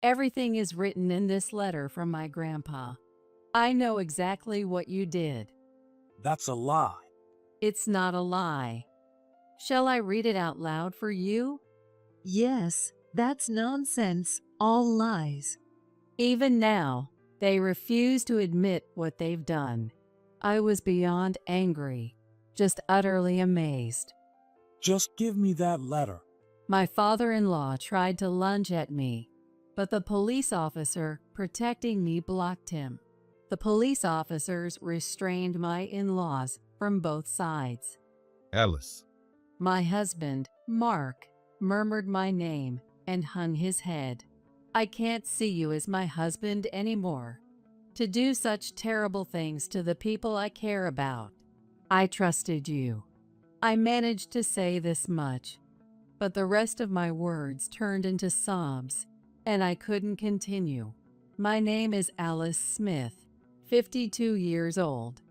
Everything is written in this letter from my grandpa. I know exactly what you did. That's a lie. It's not a lie. Shall I read it out loud for you? Yes, that's nonsense, all lies. Even now, they refuse to admit what they've done. I was beyond angry, just utterly amazed. Just give me that letter. My father-in-law tried to lunge at me, but the police officer protecting me blocked him. The police officers restrained my in-laws from both sides. Alice. My husband, Mark, murmured my name and hung his head. I can't see you as my husband anymore. To do such terrible things to the people I care about. I trusted you. I managed to say this much, but the rest of my words turned into sobs, and I couldn't continue. My name is Alice Smith, 52 years old.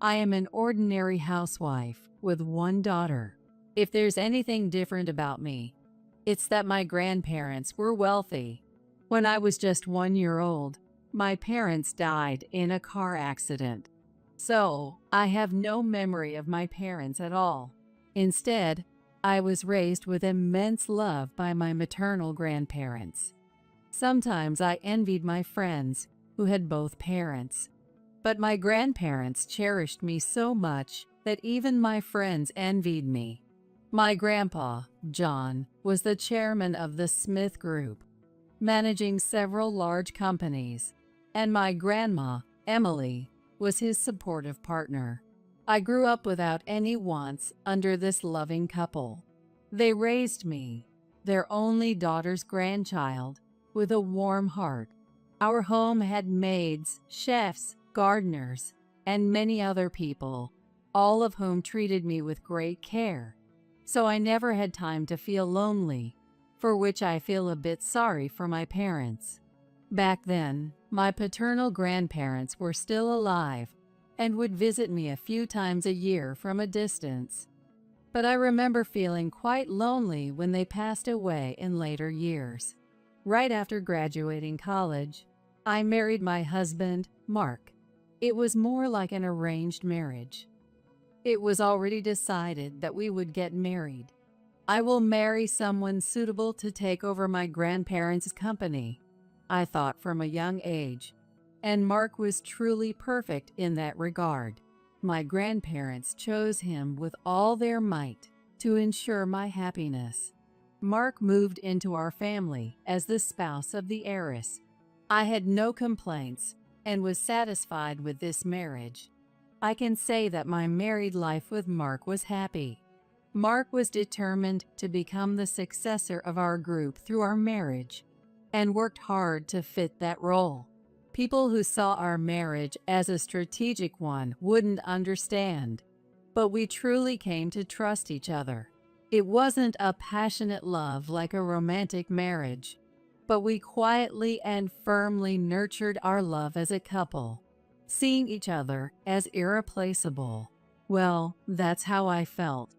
I am an ordinary housewife with one daughter. If there's anything different about me, it's that my grandparents were wealthy. When I was just 1 year old, my parents died in a car accident. So, I have no memory of my parents at all. Instead, I was raised with immense love by my maternal grandparents. Sometimes I envied my friends who had both parents. But my grandparents cherished me so much that even my friends envied me. My grandpa, John, was the chairman of the Smith Group, managing several large companies, and my grandma, Emily, was his supportive partner. I grew up without any wants under this loving couple. They raised me, their only daughter's grandchild, with a warm heart. Our home had maids, chefs, gardeners, and many other people, all of whom treated me with great care. So I never had time to feel lonely, for which I feel a bit sorry for my parents. Back then, my paternal grandparents were still alive and would visit me a few times a year from a distance. But I remember feeling quite lonely when they passed away in later years. Right after graduating college, I married my husband, Mark. It was more like an arranged marriage. It was already decided that we would get married. I will marry someone suitable to take over my grandparents' company, I thought from a young age, and Mark was truly perfect in that regard. My grandparents chose him with all their might to ensure my happiness. Mark moved into our family as the spouse of the heiress. I had no complaints and was satisfied with this marriage. I can say that my married life with Mark was happy. Mark was determined to become the successor of our group through our marriage and worked hard to fit that role. People who saw our marriage as a strategic one wouldn't understand, but we truly came to trust each other. It wasn't a passionate love like a romantic marriage, but we quietly and firmly nurtured our love as a couple, seeing each other as irreplaceable. Well, that's how I felt.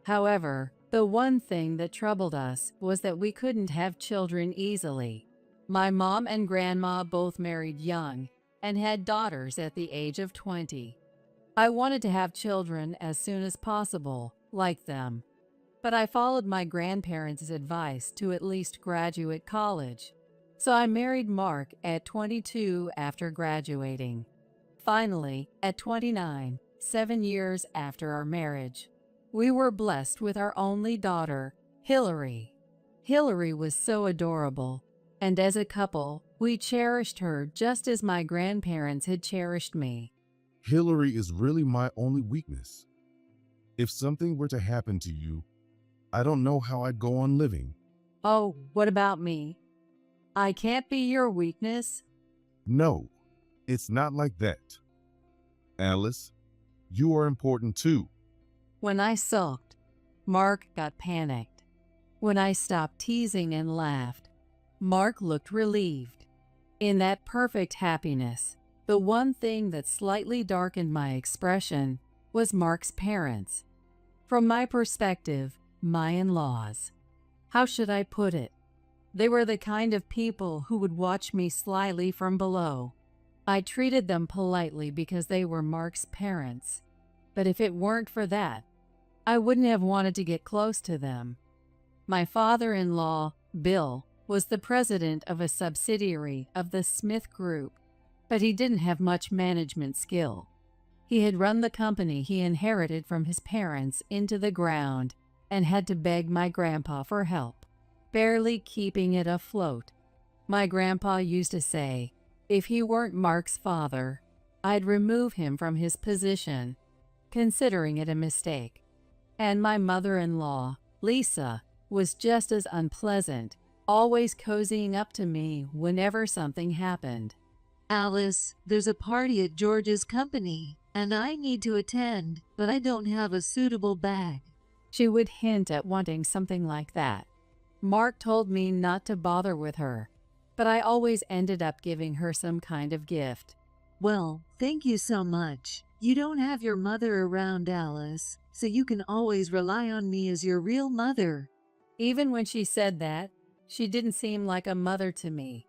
However, the one thing that troubled us was that we couldn't have children easily. My mom and grandma both married young and had daughters at the age of 20. I wanted to have children as soon as possible, like them. But I followed my grandparents' advice to at least graduate college. So I married Mark at 22 after graduating. Finally, at 29, 7 years after our marriage, we were blessed with our only daughter, Hillary. Hillary was so adorable, and as a couple, we cherished her just as my grandparents had cherished me. Hillary is really my only weakness. If something were to happen to you, I don't know how I'd go on living. Oh, what about me? I can't be your weakness. No, it's not like that. Alice, you are important too. When I sulked, Mark got panicked. When I stopped teasing and laughed, Mark looked relieved. In that perfect happiness, the one thing that slightly darkened my expression was Mark's parents. From my perspective, my in-laws. How should I put it? They were the kind of people who would watch me slyly from below. I treated them politely because they were Mark's parents, but if it weren't for that, I wouldn't have wanted to get close to them. My father-in-law, Bill, was the president of a subsidiary of the Smith Group, but he didn't have much management skill. He had run the company he inherited from his parents into the ground and had to beg my grandpa for help, barely keeping it afloat. My grandpa used to say, if he weren't Mark's father, I'd remove him from his position, considering it a mistake. And my mother-in-law, Lisa, was just as unpleasant, always cozying up to me whenever something happened. Alice, there's a party at George's company, and I need to attend, but I don't have a suitable bag. She would hint at wanting something like that. Mark told me not to bother with her, but I always ended up giving her some kind of gift. Well, thank you so much. You don't have your mother around, Alice, so you can always rely on me as your real mother. Even when she said that, she didn't seem like a mother to me,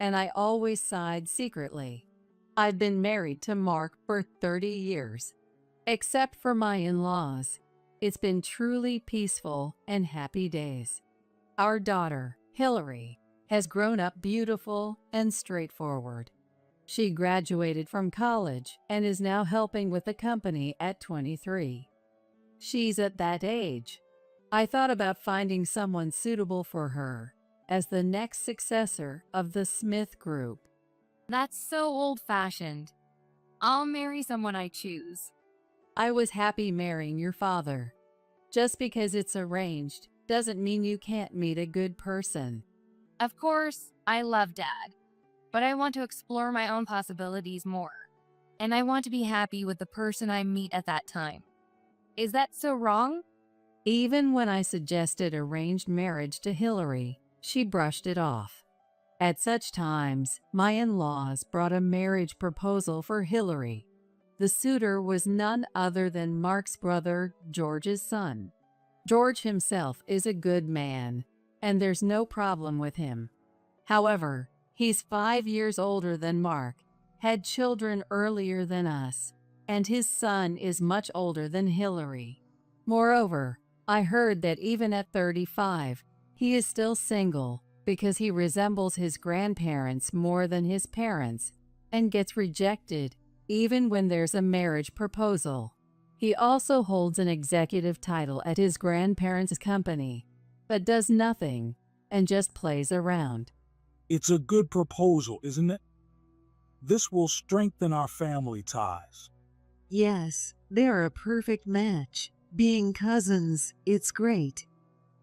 and I always sighed secretly. I'd been married to Mark for 30 years. Except for my in-laws, it's been truly peaceful and happy days. Our daughter, Hillary, has grown up beautiful and straightforward. She graduated from college and is now helping with the company at 23. She's at that age. I thought about finding someone suitable for her as the next successor of the Smith Group. That's so old-fashioned. I'll marry someone I choose. I was happy marrying your father. Just because it's arranged doesn't mean you can't meet a good person. Of course, I love Dad, but I want to explore my own possibilities more, and I want to be happy with the person I meet at that time. Is that so wrong? Even when I suggested arranged marriage to Hillary, she brushed it off. At such times, my in-laws brought a marriage proposal for Hillary. The suitor was none other than Mark's brother, George's son. George himself is a good man, and there's no problem with him. However, he's 5 years older than Mark, had children earlier than us, and his son is much older than Hillary. Moreover, I heard that even at 35, he is still single because he resembles his grandparents more than his parents and gets rejected even when there's a marriage proposal. He also holds an executive title at his grandparents' company, but does nothing and just plays around. It's a good proposal, isn't it? This will strengthen our family ties. Yes, they're a perfect match. Being cousins, it's great.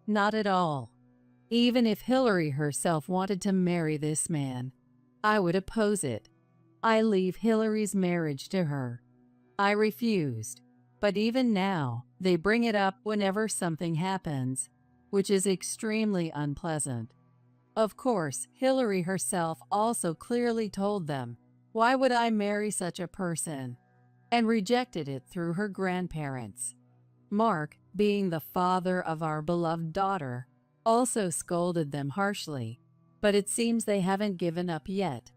Not at all. Even if Hillary herself wanted to marry this man, I would oppose it. I leave Hillary's marriage to her. I refused, but even now, they bring it up whenever something happens, which is extremely unpleasant. Of course, Hillary herself also clearly told them, why would I marry such a person? And rejected it through her grandparents. Mark, being the father of our beloved daughter, also scolded them harshly, but it seems they haven't given up yet.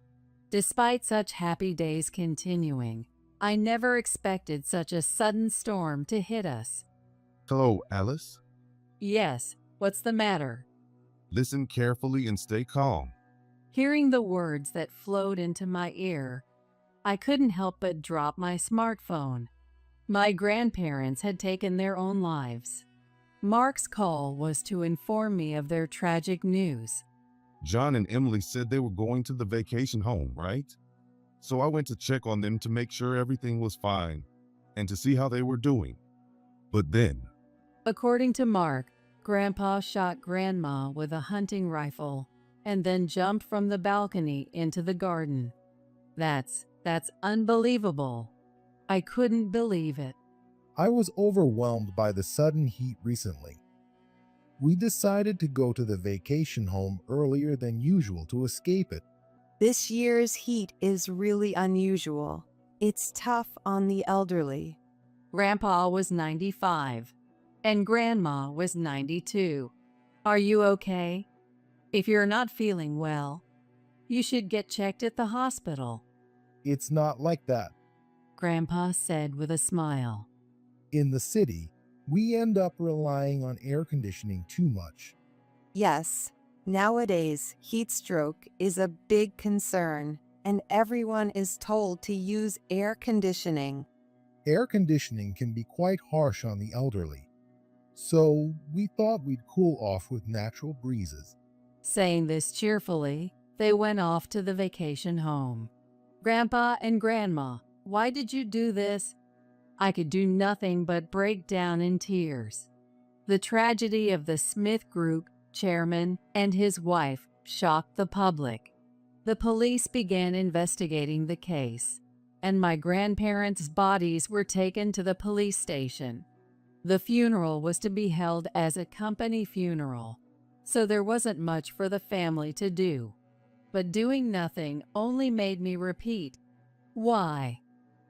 Despite such happy days continuing, I never expected such a sudden storm to hit us. Hello, Alice. Yes, what's the matter? Listen carefully and stay calm. Hearing the words that flowed into my ear, I couldn't help but drop my smartphone. My grandparents had taken their own lives. Mark's call was to inform me of their tragic news. John and Emily said they were going to the vacation home, right? So I went to check on them to make sure everything was fine and to see how they were doing. But then, According to Mark, Grandpa shot Grandma with a hunting rifle and then jumped from the balcony into the garden. That's unbelievable. I couldn't believe it. I was overwhelmed by the sudden heat recently. We decided to go to the vacation home earlier than usual to escape it. This year's heat is really unusual. It's tough on the elderly. Grandpa was 95, and Grandma was 92. Are you okay? If you're not feeling well, you should get checked at the hospital, It's not like that. Grandpa said with a smile. In the city, we end up relying on air conditioning too much. Yes, nowadays, heat stroke is a big concern, and everyone is told to use air conditioning. Air conditioning can be quite harsh on the elderly, so we thought we'd cool off with natural breezes. Saying this cheerfully, they went off to the vacation home. Grandpa and Grandma, why did you do this? I could do nothing but break down in tears. The tragedy of the Smith Group chairman and his wife shocked the public. The police began investigating the case, and my grandparents' bodies were taken to the police station. The funeral was to be held as a company funeral, so there wasn't much for the family to do. But doing nothing only made me repeat, why?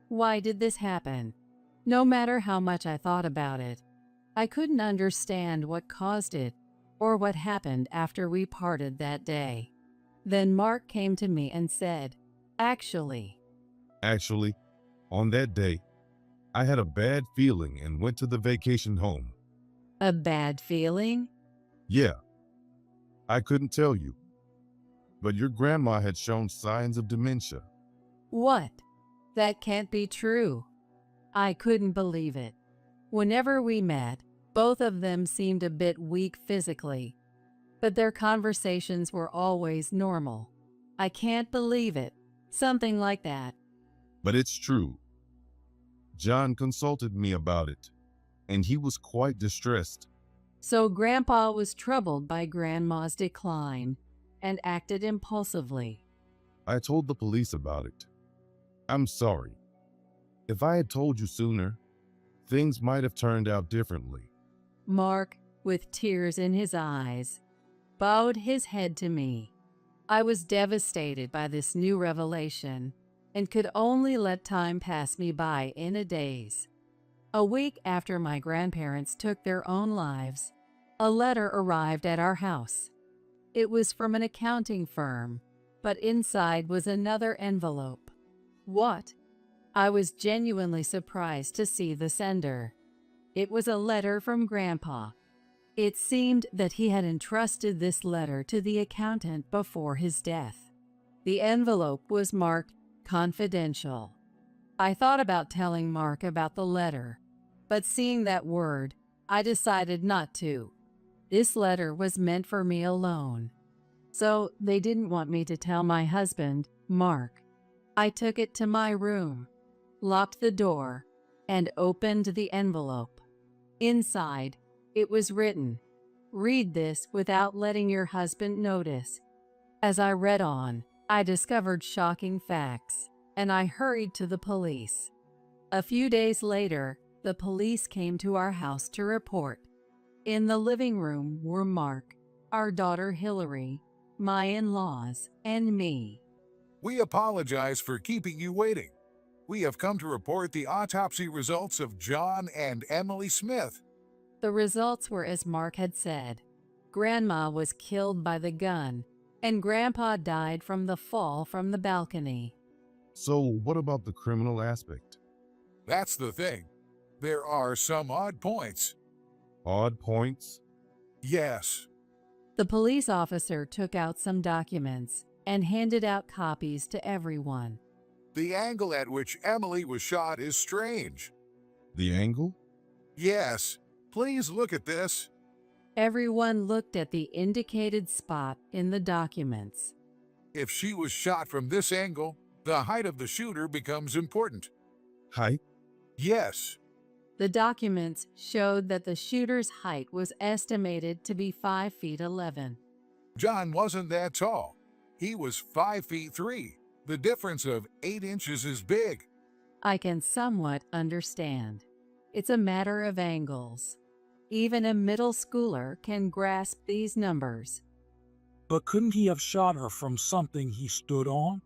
Why did this happen? No matter how much I thought about it, I couldn't understand what caused it or what happened after we parted that day. Then Mark came to me and said, Actually, on that day, I had a bad feeling and went to the vacation home. a bad feeling? Yeah, I couldn't tell you, but your grandma had shown signs of dementia. What? That can't be true. I couldn't believe it. Whenever we met, both of them seemed a bit weak physically, but their conversations were always normal. I can't believe it. Something like that. But it's true. John consulted me about it, and he was quite distressed. So Grandpa was troubled by Grandma's decline and acted impulsively. I told the police about it. I'm sorry. If I had told you sooner, things might have turned out differently. Mark, with tears in his eyes, bowed his head to me. I was devastated by this new revelation and could only let time pass me by in a daze. A week after my grandparents took their own lives, a letter arrived at our house. It was from an accounting firm, but inside was another envelope. What? I was genuinely surprised to see the sender. It was a letter from Grandpa. It seemed that he had entrusted this letter to the accountant before his death. The envelope was marked confidential. I thought about telling Mark about the letter, but seeing that word, I decided not to. This letter was meant for me alone. So they didn't want me to tell my husband, Mark. I took it to my room, locked the door, and opened the envelope. Inside, it was written, "Read this without letting your husband notice." As I read on, I discovered shocking facts, and I hurried to the police. A few days later, the police came to our house to report. In the living room were Mark, our daughter Hillary, my in-laws, and me. We apologize for keeping you waiting. We have come to report the autopsy results of John and Emily Smith. The results were as Mark had said. Grandma was killed by the gun, and Grandpa died from the fall from the balcony. So what about the criminal aspect? That's the thing. There are some odd points. Odd points? Yes. The police officer took out some documents and handed out copies to everyone. The angle at which Emily was shot is strange. The angle? Yes. Please look at this. Everyone looked at the indicated spot in the documents. If she was shot from this angle, the height of the shooter becomes important. Height? Yes. The documents showed that the shooter's height was estimated to be 5 feet 11. John wasn't that tall. He was 5 feet 3. The difference of 8 inches is big. I can somewhat understand. It's a matter of angles. Even a middle schooler can grasp these numbers. But couldn't he have shot her from something he stood on?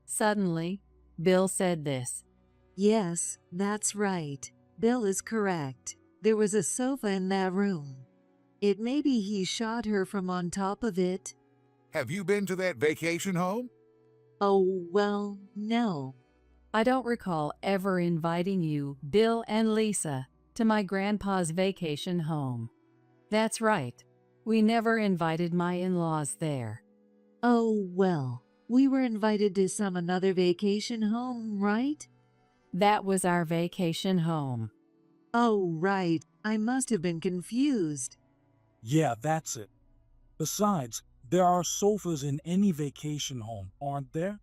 Suddenly, Bill said this. Yes, that's right. Bill is correct. There was a sofa in that room. Maybe he shot her from on top of it. Have you been to that vacation home? Oh, well, no. I don't recall ever inviting you, Bill and Lisa, to my grandpa's vacation home. That's right. We never invited my in-laws there. Oh, well, we were invited to some another vacation home, right? That was our vacation home. Oh, right. I must have been confused. Yeah, that's it. Besides, there are sofas in any vacation home, aren't there?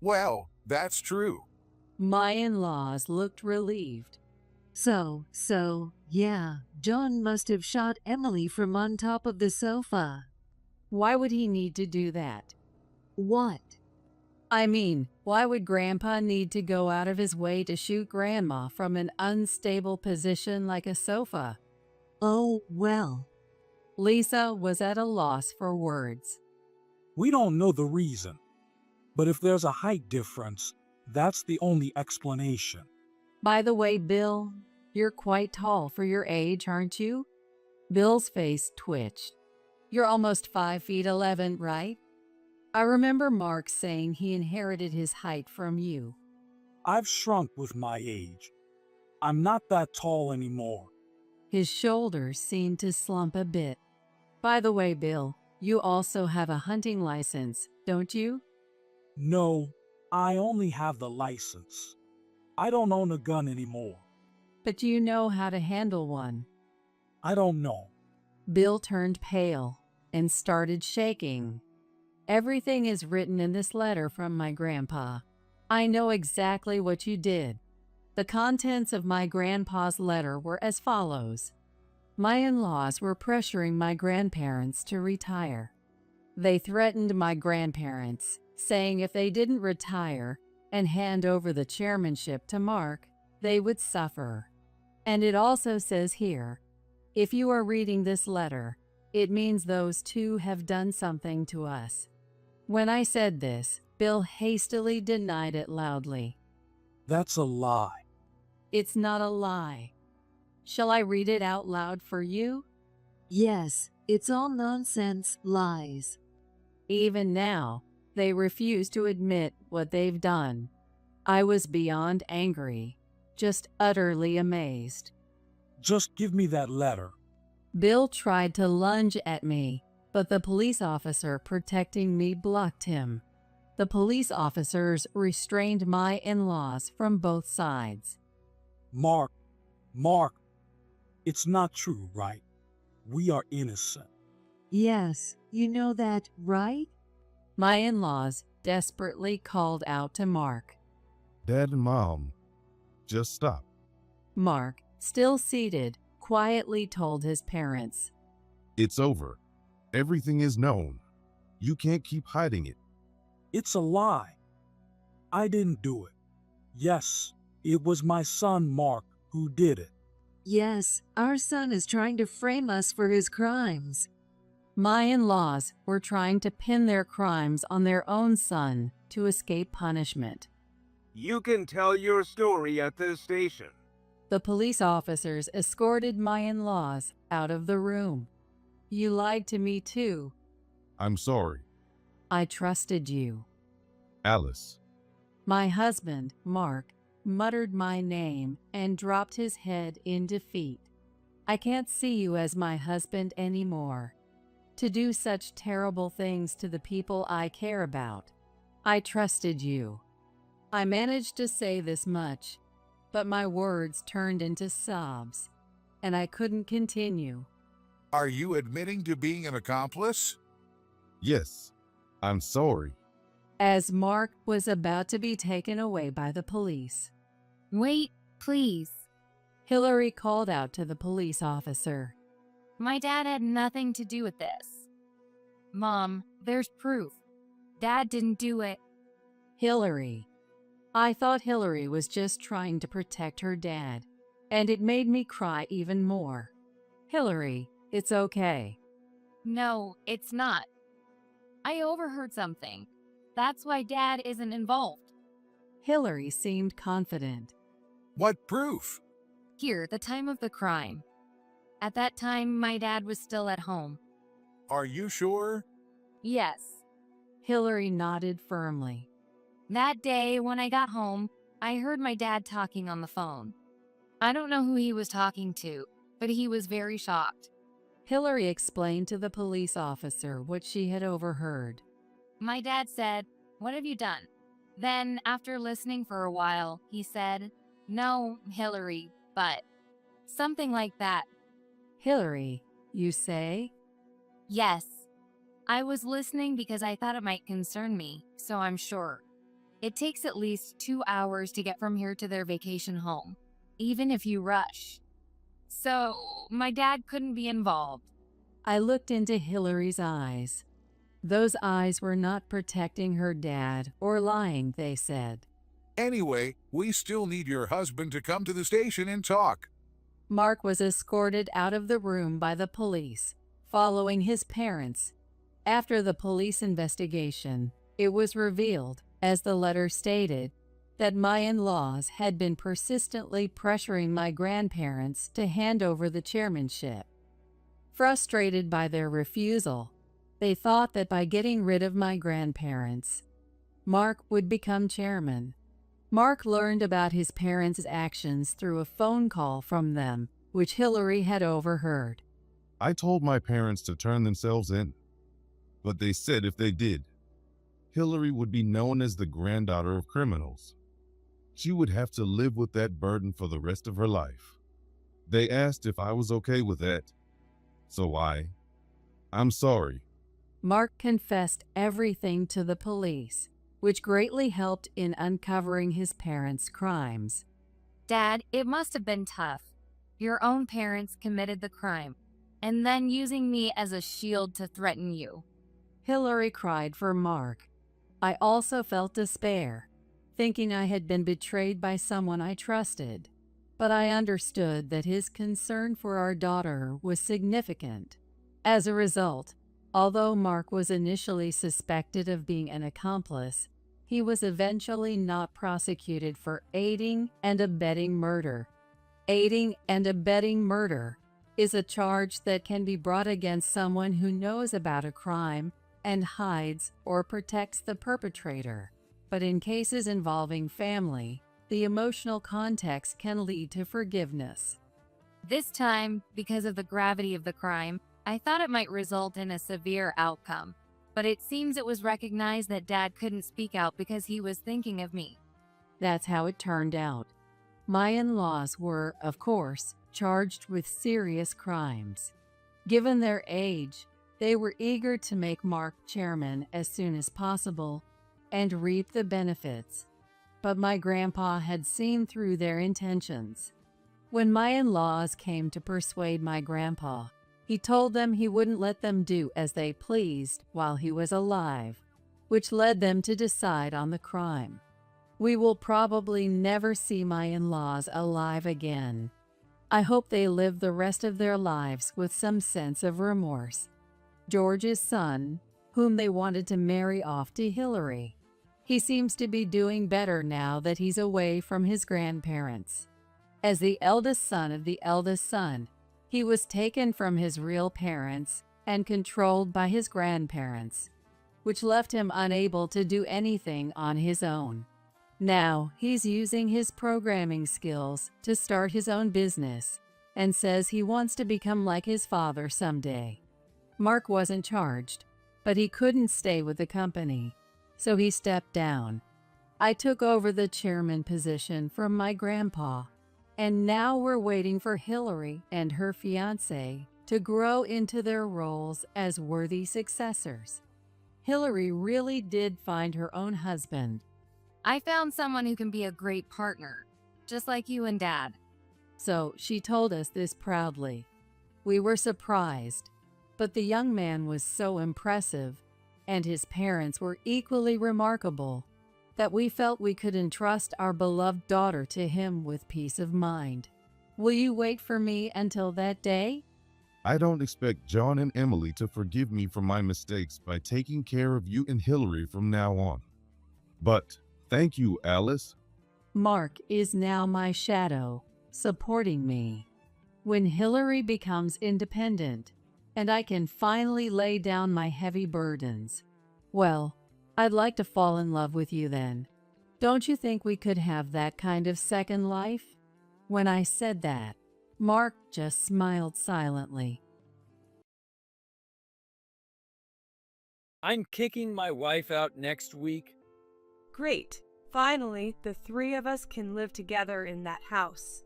Well, that's true. My in-laws looked relieved. Yeah, John must have shot Emily from on top of the sofa. Why would he need to do that? What? I mean, why would Grandpa need to go out of his way to shoot Grandma from an unstable position like a sofa? Oh, well. Lisa was at a loss for words. We don't know the reason. But if there's a height difference, that's the only explanation. By the way, Bill, you're quite tall for your age, aren't you? Bill's face twitched. You're almost 5'11", right? I remember Mark saying he inherited his height from you. I've shrunk with my age. I'm not that tall anymore. His shoulders seemed to slump a bit. By the way, Bill, you also have a hunting license, don't you? No, I only have the license. I don't own a gun anymore. But you know how to handle one. I don't know. Bill turned pale and started shaking. Everything is written in this letter from my grandpa. I know exactly what you did. The contents of my grandpa's letter were as follows. My in-laws were pressuring my grandparents to retire. They threatened my grandparents, saying if they didn't retire and hand over the chairmanship to Mark, they would suffer. And it also says here, if you are reading this letter, it means those two have done something to us. When I said this, Bill hastily denied it loudly. That's a lie. It's not a lie. Shall I read it out loud for you? Yes, it's all nonsense, lies. Even now, they refuse to admit what they've done. I was beyond angry, just utterly amazed. Just give me that letter. Bill tried to lunge at me, but the police officer protecting me blocked him. The police officers restrained my in-laws from both sides. Mark, it's not true, right? We are innocent. Yes, you know that, right? My in-laws desperately called out to Mark. Dad and Mom, just stop. Mark, still seated, quietly told his parents. It's over. Everything is known. You can't keep hiding it. It's a lie. I didn't do it. Yes, it was my son, Mark, who did it. Yes, our son is trying to frame us for his crimes. My in-laws were trying to pin their crimes on their own son to escape punishment. You can tell your story at the station. The police officers escorted my in-laws out of the room. You lied to me too. I'm sorry. I trusted you. Alice. My husband, Mark, muttered my name and dropped his head in defeat. I can't see you as my husband anymore. To do such terrible things to the people I care about. I trusted you. I managed to say this much, but my words turned into sobs, and I couldn't continue. Are you admitting to being an accomplice? Yes. I'm sorry. As Mark was about to be taken away by the police. Wait, please. Hillary called out to the police officer. My dad had nothing to do with this. Mom, there's proof. Dad didn't do it. Hillary. I thought Hillary was just trying to protect her dad, and it made me cry even more. Hillary, it's okay. No, it's not. I overheard something. That's why Dad isn't involved. Hillary seemed confident. What proof? Here, the time of the crime. At that time, my dad was still at home. Are you sure? Yes. Hillary nodded firmly. That day when I got home, I heard my dad talking on the phone. I don't know who he was talking to, but he was very shocked. Hillary explained to the police officer what she had overheard. My dad said, "What have you done?" Then, after listening for a while, he said, "No, Hillary, but..." Something like that. Hillary, you say? Yes. I was listening because I thought it might concern me, so I'm sure. It takes at least 2 hours to get from here to their vacation home, even if you rush. So, my dad couldn't be involved. I looked into Hillary's eyes. Those eyes were not protecting her dad or lying, they said. Anyway, we still need your husband to come to the station and talk. Mark was escorted out of the room by the police, following his parents. After the police investigation, it was revealed, as the letter stated, that my in-laws had been persistently pressuring my grandparents to hand over the chairmanship. Frustrated by their refusal, they thought that by getting rid of my grandparents, Mark would become chairman. Mark learned about his parents' actions through a phone call from them, which Hillary had overheard. I told my parents to turn themselves in, but they said if they did, Hillary would be known as the granddaughter of criminals. She would have to live with that burden for the rest of her life. They asked if I was okay with that, so I'm sorry. Mark confessed everything to the police, which greatly helped in uncovering his parents' crimes. Dad, it must have been tough. Your own parents committed the crime, and then using me as a shield to threaten you. Hillary cried for Mark. I also felt despair, thinking I had been betrayed by someone I trusted, but I understood that his concern for our daughter was significant. As a result, although Mark was initially suspected of being an accomplice, he was eventually not prosecuted for aiding and abetting murder. Aiding and abetting murder is a charge that can be brought against someone who knows about a crime and hides or protects the perpetrator. But in cases involving family, the emotional context can lead to forgiveness. This time, because of the gravity of the crime, I thought it might result in a severe outcome, but it seems it was recognized that Dad couldn't speak out because he was thinking of me. That's how it turned out. My in-laws were, of course, charged with serious crimes. Given their age, they were eager to make Mark chairman as soon as possible and reap the benefits. But my grandpa had seen through their intentions. When my in-laws came to persuade my grandpa, he told them he wouldn't let them do as they pleased while he was alive, which led them to decide on the crime. We will probably never see my in-laws alive again. I hope they live the rest of their lives with some sense of remorse. George's son, whom they wanted to marry off to Hillary. He seems to be doing better now that he's away from his grandparents. As the eldest son of the eldest son, he was taken from his real parents and controlled by his grandparents, which left him unable to do anything on his own. Now he's using his programming skills to start his own business and says he wants to become like his father someday. Mark wasn't charged, but he couldn't stay with the company, so he stepped down. I took over the chairman position from my grandpa, and now we're waiting for Hillary and her fiancé to grow into their roles as worthy successors. Hillary really did find her own husband. I found someone who can be a great partner, just like you and Dad. So she told us this proudly. We were surprised, but the young man was so impressive, and his parents were equally remarkable, that we felt we could entrust our beloved daughter to him with peace of mind. Will you wait for me until that day? I don't expect John and Emily to forgive me for my mistakes by taking care of you and Hillary from now on. But thank you, Alice. Mark is now my shadow, supporting me. When Hillary becomes independent, and I can finally lay down my heavy burdens, well, I'd like to fall in love with you then. Don't you think we could have that kind of second life? When I said that, Mark just smiled silently. I'm kicking my wife out next week. Great. Finally, the three of us can live together in that house.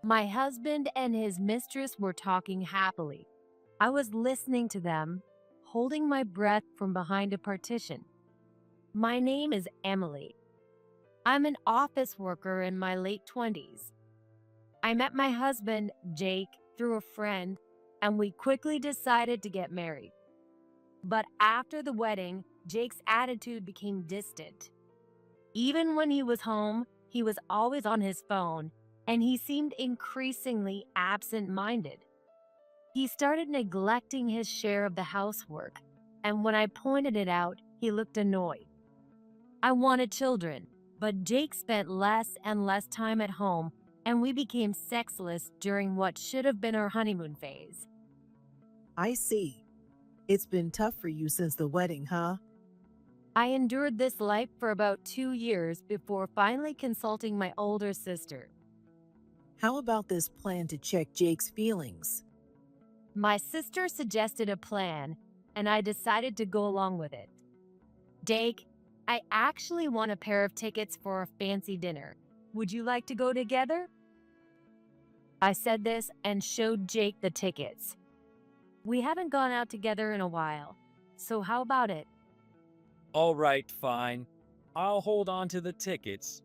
My husband and his mistress were talking happily. I was listening to them, holding my breath from behind a partition. My name is Emily. I'm an office worker in my late 20s. I met my husband, Jake, through a friend, and we quickly decided to get married. But after the wedding, Jake's attitude became distant. Even when he was home, he was always on his phone, and he seemed increasingly absent-minded. He started neglecting his share of the housework, and when I pointed it out, he looked annoyed. I wanted children, but Jake spent less and less time at home, and we became sexless during what should have been our honeymoon phase. I see. It's been tough for you since the wedding, huh? I endured this life for about 2 years before finally consulting my older sister. How about this plan to check Jake's feelings? My sister suggested a plan, and I decided to go along with it. Jake, I actually won a pair of tickets for a fancy dinner. Would you like to go together? I said this and showed Jake the tickets. We haven't gone out together in a while, so how about it? All right, fine. I'll hold on to the tickets.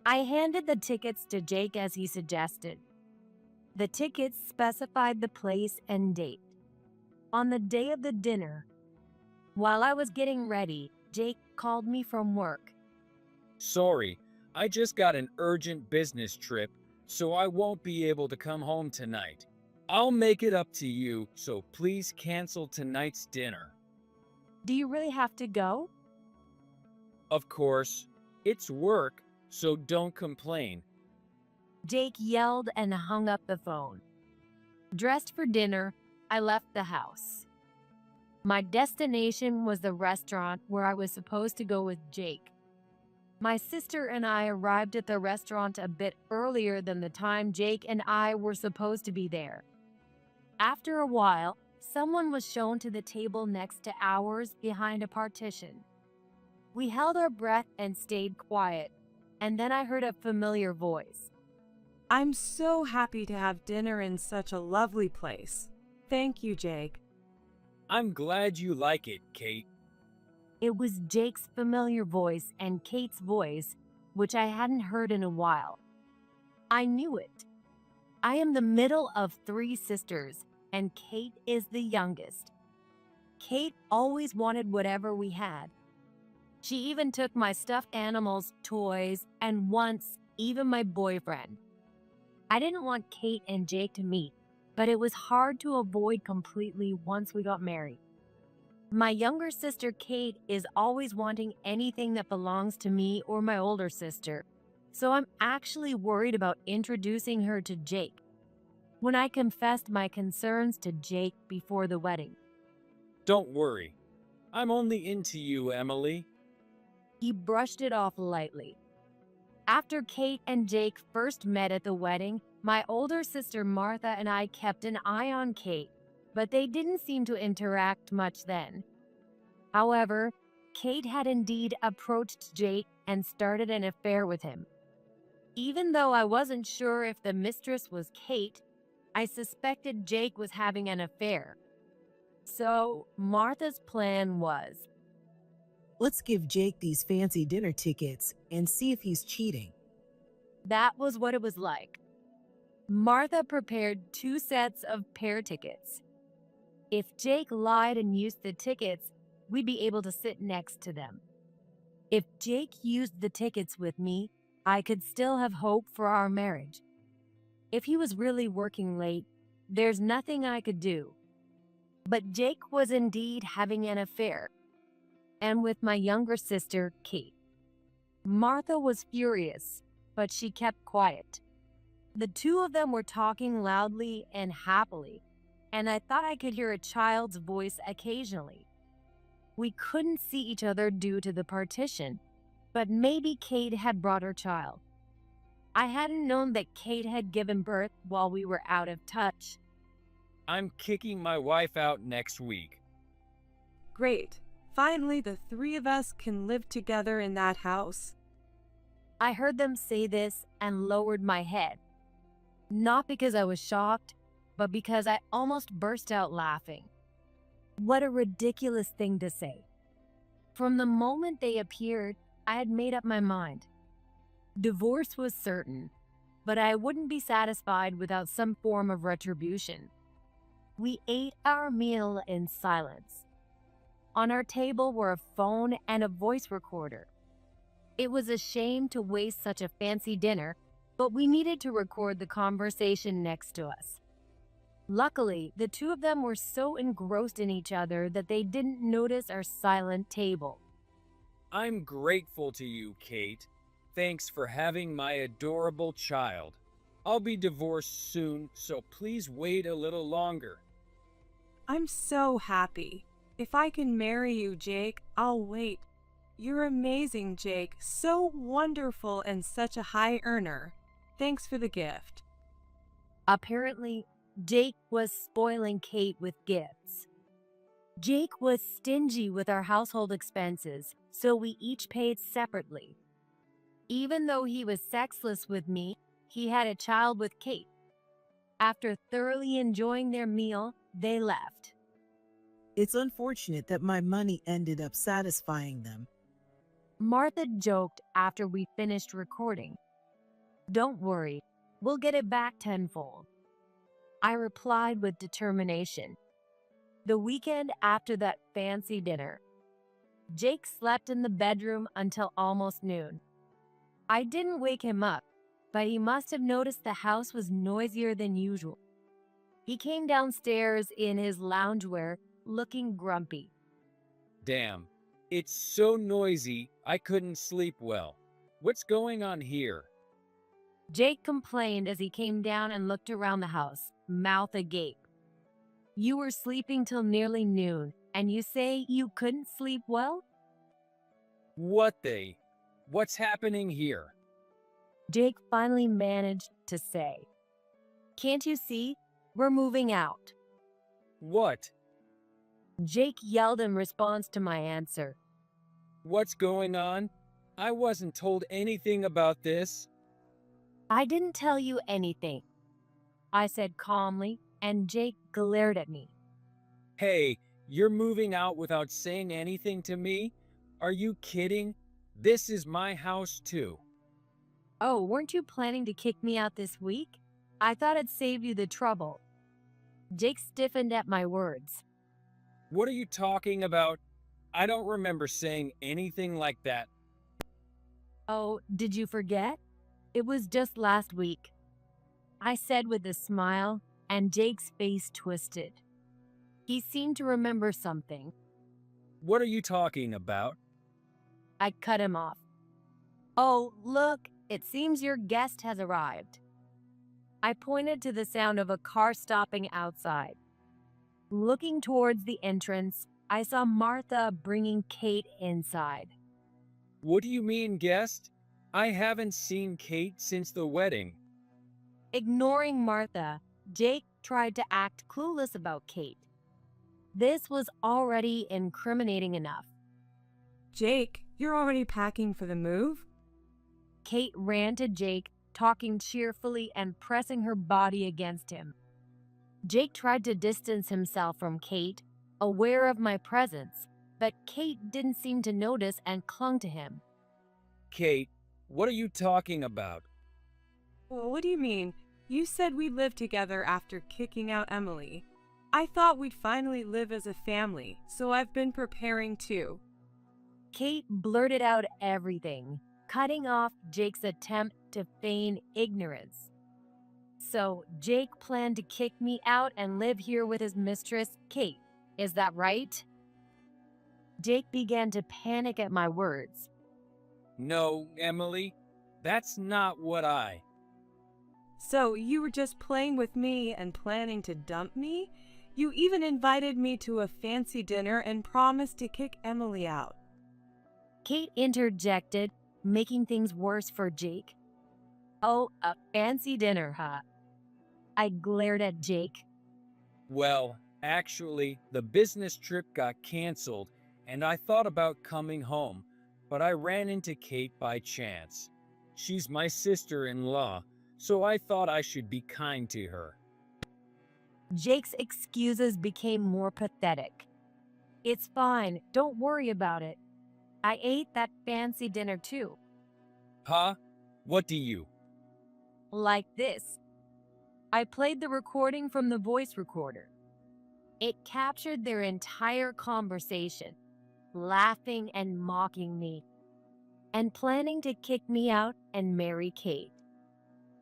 I handed the tickets to Jake as he suggested. The tickets specified the place and date. On the day of the dinner, while I was getting ready, Jake called me from work. Sorry, I just got an urgent business trip, so I won't be able to come home tonight. I'll make it up to you, so please cancel tonight's dinner. Do you really have to go? Of course. It's work, so don't complain. Jake yelled and hung up the phone. Dressed for dinner, I left the house. My destination was the restaurant where I was supposed to go with Jake. My sister and I arrived at the restaurant a bit earlier than the time Jake and I were supposed to be there. After a while, someone was shown to the table next to ours behind a partition. We held our breath and stayed quiet, and then I heard a familiar voice. I'm so happy to have dinner in such a lovely place. Thank you, Jake. I'm glad you like it, Kate. It was Jake's familiar voice and Kate's voice, which I hadn't heard in a while. I knew it. I am the middle of 3 sisters, and Kate is the youngest. Kate always wanted whatever we had. She even took my stuffed animals, toys, and once, even my boyfriend. I didn't want Kate and Jake to meet, but it was hard to avoid completely once we got married. My younger sister Kate is always wanting anything that belongs to me or my older sister, so I'm actually worried about introducing her to Jake. When I confessed my concerns to Jake before the wedding, Don't worry. I'm only into you, Emily. he brushed it off lightly. After Kate and Jake first met at the wedding, my older sister Martha and I kept an eye on Kate, but they didn't seem to interact much then. However, Kate had indeed approached Jake and started an affair with him. Even though I wasn't sure if the mistress was Kate, I suspected Jake was having an affair. So Martha's plan was, Let's give Jake these fancy dinner tickets and see if he's cheating. that was what it was like. Martha prepared 2 sets of pair tickets. If Jake lied and used the tickets, we'd be able to sit next to them. If Jake used the tickets with me, I could still have hope for our marriage. If he was really working late, there's nothing I could do. But Jake was indeed having an affair, and with my younger sister, Kate. Martha was furious, but she kept quiet. The 2 of them were talking loudly and happily, and I thought I could hear a child's voice occasionally. We couldn't see each other due to the partition, but maybe Kate had brought her child. I hadn't known that Kate had given birth while we were out of touch. I'm kicking my wife out next week. Great. Finally, the three of us can live together in that house. I heard them say this and lowered my head. Not because I was shocked, but because I almost burst out laughing. What a ridiculous thing to say. From the moment they appeared, I had made up my mind. Divorce was certain, but I wouldn't be satisfied without some form of retribution. We ate our meal in silence. On our table were a phone and a voice recorder. It was a shame to waste such a fancy dinner, but we needed to record the conversation next to us. Luckily, the two of them were so engrossed in each other that they didn't notice our silent table. I'm grateful to you, Kate. Thanks for having my adorable child. I'll be divorced soon, so please wait a little longer. I'm so happy. If I can marry you, Jake, I'll wait. You're amazing, Jake. So wonderful and such a high earner. Thanks for the gift. Apparently, Jake was spoiling Kate with gifts. Jake was stingy with our household expenses, so we each paid separately. Even though he was sexless with me, he had a child with Kate. After thoroughly enjoying their meal, they left. It's unfortunate that my money ended up satisfying them. Martha joked after we finished recording. Don't worry, we'll get it back tenfold. I replied with determination. The weekend after that fancy dinner, Jake slept in the bedroom until almost noon. I didn't wake him up, but he must have noticed the house was noisier than usual. He came downstairs in his loungewear, looking grumpy. Damn, it's so noisy, I couldn't sleep well. What's going on here? Jake complained as he came down and looked around the house, mouth agape. You were sleeping till nearly noon, and you say you couldn't sleep well? What's happening here? Jake finally managed to say. Can't you see? We're moving out. What? Jake yelled in response to my answer. What's going on? I wasn't told anything about this. I didn't tell you anything, I said calmly, and Jake glared at me. Hey, you're moving out without saying anything to me? Are you kidding? This is my house too. Oh, weren't you planning to kick me out this week? I thought it'd save you the trouble. Jake stiffened at my words. What are you talking about? I don't remember saying anything like that. Oh, did you forget? It was just last week, I said with a smile, and Jake's face twisted. He seemed to remember something. What are you talking about? I cut him off. Oh, look, it seems your guest has arrived. I pointed to the sound of a car stopping outside. Looking towards the entrance, I saw Martha bringing Kate inside. What do you mean, guest? I haven't seen Kate since the wedding. Ignoring Martha, Jake tried to act clueless about Kate. This was already incriminating enough. Jake, you're already packing for the move? Kate ran to Jake, talking cheerfully and pressing her body against him. Jake tried to distance himself from Kate, aware of my presence, but Kate didn't seem to notice and clung to him. Kate, what are you talking about? Well, what do you mean? You said we'd live together after kicking out Emily. I thought we'd finally live as a family, so I've been preparing too. Kate blurted out everything, cutting off Jake's attempt to feign ignorance. So, Jake planned to kick me out and live here with his mistress, Kate. Is that right? Jake began to panic at my words. No, Emily, that's not what So, you were just playing with me and planning to dump me? You even invited me to a fancy dinner and promised to kick Emily out. Kate interjected, making things worse for Jake. Oh, a fancy dinner, huh? I glared at Jake. Well, actually, the business trip got canceled, and I thought about coming home, but I ran into Kate by chance. She's my sister-in-law, so I thought I should be kind to her. Jake's excuses became more pathetic. It's fine, don't worry about it. I ate that fancy dinner too. Huh? What do you? Like this. I played the recording from the voice recorder. It captured their entire conversation, laughing and mocking me, and planning to kick me out and marry Kate.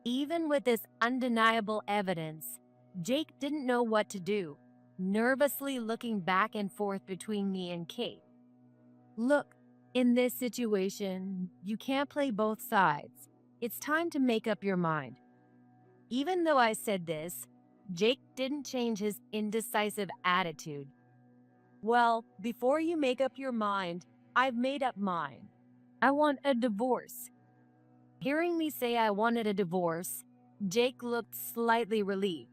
Even with this undeniable evidence, Jake didn't know what to do, nervously looking back and forth between me and Kate. Look, in this situation, you can't play both sides. It's time to make up your mind. Even though I said this, Jake didn't change his indecisive attitude. Well, before you make up your mind, I've made up mine. I want a divorce. Hearing me say I wanted a divorce, Jake looked slightly relieved.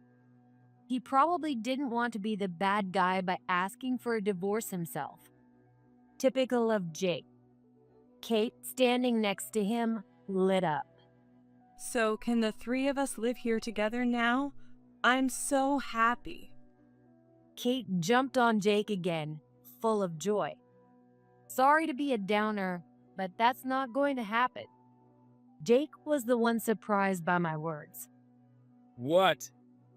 He probably didn't want to be the bad guy by asking for a divorce himself. Typical of Jake. Kate, standing next to him, lit up. So can the three of us live here together now? I'm so happy. Kate jumped on Jake again, full of joy. Sorry to be a downer, but that's not going to happen. Jake was the one surprised by my words. What?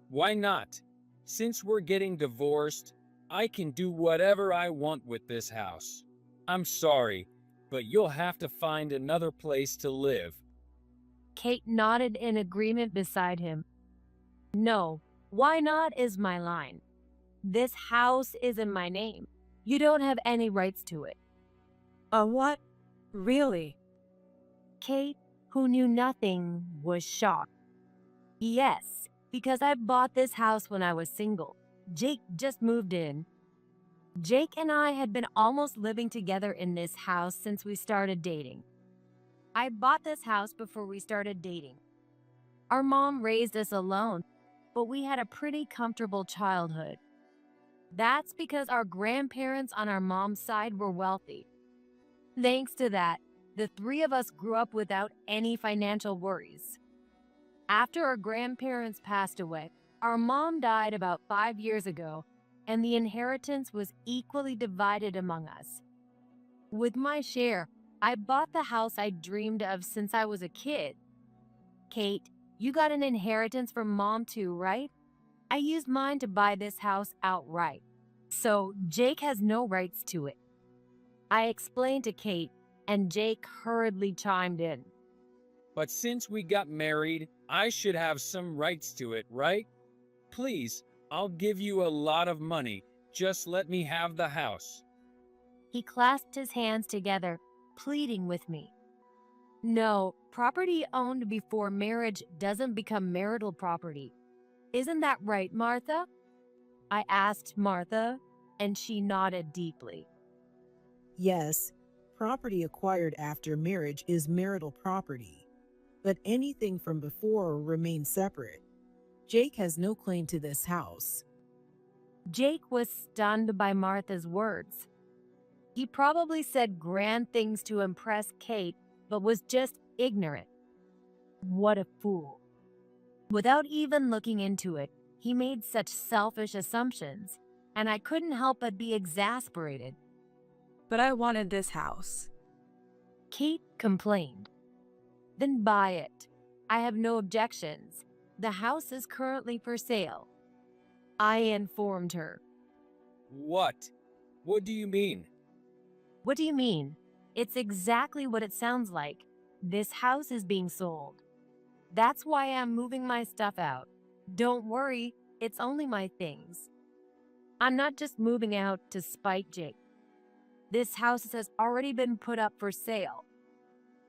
Why not? Since we're getting divorced, I can do whatever I want with this house. I'm sorry, but you'll have to find another place to live. Kate nodded in agreement beside him. No, why not is my line. This house is in my name. You don't have any rights to it. What? Really? Kate, who knew nothing, was shocked. Yes, because I bought this house when I was single. Jake just moved in. Jake and I had been almost living together in this house since we started dating. I bought this house before we started dating. Our mom raised us alone, but we had a pretty comfortable childhood. That's because our grandparents on our mom's side were wealthy. Thanks to that, the three of us grew up without any financial worries. After our grandparents passed away, our mom died about 5 years ago, and the inheritance was equally divided among us. With my share, I bought the house I dreamed of since I was a kid. Kate, you got an inheritance from mom too, right? I used mine to buy this house outright. So Jake has no rights to it. I explained to Kate, and Jake hurriedly chimed in. But since we got married, I should have some rights to it, right? Please, I'll give you a lot of money. Just let me have the house. He clasped his hands together, pleading with me. No, property owned before marriage doesn't become marital property. Isn't that right, Martha? I asked Martha, and she nodded deeply. Yes, property acquired after marriage is marital property, but anything from before remains separate. Jake has no claim to this house. Jake was stunned by Martha's words. He probably said grand things to impress Kate, but was just ignorant. What a fool. Without even looking into it, he made such selfish assumptions, and I couldn't help but be exasperated. But I wanted this house. Kate complained. Then buy it. I have no objections. The house is currently for sale. I informed her. What? What do you mean? What do you mean? It's exactly what it sounds like. This house is being sold. That's why I'm moving my stuff out. Don't worry, it's only my things. I'm not just moving out to spite Jake. This house has already been put up for sale.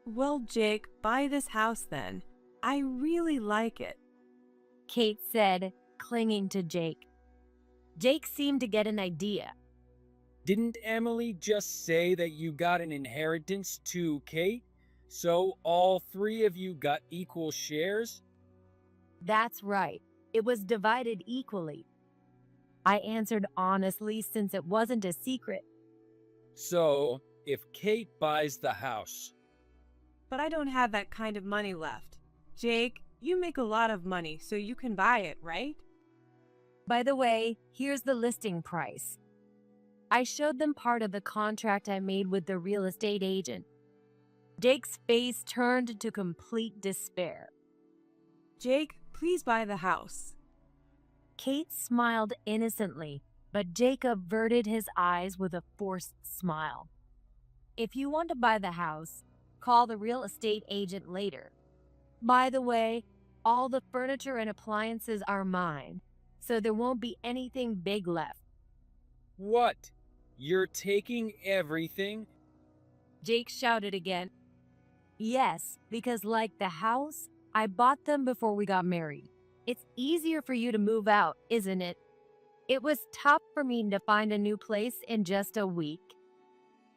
Well, Jake, buy this house then. I really like it. Kate said, clinging to Jake. Jake seemed to get an idea. Didn't Emily just say that you got an inheritance to Kate? So all three of you got equal shares? That's right. It was divided equally. I answered honestly since it wasn't a secret. So, if Kate buys the house, But I don't have that kind of money left. Jake, you make a lot of money, so you can buy it, right? By the way, here's the listing price. I showed them part of the contract I made with the real estate agent. Jake's face turned to complete despair. Jake, please buy the house. Kate smiled innocently, but Jake averted his eyes with a forced smile. If you want to buy the house, call the real estate agent later. By the way, all the furniture and appliances are mine, so there won't be anything big left. what? You're taking everything? Jake shouted again. Yes, because like the house, I bought them before we got married. It's easier for you to move out, isn't it? It was tough for me to find a new place in just a week.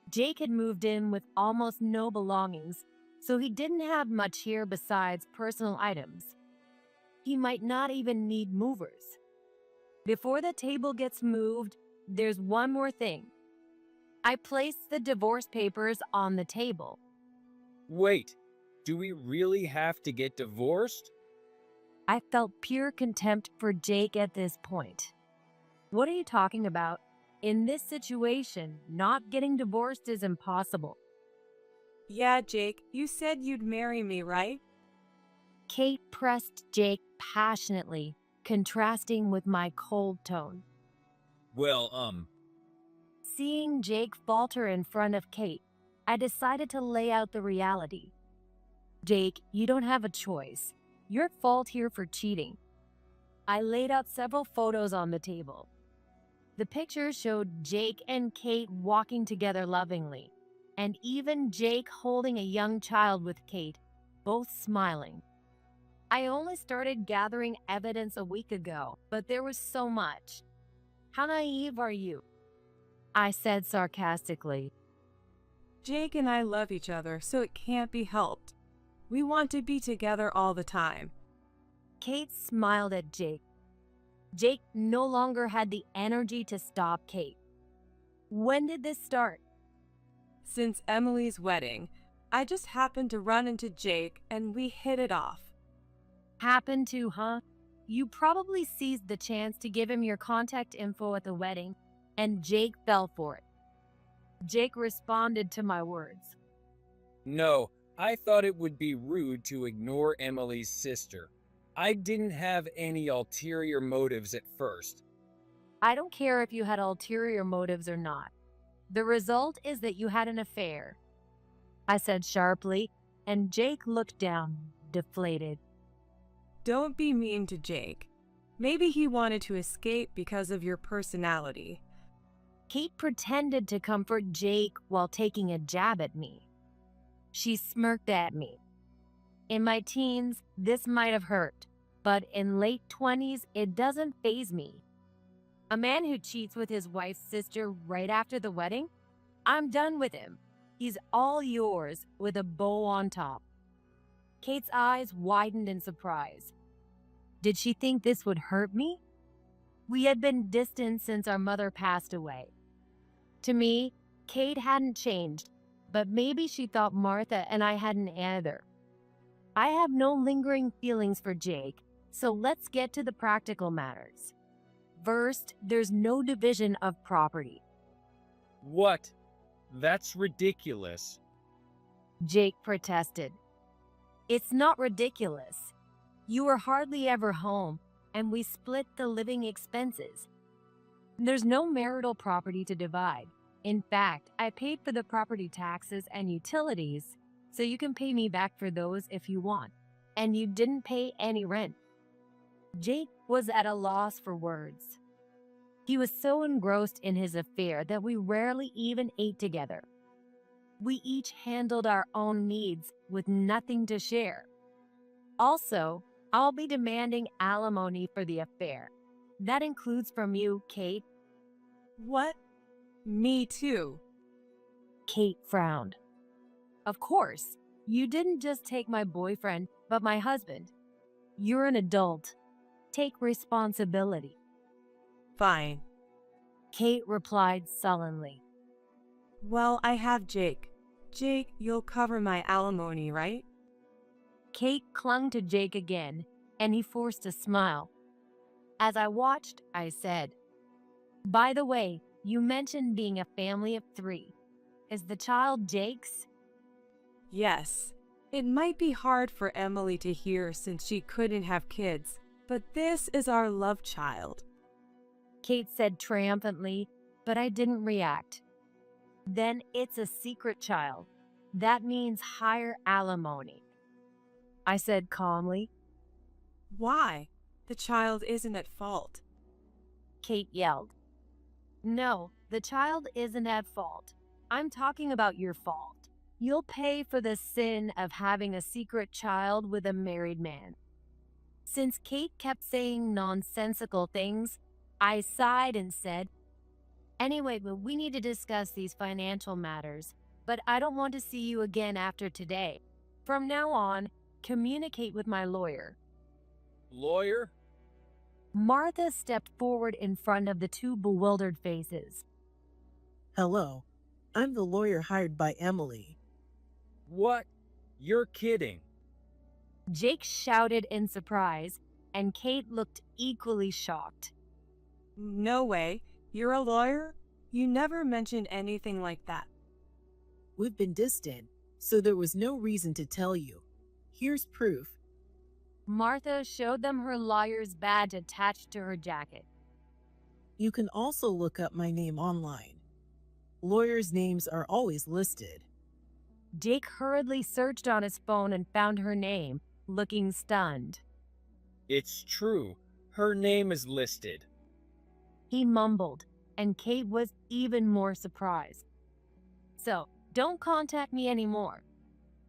Jake had moved in with almost no belongings, so he didn't have much here besides personal items. He might not even need movers. Before the table gets moved, there's one more thing. I placed the divorce papers on the table. Wait, do we really have to get divorced? I felt pure contempt for Jake at this point. What are you talking about? In this situation, not getting divorced is impossible. Yeah, Jake, you said you'd marry me, right? Kate pressed Jake passionately, contrasting with my cold tone. Well, Seeing Jake falter in front of Kate, I decided to lay out the reality. Jake, you don't have a choice. You're at fault here for cheating. I laid out several photos on the table. The pictures showed Jake and Kate walking together lovingly, and even Jake holding a young child with Kate, both smiling. I only started gathering evidence a week ago, but there was so much. How naive are you? I said sarcastically. Jake and I love each other, so it can't be helped. We want to be together all the time. Kate smiled at Jake. Jake no longer had the energy to stop Kate. When did this start? Since Emily's wedding, I just happened to run into Jake and we hit it off. Happened to, huh? You probably seized the chance to give him your contact info at the wedding, and Jake fell for it. Jake responded to my words. no, I thought it would be rude to ignore Emily's sister. I didn't have any ulterior motives at first. I don't care if you had ulterior motives or not. The result is that you had an affair, I said sharply, and Jake looked down, deflated. Don't be mean to Jake. Maybe he wanted to escape because of your personality. Kate pretended to comfort Jake while taking a jab at me. She smirked at me. In my teens, this might have hurt, but in late 20s, it doesn't faze me. A man who cheats with his wife's sister right after the wedding? I'm done with him. He's all yours with a bow on top. Kate's eyes widened in surprise. Did she think this would hurt me? We had been distant since our mother passed away. To me, Kate hadn't changed, but maybe she thought Martha and I hadn't either. I have no lingering feelings for Jake, so let's get to the practical matters. First, there's no division of property. What? That's ridiculous. Jake protested. It's not ridiculous. You were hardly ever home, and we split the living expenses. There's no marital property to divide. In fact, I paid for the property taxes and utilities, so you can pay me back for those if you want. And you didn't pay any rent. Jake was at a loss for words. He was so engrossed in his affair that we rarely even ate together. We each handled our own needs with nothing to share. Also, I'll be demanding alimony for the affair. That includes from you, Kate. What? Me too. Kate frowned. Of course, you didn't just take my boyfriend, but my husband. You're an adult. Take responsibility. Fine. Kate replied sullenly. Well, I have Jake. Jake, you'll cover my alimony, right? Kate clung to Jake again, and he forced a smile. As I watched, I said, "By the way, you mentioned being a family of 3. Is the child Jake's?" Yes. It might be hard for Emily to hear since she couldn't have kids, but this is our love child. Kate said triumphantly, but I didn't react. Then it's a secret child. That means higher alimony, I said calmly. Why? The child isn't at fault. Kate yelled. No, the child isn't at fault. I'm talking about your fault. You'll pay for the sin of having a secret child with a married man. Since Kate kept saying nonsensical things, I sighed and said, Anyway, but we need to discuss these financial matters, but I don't want to see you again after today. From now on, communicate with my lawyer. Lawyer? Martha stepped forward in front of the 2 bewildered faces. Hello, I'm the lawyer hired by Emily. What? You're kidding. Jake shouted in surprise, and Kate looked equally shocked. No way. You're a lawyer? You never mentioned anything like that. We've been distant, so there was no reason to tell you. Here's proof. Martha showed them her lawyer's badge attached to her jacket. You can also look up my name online. Lawyers' names are always listed. Jake hurriedly searched on his phone and found her name, looking stunned. It's true. Her name is listed. He mumbled, and Kate was even more surprised. So, don't contact me anymore.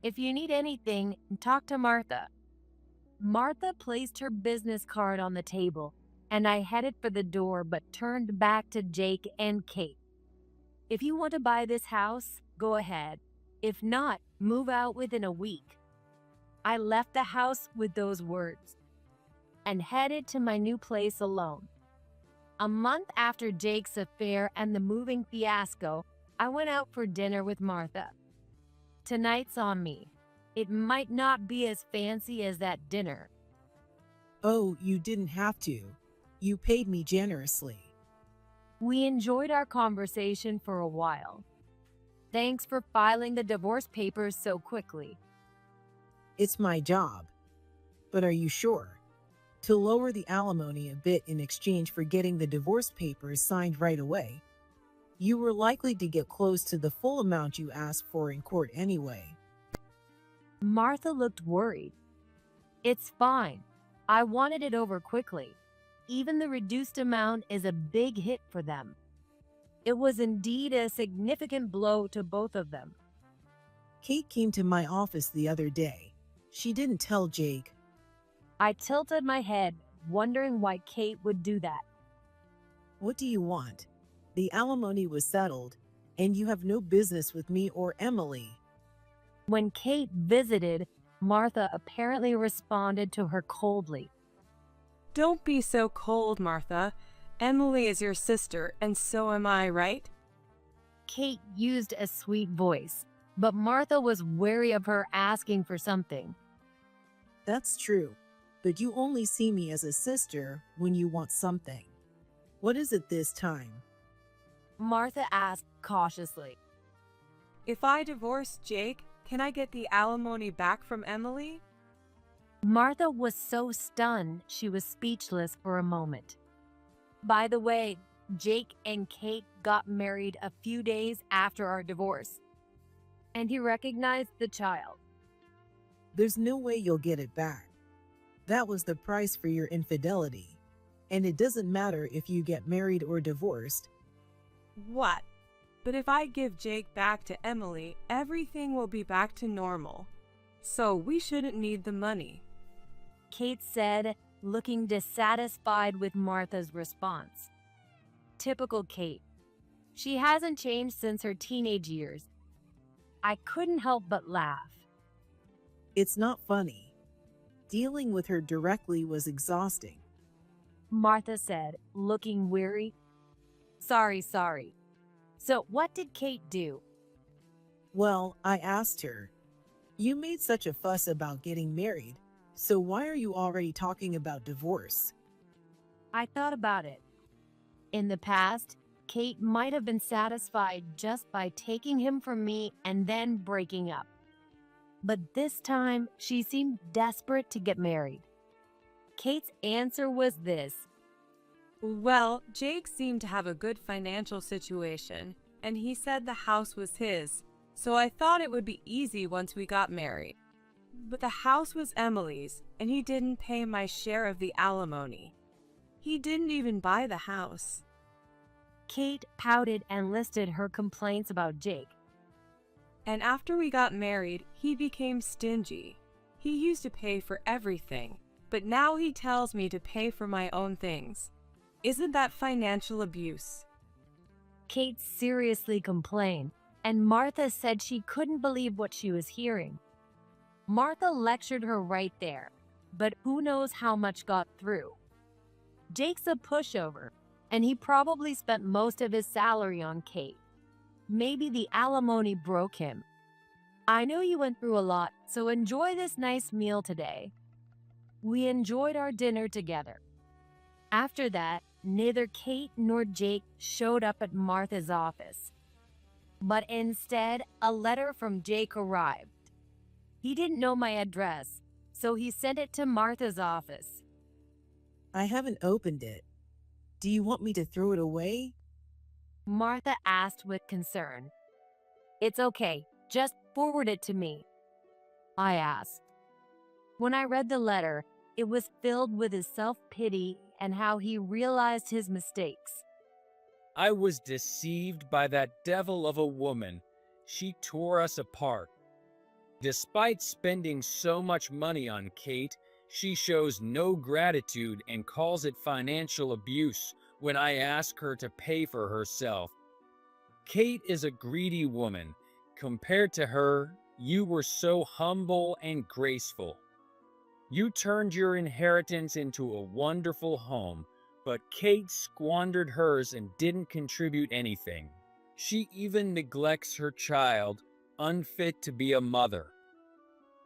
If you need anything, talk to Martha. Martha placed her business card on the table, and I headed for the door but turned back to Jake and Kate. If you want to buy this house, go ahead. If not, move out within a week. I left the house with those words and headed to my new place alone. A month after Jake's affair and the moving fiasco, I went out for dinner with Martha. Tonight's on me. It might not be as fancy as that dinner. Oh, you didn't have to. You paid me generously. We enjoyed our conversation for a while. Thanks for filing the divorce papers so quickly. It's my job. But are you sure? To lower the alimony a bit in exchange for getting the divorce papers signed right away, you were likely to get close to the full amount you asked for in court anyway. Martha looked worried. It's fine. I wanted it over quickly. Even the reduced amount is a big hit for them. It was indeed a significant blow to both of them. Kate came to my office the other day. She didn't tell Jake. I tilted my head, wondering why Kate would do that. What do you want? The alimony was settled, and you have no business with me or Emily. When Kate visited, Martha apparently responded to her coldly. Don't be so cold, Martha. Emily is your sister, and so am I, right? Kate used a sweet voice, but Martha was wary of her asking for something. That's true, but you only see me as a sister when you want something. What is it this time? Martha asked cautiously. If I divorce Jake, can I get the alimony back from Emily? Martha was so stunned she was speechless for a moment. By the way, Jake and Kate got married a few days after our divorce, and he recognized the child. There's no way you'll get it back. That was the price for your infidelity, and it doesn't matter if you get married or divorced. What? But if I give Jake back to Emily, everything will be back to normal. So we shouldn't need the money. Kate said, looking dissatisfied with Martha's response. Typical Kate. She hasn't changed since her teenage years. I couldn't help but laugh. It's not funny. Dealing with her directly was exhausting. Martha said, looking weary. Sorry. So what did Kate do? Well, I asked her, "You made such a fuss about getting married, so why are you already talking about divorce?" I thought about it. In the past, Kate might have been satisfied just by taking him from me and then breaking up. But this time, she seemed desperate to get married. Kate's answer was this. Well, Jake seemed to have a good financial situation, and he said the house was his, so I thought it would be easy once we got married. But the house was Emily's, and he didn't pay my share of the alimony. He didn't even buy the house. Kate pouted and listed her complaints about Jake. And after we got married, he became stingy. He used to pay for everything, but now he tells me to pay for my own things. Isn't that financial abuse? Kate seriously complained, and Martha said she couldn't believe what she was hearing. Martha lectured her right there, but who knows how much got through. Jake's a pushover, and he probably spent most of his salary on Kate. Maybe the alimony broke him. I know you went through a lot, so enjoy this nice meal today. We enjoyed our dinner together. After that, neither Kate nor Jake showed up at Martha's office. But instead, a letter from Jake arrived. He didn't know my address, so he sent it to Martha's office. I haven't opened it. Do you want me to throw it away? Martha asked with concern. It's okay, just forward it to me, I asked. When I read the letter, it was filled with his self-pity and how he realized his mistakes. I was deceived by that devil of a woman. She tore us apart. Despite spending so much money on Kate, she shows no gratitude and calls it financial abuse when I ask her to pay for herself. Kate is a greedy woman. Compared to her, you were so humble and graceful. You turned your inheritance into a wonderful home, but Kate squandered hers and didn't contribute anything. She even neglects her child, unfit to be a mother.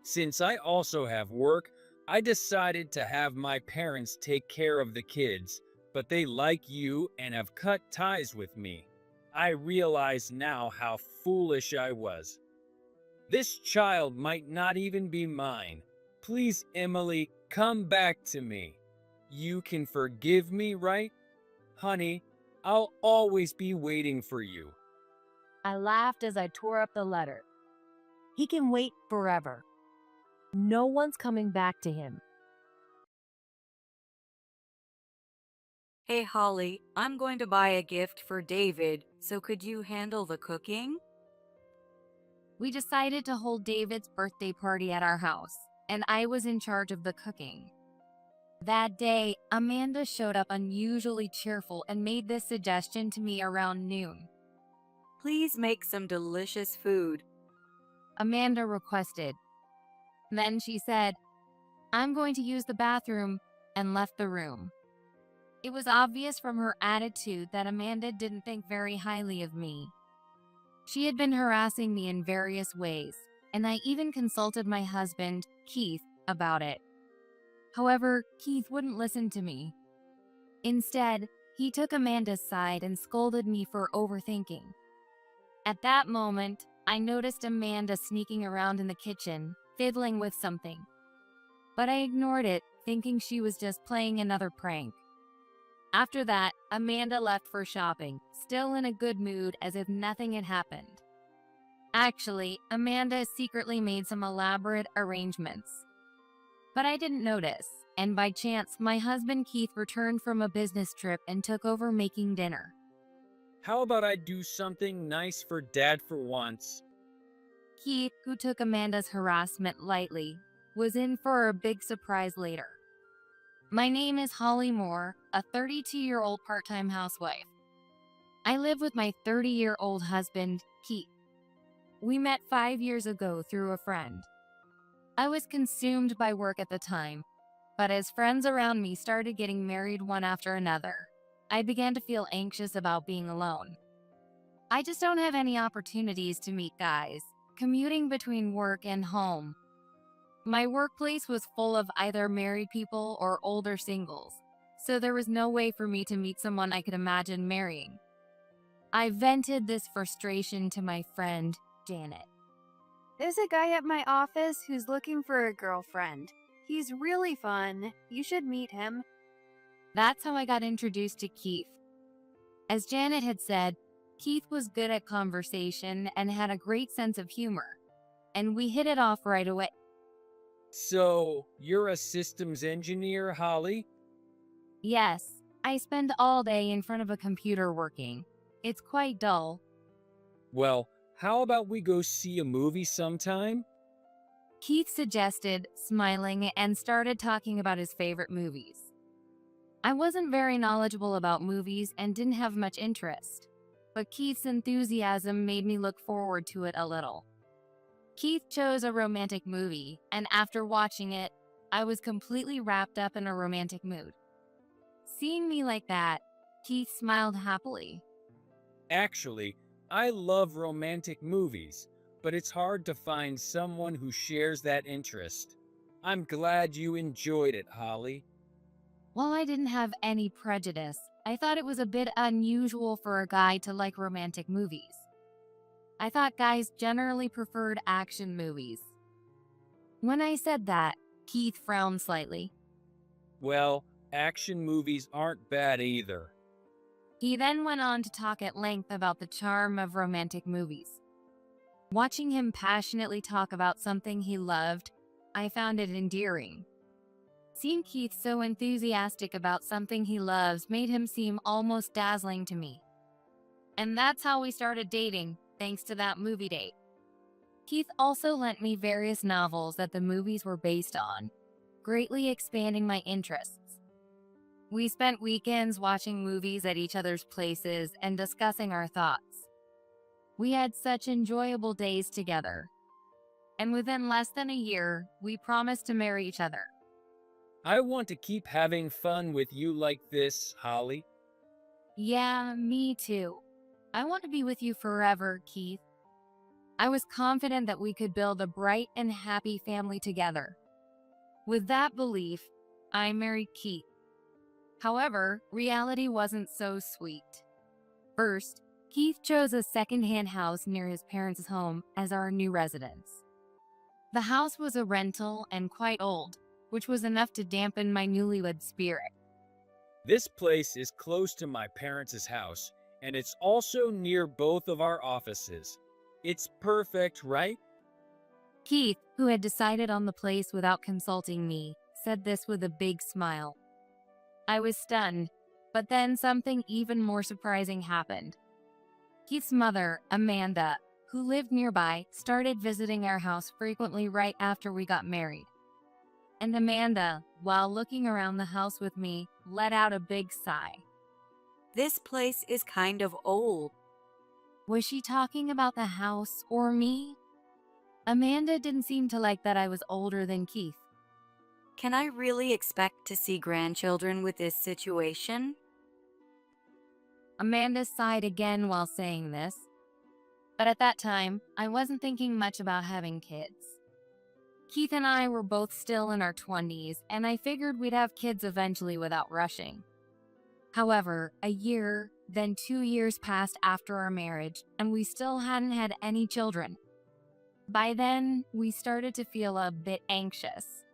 Since I also have work, I decided to have my parents take care of the kids, but they like you and have cut ties with me. I realize now how foolish I was. This child might not even be mine. Please, Emily, come back to me. You can forgive me, right? Honey, I'll always be waiting for you. I laughed as I tore up the letter. He can wait forever. No one's coming back to him. Hey Holly, I'm going to buy a gift for David, so could you handle the cooking? We decided to hold David's birthday party at our house, and I was in charge of the cooking. That day, Amanda showed up unusually cheerful and made this suggestion to me around noon. Please make some delicious food. Amanda requested. Then she said, I'm going to use the bathroom, and left the room. It was obvious from her attitude that Amanda didn't think very highly of me. She had been harassing me in various ways, and I even consulted my husband, Keith, about it. However, Keith wouldn't listen to me. Instead, he took Amanda's side and scolded me for overthinking. At that moment, I noticed Amanda sneaking around in the kitchen, fiddling with something. But I ignored it, thinking she was just playing another prank. After that, Amanda left for shopping, still in a good mood as if nothing had happened. Actually, Amanda secretly made some elaborate arrangements. But I didn't notice, and by chance, my husband Keith returned from a business trip and took over making dinner. How about I do something nice for Dad for once? Keith, who took Amanda's harassment lightly, was in for a big surprise later. My name is Holly Moore, a 32-year-old part-time housewife. I live with my 30-year-old husband, Keith. We met 5 years ago through a friend. I was consumed by work at the time, but as friends around me started getting married one after another, I began to feel anxious about being alone. I just don't have any opportunities to meet guys, commuting between work and home. My workplace was full of either married people or older singles, so there was no way for me to meet someone I could imagine marrying. I vented this frustration to my friend, Janet. There's a guy at my office who's looking for a girlfriend. He's really fun. You should meet him. That's how I got introduced to Keith. As Janet had said, Keith was good at conversation and had a great sense of humor, and we hit it off right away. So, you're a systems engineer, Holly? Yes, I spend all day in front of a computer working. It's quite dull. Well, how about we go see a movie sometime? Keith suggested, smiling, and started talking about his favorite movies. I wasn't very knowledgeable about movies and didn't have much interest, but Keith's enthusiasm made me look forward to it a little. Keith chose a romantic movie, and after watching it, I was completely wrapped up in a romantic mood. Seeing me like that, Keith smiled happily. Actually, I love romantic movies, but it's hard to find someone who shares that interest. I'm glad you enjoyed it, Holly. While I didn't have any prejudice, I thought it was a bit unusual for a guy to like romantic movies. I thought guys generally preferred action movies. When I said that, Keith frowned slightly. Well, action movies aren't bad either. He then went on to talk at length about the charm of romantic movies. Watching him passionately talk about something he loved, I found it endearing. Seeing Keith so enthusiastic about something he loves made him seem almost dazzling to me. And that's how we started dating, thanks to that movie date. Keith also lent me various novels that the movies were based on, greatly expanding my interests. We spent weekends watching movies at each other's places and discussing our thoughts. We had such enjoyable days together. And within less than a year, we promised to marry each other. I want to keep having fun with you like this, Holly. Yeah, me too. I want to be with you forever, Keith. I was confident that we could build a bright and happy family together. With that belief, I married Keith. However, reality wasn't so sweet. First, Keith chose a second-hand house near his parents' home as our new residence. The house was a rental and quite old, which was enough to dampen my newlywed spirit. This place is close to my parents' house, and it's also near both of our offices. It's perfect, right? Keith, who had decided on the place without consulting me, said this with a big smile. I was stunned, but then something even more surprising happened. Keith's mother, Amanda, who lived nearby, started visiting our house frequently right after we got married. And Amanda, while looking around the house with me, let out a big sigh. This place is kind of old. Was she talking about the house or me? Amanda didn't seem to like that I was older than Keith. Can I really expect to see grandchildren with this situation? Amanda sighed again while saying this. But at that time, I wasn't thinking much about having kids. Keith and I were both still in our 20s, and I figured we'd have kids eventually without rushing. However, a year, then 2 years passed after our marriage, and we still hadn't had any children. By then, we started to feel a bit anxious.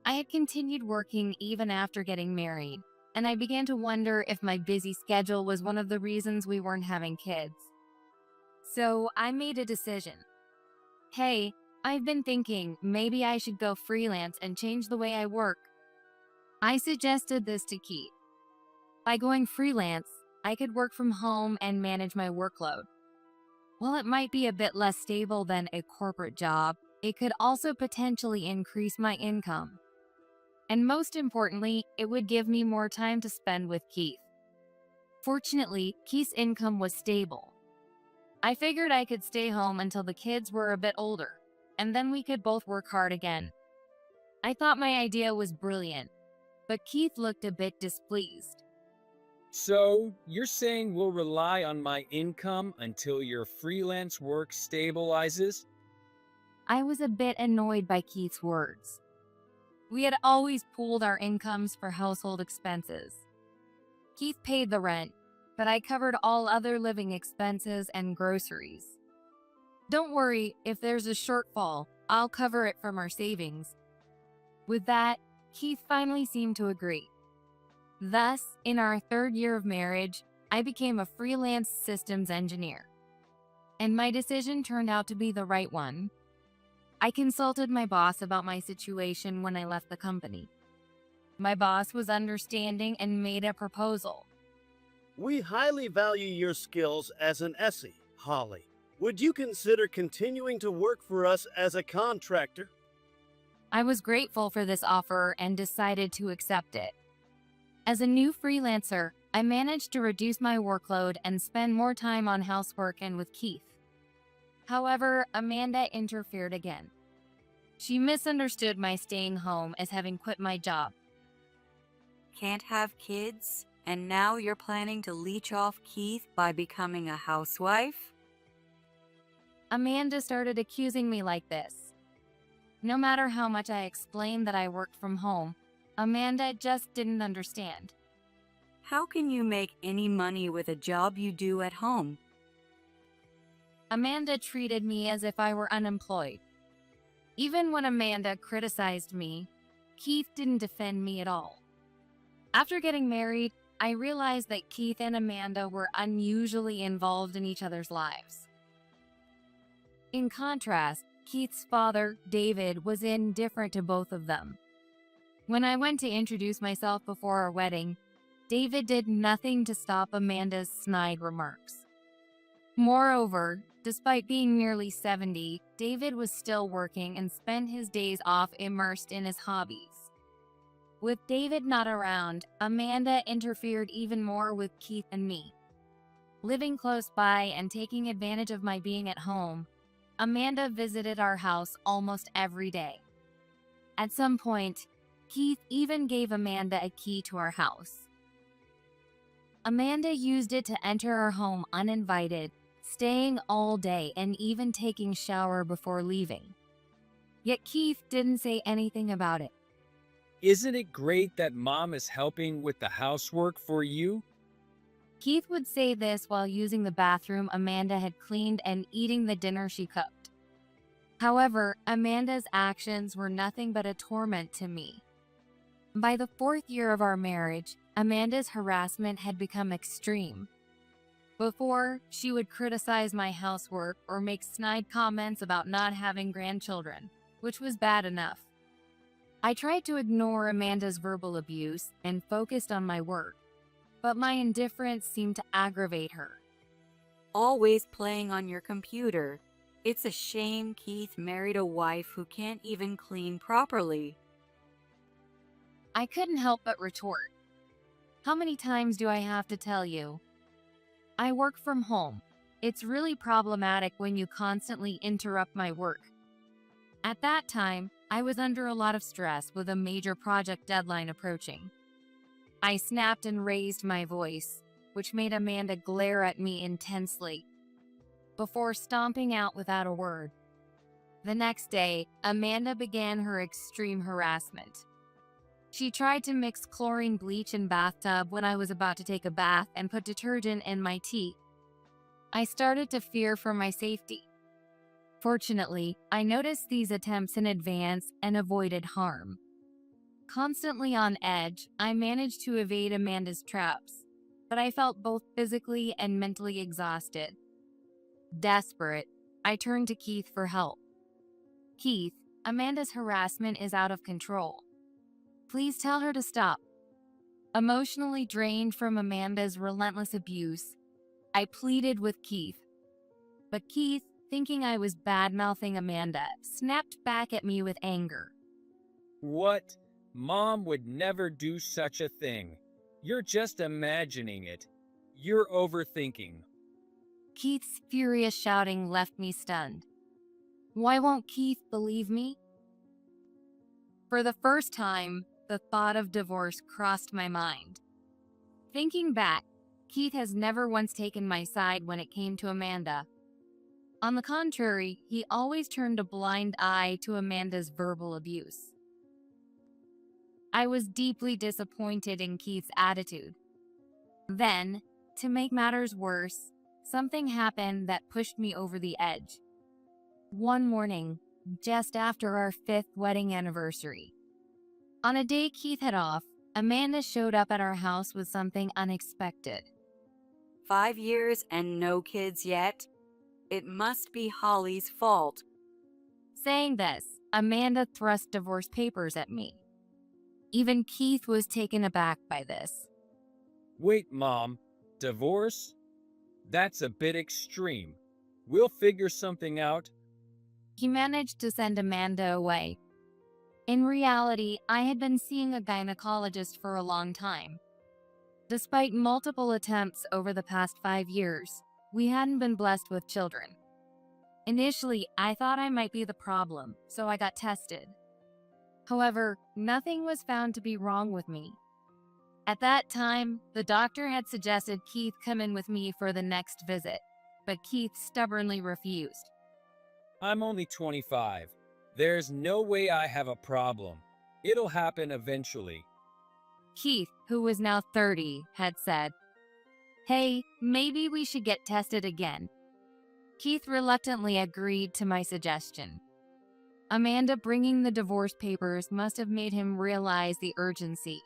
I had continued working even after getting married, and I began to wonder if my busy schedule was one of the reasons we weren't having kids. So I made a decision. Hey, I've been thinking maybe I should go freelance and change the way I work. I suggested this to Keith. By going freelance, I could work from home and manage my workload. While it might be a bit less stable than a corporate job, it could also potentially increase my income. And most importantly, it would give me more time to spend with Keith. Fortunately, Keith's income was stable. I figured I could stay home until the kids were a bit older, and then we could both work hard again. I thought my idea was brilliant, but Keith looked a bit displeased. So, you're saying we'll rely on my income until your freelance work stabilizes? I was a bit annoyed by Keith's words. We had always pooled our incomes for household expenses. Keith paid the rent, but I covered all other living expenses and groceries. Don't worry, if there's a shortfall, I'll cover it from our savings. With that, Keith finally seemed to agree. Thus, in our 3rd year of marriage, I became a freelance systems engineer. And my decision turned out to be the right one. I consulted my boss about my situation when I left the company. My boss was understanding and made a proposal. We highly value your skills as an SE, Holly. Would you consider continuing to work for us as a contractor? I was grateful for this offer and decided to accept it. As a new freelancer, I managed to reduce my workload and spend more time on housework and with Keith. However, Amanda interfered again. She misunderstood my staying home as having quit my job. Can't have kids, and now you're planning to leech off Keith by becoming a housewife? Amanda started accusing me like this. No matter how much I explained that I worked from home, Amanda just didn't understand. How can you make any money with a job you do at home? Amanda treated me as if I were unemployed. Even when Amanda criticized me, Keith didn't defend me at all. After getting married, I realized that Keith and Amanda were unusually involved in each other's lives. In contrast, Keith's father, David, was indifferent to both of them. When I went to introduce myself before our wedding, David did nothing to stop Amanda's snide remarks. Moreover, despite being nearly 70, David was still working and spent his days off immersed in his hobbies. With David not around, Amanda interfered even more with Keith and me. Living close by and taking advantage of my being at home, Amanda visited our house almost every day. At some point, Keith even gave Amanda a key to our house. Amanda used it to enter our home uninvited, staying all day and even taking a shower before leaving. Yet Keith didn't say anything about it. Isn't it great that Mom is helping with the housework for you? Keith would say this while using the bathroom Amanda had cleaned and eating the dinner she cooked. However, Amanda's actions were nothing but a torment to me. By the 4th year of our marriage, Amanda's harassment had become extreme. Before, she would criticize my housework or make snide comments about not having grandchildren, which was bad enough. I tried to ignore Amanda's verbal abuse and focused on my work, but my indifference seemed to aggravate her. Always playing on your computer. It's a shame Keith married a wife who can't even clean properly. I couldn't help but retort. How many times do I have to tell you? I work from home. It's really problematic when you constantly interrupt my work. At that time, I was under a lot of stress with a major project deadline approaching. I snapped and raised my voice, which made Amanda glare at me intensely, before stomping out without a word. The next day, Amanda began her extreme harassment. She tried to mix chlorine bleach in bathtub when I was about to take a bath and put detergent in my tea. I started to fear for my safety. Fortunately, I noticed these attempts in advance and avoided harm. Constantly on edge, I managed to evade Amanda's traps, but I felt both physically and mentally exhausted. Desperate, I turned to Keith for help. Keith, Amanda's harassment is out of control. Please tell her to stop. Emotionally drained from Amanda's relentless abuse, I pleaded with Keith. But Keith, thinking I was bad-mouthing Amanda, snapped back at me with anger. What? Mom would never do such a thing. You're just imagining it. You're overthinking. Keith's furious shouting left me stunned. Why won't Keith believe me? For the first time, the thought of divorce crossed my mind. Thinking back, Keith has never once taken my side when it came to Amanda. On the contrary, he always turned a blind eye to Amanda's verbal abuse. I was deeply disappointed in Keith's attitude. Then, to make matters worse, something happened that pushed me over the edge. One morning, just after our 5th wedding anniversary, on a day Keith had off, Amanda showed up at our house with something unexpected. 5 years and no kids yet? It must be Holly's fault. Saying this, Amanda thrust divorce papers at me. Even Keith was taken aback by this. Wait, Mom. Divorce? That's a bit extreme. We'll figure something out. He managed to send Amanda away. In reality, I had been seeing a gynecologist for a long time. Despite multiple attempts over the past 5 years, we hadn't been blessed with children. Initially, I thought I might be the problem, so I got tested. However, nothing was found to be wrong with me. At that time, the doctor had suggested Keith come in with me for the next visit, but Keith stubbornly refused. I'm only 25. There's no way I have a problem. It'll happen eventually. Keith, who was now 30, had said, "Hey, maybe we should get tested again." Keith reluctantly agreed to my suggestion. Amanda bringing the divorce papers must have made him realize the urgency.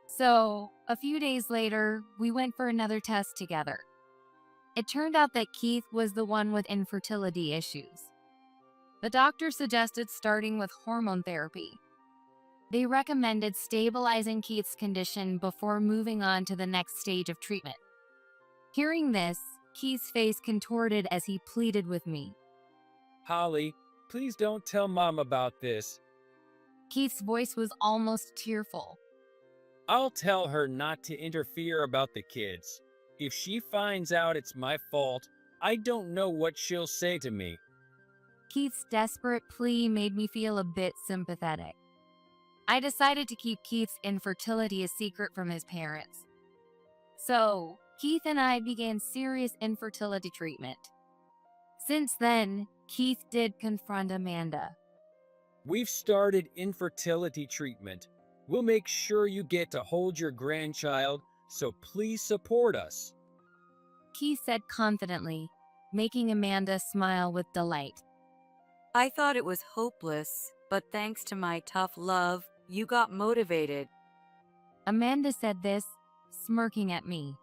So, a few days later, we went for another test together. It turned out that Keith was the one with infertility issues. The doctor suggested starting with hormone therapy. They recommended stabilizing Keith's condition before moving on to the next stage of treatment. Hearing this, Keith's face contorted as he pleaded with me. Holly, please don't tell Mom about this. Keith's voice was almost tearful. I'll tell her not to interfere about the kids. If she finds out it's my fault, I don't know what she'll say to me. Keith's desperate plea made me feel a bit sympathetic. I decided to keep Keith's infertility a secret from his parents. So, Keith and I began serious infertility treatment. Since then, Keith did confront Amanda. We've started infertility treatment. We'll make sure you get to hold your grandchild, so please support us. Keith said confidently, making Amanda smile with delight. I thought it was hopeless, but thanks to my tough love, you got motivated. Amanda said this, smirking at me.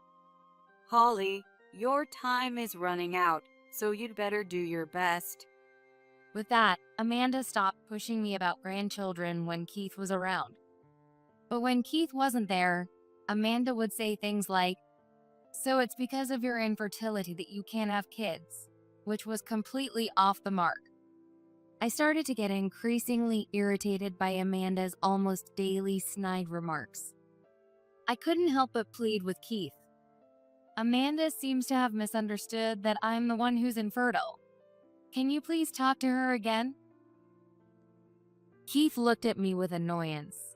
Holly, your time is running out, so you'd better do your best. With that, Amanda stopped pushing me about grandchildren when Keith was around. But when Keith wasn't there, Amanda would say things like, "So it's because of your infertility that you can't have kids," which was completely off the mark. I started to get increasingly irritated by Amanda's almost daily snide remarks. I couldn't help but plead with Keith. Amanda seems to have misunderstood that I'm the one who's infertile. Can you please talk to her again? Keith looked at me with annoyance.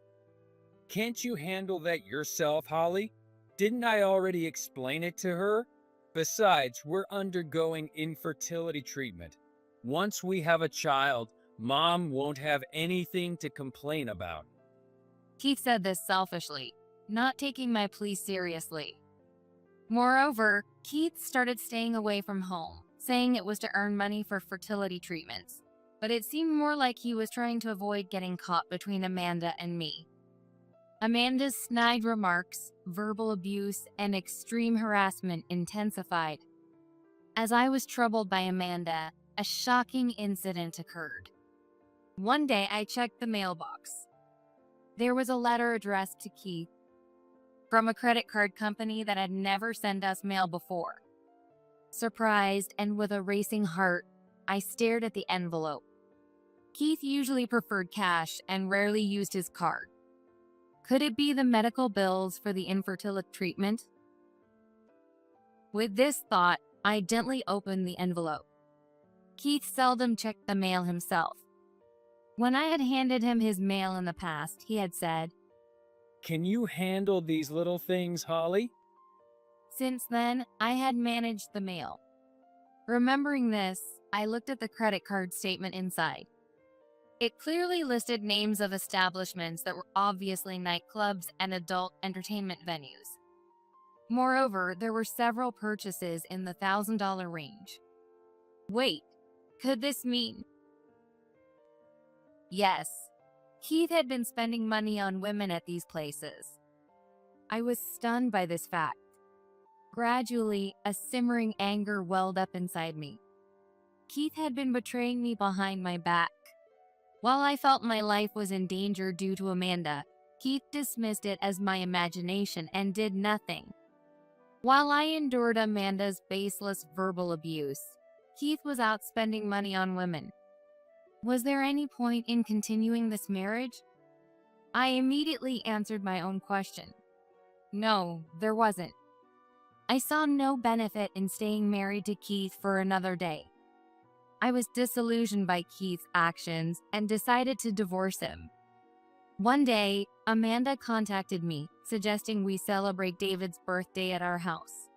Can't you handle that yourself, Holly? Didn't I already explain it to her? Besides, we're undergoing infertility treatment. Once we have a child, Mom won't have anything to complain about. Keith said this selfishly, not taking my plea seriously. Moreover, Keith started staying away from home, saying it was to earn money for fertility treatments, but it seemed more like he was trying to avoid getting caught between Amanda and me. Amanda's snide remarks, verbal abuse, and extreme harassment intensified. As I was troubled by Amanda, a shocking incident occurred. One day I checked the mailbox. There was a letter addressed to Keith from a credit card company that had never sent us mail before. Surprised and with a racing heart, I stared at the envelope. Keith usually preferred cash and rarely used his card. Could it be the medical bills for the infertility treatment? With this thought, I gently opened the envelope. Keith seldom checked the mail himself. When I had handed him his mail in the past, he had said, "Can you handle these little things, Holly?" Since then, I had managed the mail. Remembering this, I looked at the credit card statement inside. It clearly listed names of establishments that were obviously nightclubs and adult entertainment venues. Moreover, there were several purchases in the $1,000 range. Wait, could this mean? Yes, Keith had been spending money on women at these places. I was stunned by this fact. Gradually, a simmering anger welled up inside me. Keith had been betraying me behind my back. While I felt my life was in danger due to Amanda, Keith dismissed it as my imagination and did nothing. While I endured Amanda's baseless verbal abuse, Keith was out spending money on women. Was there any point in continuing this marriage? I immediately answered my own question. No, there wasn't. I saw no benefit in staying married to Keith for another day. I was disillusioned by Keith's actions and decided to divorce him. One day, Amanda contacted me, suggesting we celebrate David's birthday at our house.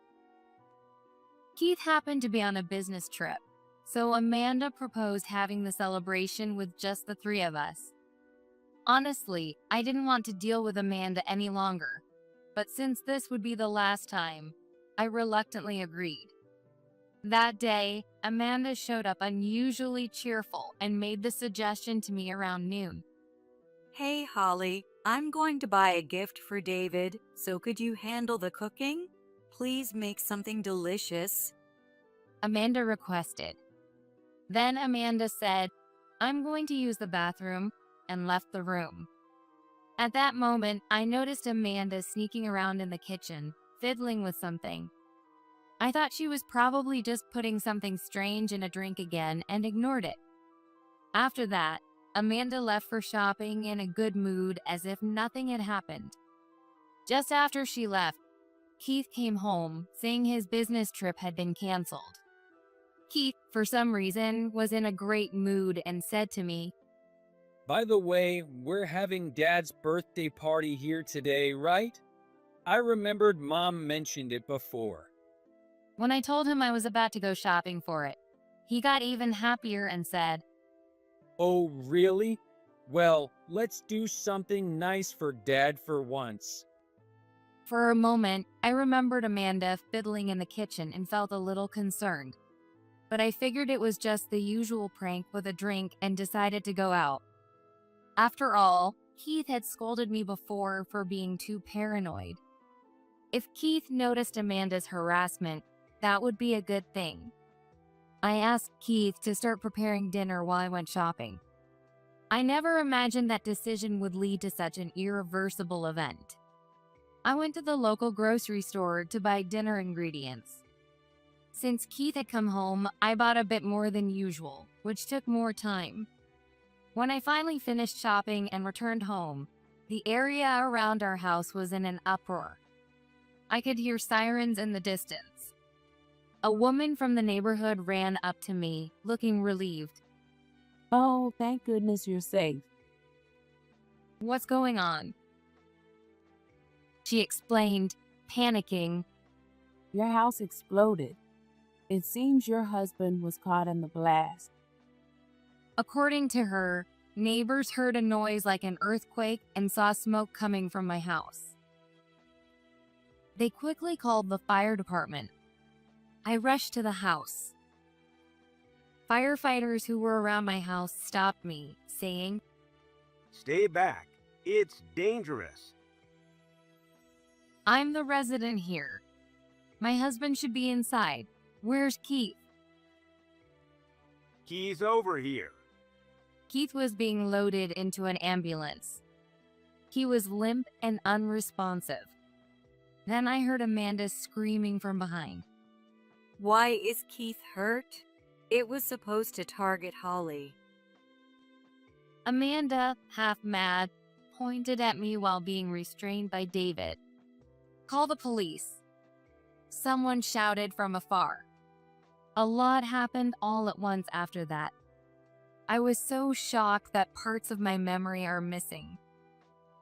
Keith happened to be on a business trip, so Amanda proposed having the celebration with just the three of us. Honestly, I didn't want to deal with Amanda any longer, but since this would be the last time, I reluctantly agreed. That day, Amanda showed up unusually cheerful and made the suggestion to me around noon. Hey, Holly, I'm going to buy a gift for David, so could you handle the cooking? Please make something delicious. Amanda requested. Then Amanda said, I'm going to use the bathroom, and left the room. At that moment, I noticed Amanda sneaking around in the kitchen, fiddling with something. I thought she was probably just putting something strange in a drink again and ignored it. After that, Amanda left for shopping in a good mood as if nothing had happened. Just after she left, Keith came home saying his business trip had been canceled. Keith, for some reason, was in a great mood and said to me, "By the way, we're having Dad's birthday party here today, right? I remembered Mom mentioned it before." When I told him I was about to go shopping for it, he got even happier and said, "Oh, really? Well, let's do something nice for Dad for once." For a moment, I remembered Amanda fiddling in the kitchen and felt a little concerned. But I figured it was just the usual prank with a drink and decided to go out. After all, Keith had scolded me before for being too paranoid. If Keith noticed Amanda's harassment, that would be a good thing. I asked Keith to start preparing dinner while I went shopping. I never imagined that decision would lead to such an irreversible event. I went to the local grocery store to buy dinner ingredients. Since Keith had come home, I bought a bit more than usual, which took more time. When I finally finished shopping and returned home, the area around our house was in an uproar. I could hear sirens in the distance. A woman from the neighborhood ran up to me, looking relieved. "Oh, thank goodness you're safe." "What's going on?" She explained, panicking. "Your house exploded. It seems your husband was caught in the blast." According to her, neighbors heard a noise like an earthquake and saw smoke coming from my house. They quickly called the fire department. I rushed to the house. Firefighters who were around my house stopped me, saying, "Stay back. It's dangerous." "I'm the resident here. My husband should be inside. Where's Keith?" "He's over here." Keith was being loaded into an ambulance. He was limp and unresponsive. Then I heard Amanda screaming from behind. Why is Keith hurt? It was supposed to target Holly. Amanda, half mad, pointed at me while being restrained by David. "Call the police," someone shouted from afar. A lot happened all at once after that. I was so shocked that parts of my memory are missing.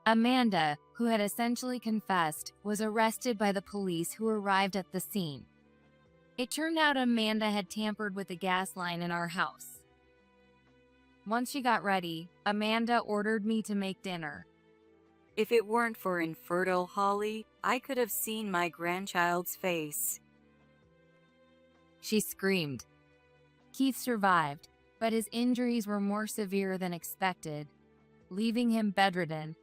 Amanda, who had essentially confessed, was arrested by the police who arrived at the scene. It turned out Amanda had tampered with the gas line in our house. Once she got ready, Amanda ordered me to make dinner. If it weren't for infertile Holly, I could have seen my grandchild's face. She screamed. Keith survived, but his injuries were more severe than expected, leaving him bedridden.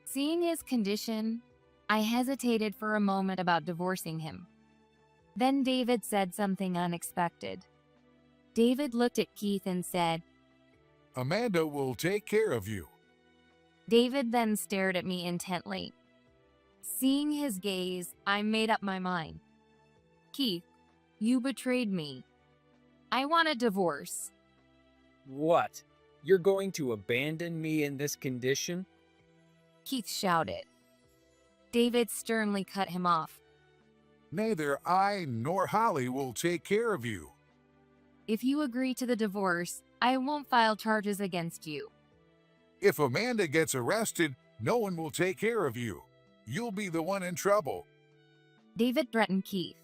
Seeing his condition, I hesitated for a moment about divorcing him. Then David said something unexpected. David looked at Keith and said, "Amanda will take care of you." David then stared at me intently. Seeing his gaze, I made up my mind. "Keith, you betrayed me. I want a divorce." What? You're going to abandon me in this condition? Keith shouted. David sternly cut him off. "Neither I nor Holly will take care of you." "If you agree to the divorce, I won't file charges against you." "If Amanda gets arrested, no one will take care of you. You'll be the one in trouble." David threatened Keith.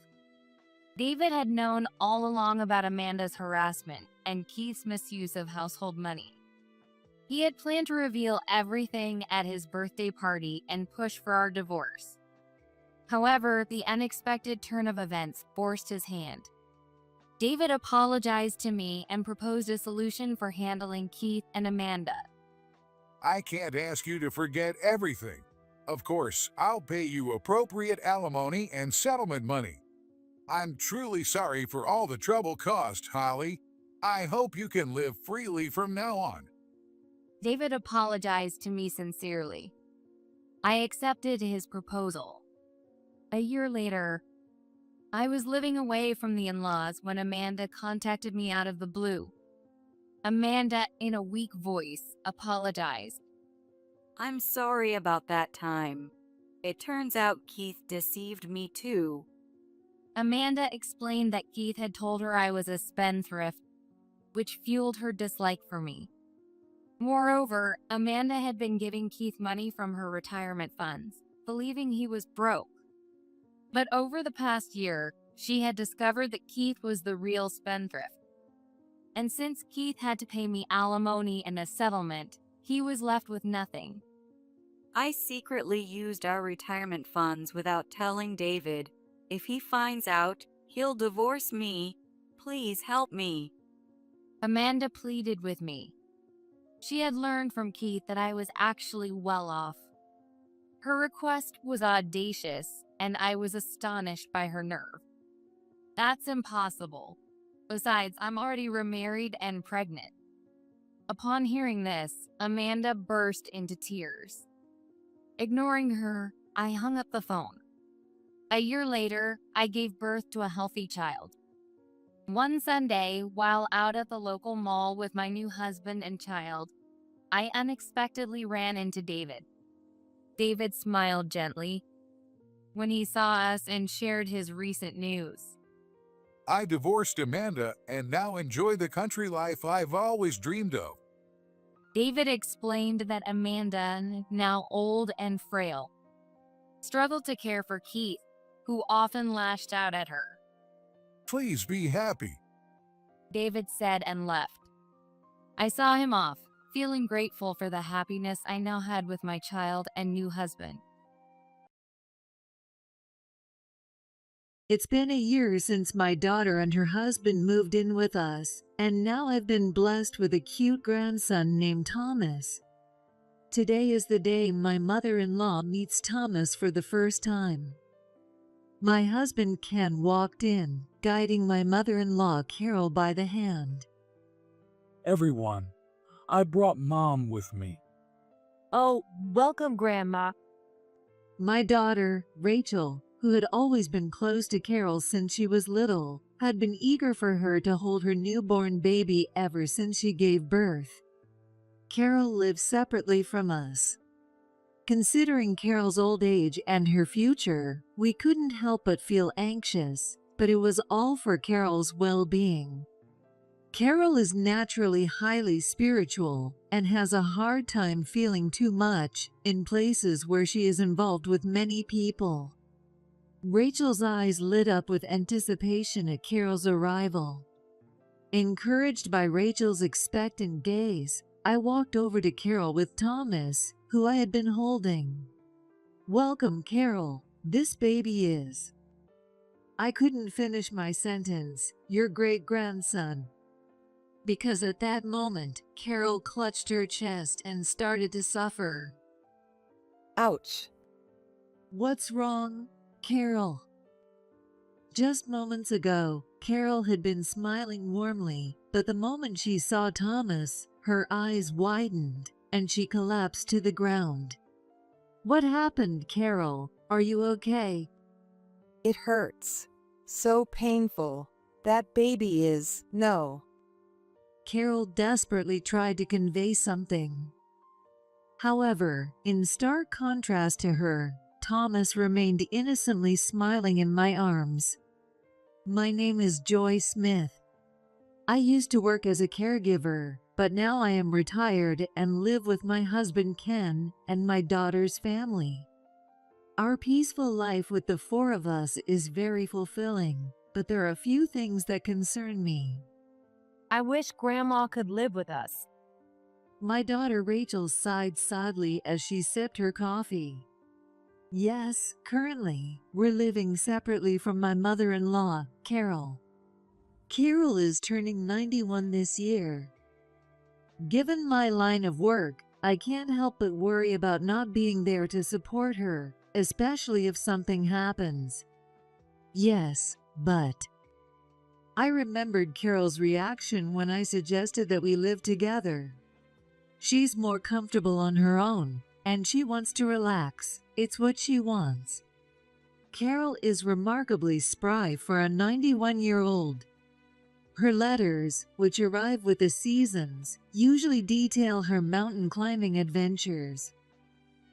David had known all along about Amanda's harassment and Keith's misuse of household money. He had planned to reveal everything at his birthday party and push for our divorce. However, the unexpected turn of events forced his hand. David apologized to me and proposed a solution for handling Keith and Amanda. "I can't ask you to forget everything. Of course, I'll pay you appropriate alimony and settlement money. I'm truly sorry for all the trouble caused, Holly. I hope you can live freely from now on." David apologized to me sincerely. I accepted his proposal. A year later, I was living away from the in-laws when Amanda contacted me out of the blue. Amanda, in a weak voice, apologized. "I'm sorry about that time. It turns out Keith deceived me too." Amanda explained that Keith had told her I was a spendthrift, which fueled her dislike for me. Moreover, Amanda had been giving Keith money from her retirement funds, believing he was broke. But over the past year, she had discovered that Keith was the real spendthrift. And since Keith had to pay me alimony and a settlement, he was left with nothing. "I secretly used our retirement funds without telling David. If he finds out, he'll divorce me. Please help me." Amanda pleaded with me. She had learned from Keith that I was actually well off. Her request was audacious, and I was astonished by her nerve. That's impossible. Besides, I'm already remarried and pregnant. Upon hearing this, Amanda burst into tears. Ignoring her, I hung up the phone. A year later, I gave birth to a healthy child. One Sunday, while out at the local mall with my new husband and child, I unexpectedly ran into David. David smiled gently when he saw us and shared his recent news. "I divorced Amanda and now enjoy the country life I've always dreamed of." David explained that Amanda, now old and frail, struggled to care for Keith, who often lashed out at her. "Please be happy," David said and left. I saw him off, feeling grateful for the happiness I now had with my child and new husband. It's been a year since my daughter and her husband moved in with us, and now I've been blessed with a cute grandson named Thomas. Today is the day my mother-in-law meets Thomas for the first time. My husband Ken walked in, guiding my mother-in-law Carol by the hand. Everyone, I brought Mom with me. Oh, welcome, Grandma. My daughter, Rachel, who had always been close to Carol since she was little, had been eager for her to hold her newborn baby ever since she gave birth. Carol lives separately from us. Considering Carol's old age and her future, we couldn't help but feel anxious, but it was all for Carol's well-being. Carol is naturally highly spiritual and has a hard time feeling too much in places where she is involved with many people. Rachel's eyes lit up with anticipation at Carol's arrival. Encouraged by Rachel's expectant gaze, I walked over to Carol with Thomas, who I had been holding. "Welcome, Carol. This baby is..." I couldn't finish my sentence, "your great-grandson," because at that moment, Carol clutched her chest and started to suffer. Ouch. "What's wrong, Carol?" Just moments ago, Carol had been smiling warmly, but the moment she saw Thomas, her eyes widened, and she collapsed to the ground. "What happened, Carol? Are you okay?" It hurts. So painful. That baby is, no. Carol desperately tried to convey something. However, in stark contrast to her, Thomas remained innocently smiling in my arms. "My name is Joy Smith. I used to work as a caregiver, but now I am retired and live with my husband Ken and my daughter's family. Our peaceful life with the four of us is very fulfilling, but there are a few things that concern me." I wish Grandma could live with us. My daughter Rachel sighed sadly as she sipped her coffee. "Yes, currently, we're living separately from my mother-in-law, Carol. Carol is turning 91 this year. Given my line of work, I can't help but worry about not being there to support her, especially if something happens." "Yes, but..." I remembered Carol's reaction when I suggested that we live together. She's more comfortable on her own, and she wants to relax. It's what she wants. Carol is remarkably spry for a 91-year-old. Her letters, which arrive with the seasons, usually detail her mountain climbing adventures.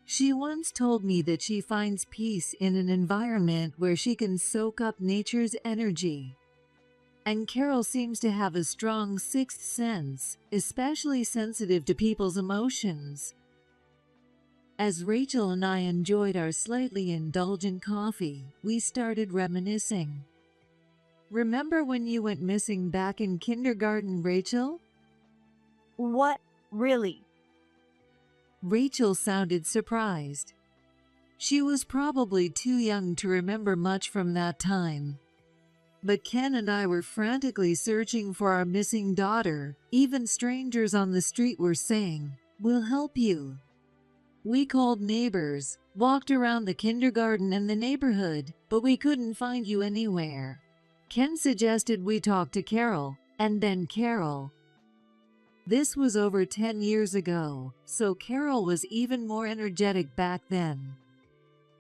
She once told me that she finds peace in an environment where she can soak up nature's energy. And Carol seems to have a strong sixth sense, especially sensitive to people's emotions. As Rachel and I enjoyed our slightly indulgent coffee, we started reminiscing. "Remember when you went missing back in kindergarten, Rachel?" What? Really? Rachel sounded surprised. She was probably too young to remember much from that time. But Ken and I were frantically searching for our missing daughter. Even strangers on the street were saying, "We'll help you." We called neighbors, walked around the kindergarten and the neighborhood, but we couldn't find you anywhere. Ken suggested we talk to Carol, and then Carol. This was over 10 years ago, so Carol was even more energetic back then.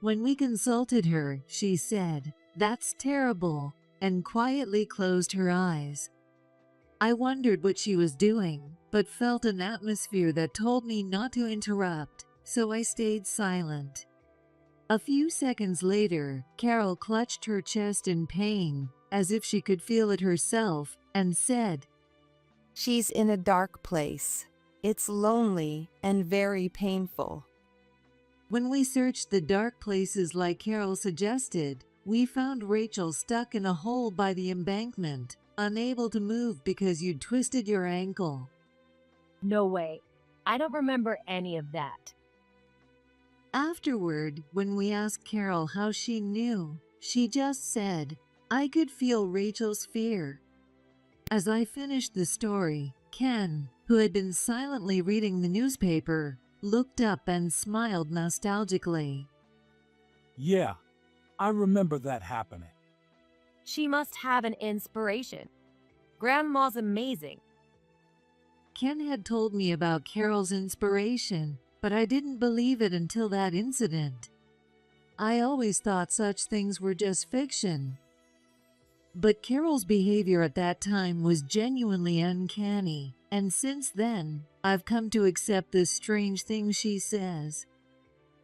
When we consulted her, she said, "That's terrible," and quietly closed her eyes. I wondered what she was doing, but felt an atmosphere that told me not to interrupt, so I stayed silent. A few seconds later, Carol clutched her chest in pain, as if she could feel it herself, and said, "She's in a dark place. It's lonely and very painful." When we searched the dark places like Carol suggested, we found Rachel stuck in a hole by the embankment, unable to move because you'd twisted your ankle. No way. I don't remember any of that. Afterward, when we asked Carol how she knew, she just said, "I could feel Rachel's fear." As I finished the story, Ken, who had been silently reading the newspaper, looked up and smiled nostalgically. "Yeah, I remember that happening." She must have an inspiration. Grandma's amazing. Ken had told me about Carol's inspiration, but I didn't believe it until that incident. I always thought such things were just fiction. But Carol's behavior at that time was genuinely uncanny, and since then, I've come to accept the strange things she says.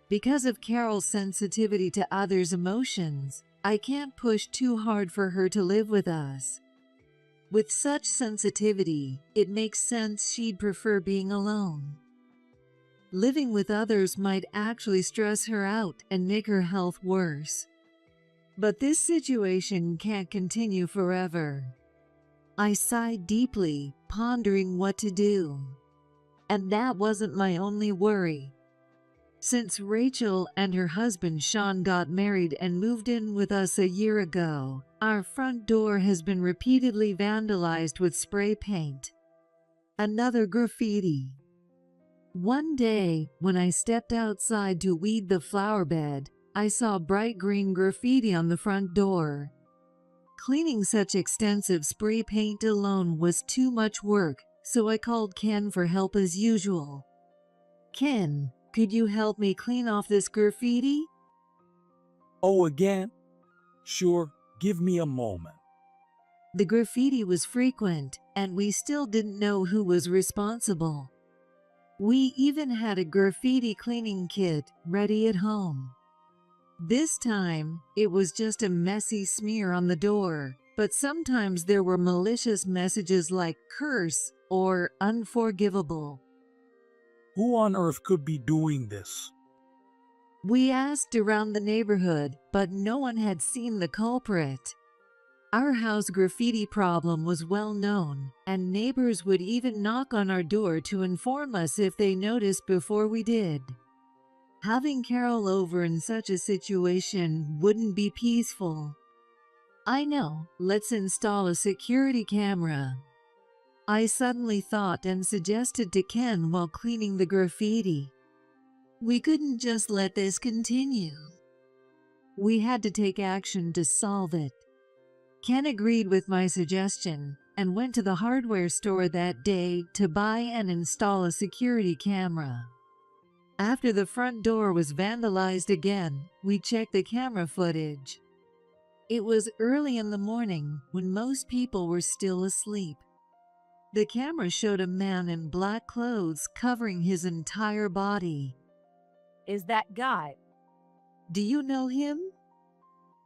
Because of Carol's sensitivity to others' emotions, I can't push too hard for her to live with us. With such sensitivity, it makes sense she'd prefer being alone. Living with others might actually stress her out and make her health worse. But this situation can't continue forever. I sighed deeply, pondering what to do. And that wasn't my only worry. Since Rachel and her husband Sean got married and moved in with us a year ago, our front door has been repeatedly vandalized with spray paint. Another graffiti. One day, when I stepped outside to weed the flower bed, I saw bright green graffiti on the front door. Cleaning such extensive spray paint alone was too much work, so I called Ken for help as usual. Ken, could you help me clean off this graffiti? Oh, again? Sure, give me a moment. The graffiti was frequent, and we still didn't know who was responsible. We even had a graffiti cleaning kit ready at home. This time, it was just a messy smear on the door, but sometimes there were malicious messages like curse or unforgivable. Who on earth could be doing this? We asked around the neighborhood, but no one had seen the culprit. Our house graffiti problem was well known, and neighbors would even knock on our door to inform us if they noticed before we did. Having Carol over in such a situation wouldn't be peaceful. I know, let's install a security camera. I suddenly thought and suggested to Ken while cleaning the graffiti. We couldn't just let this continue. We had to take action to solve it. Ken agreed with my suggestion and went to the hardware store that day to buy and install a security camera. After the front door was vandalized again, we checked the camera footage. It was early in the morning when most people were still asleep. The camera showed a man in black clothes covering his entire body. Is that guy? Do you know him?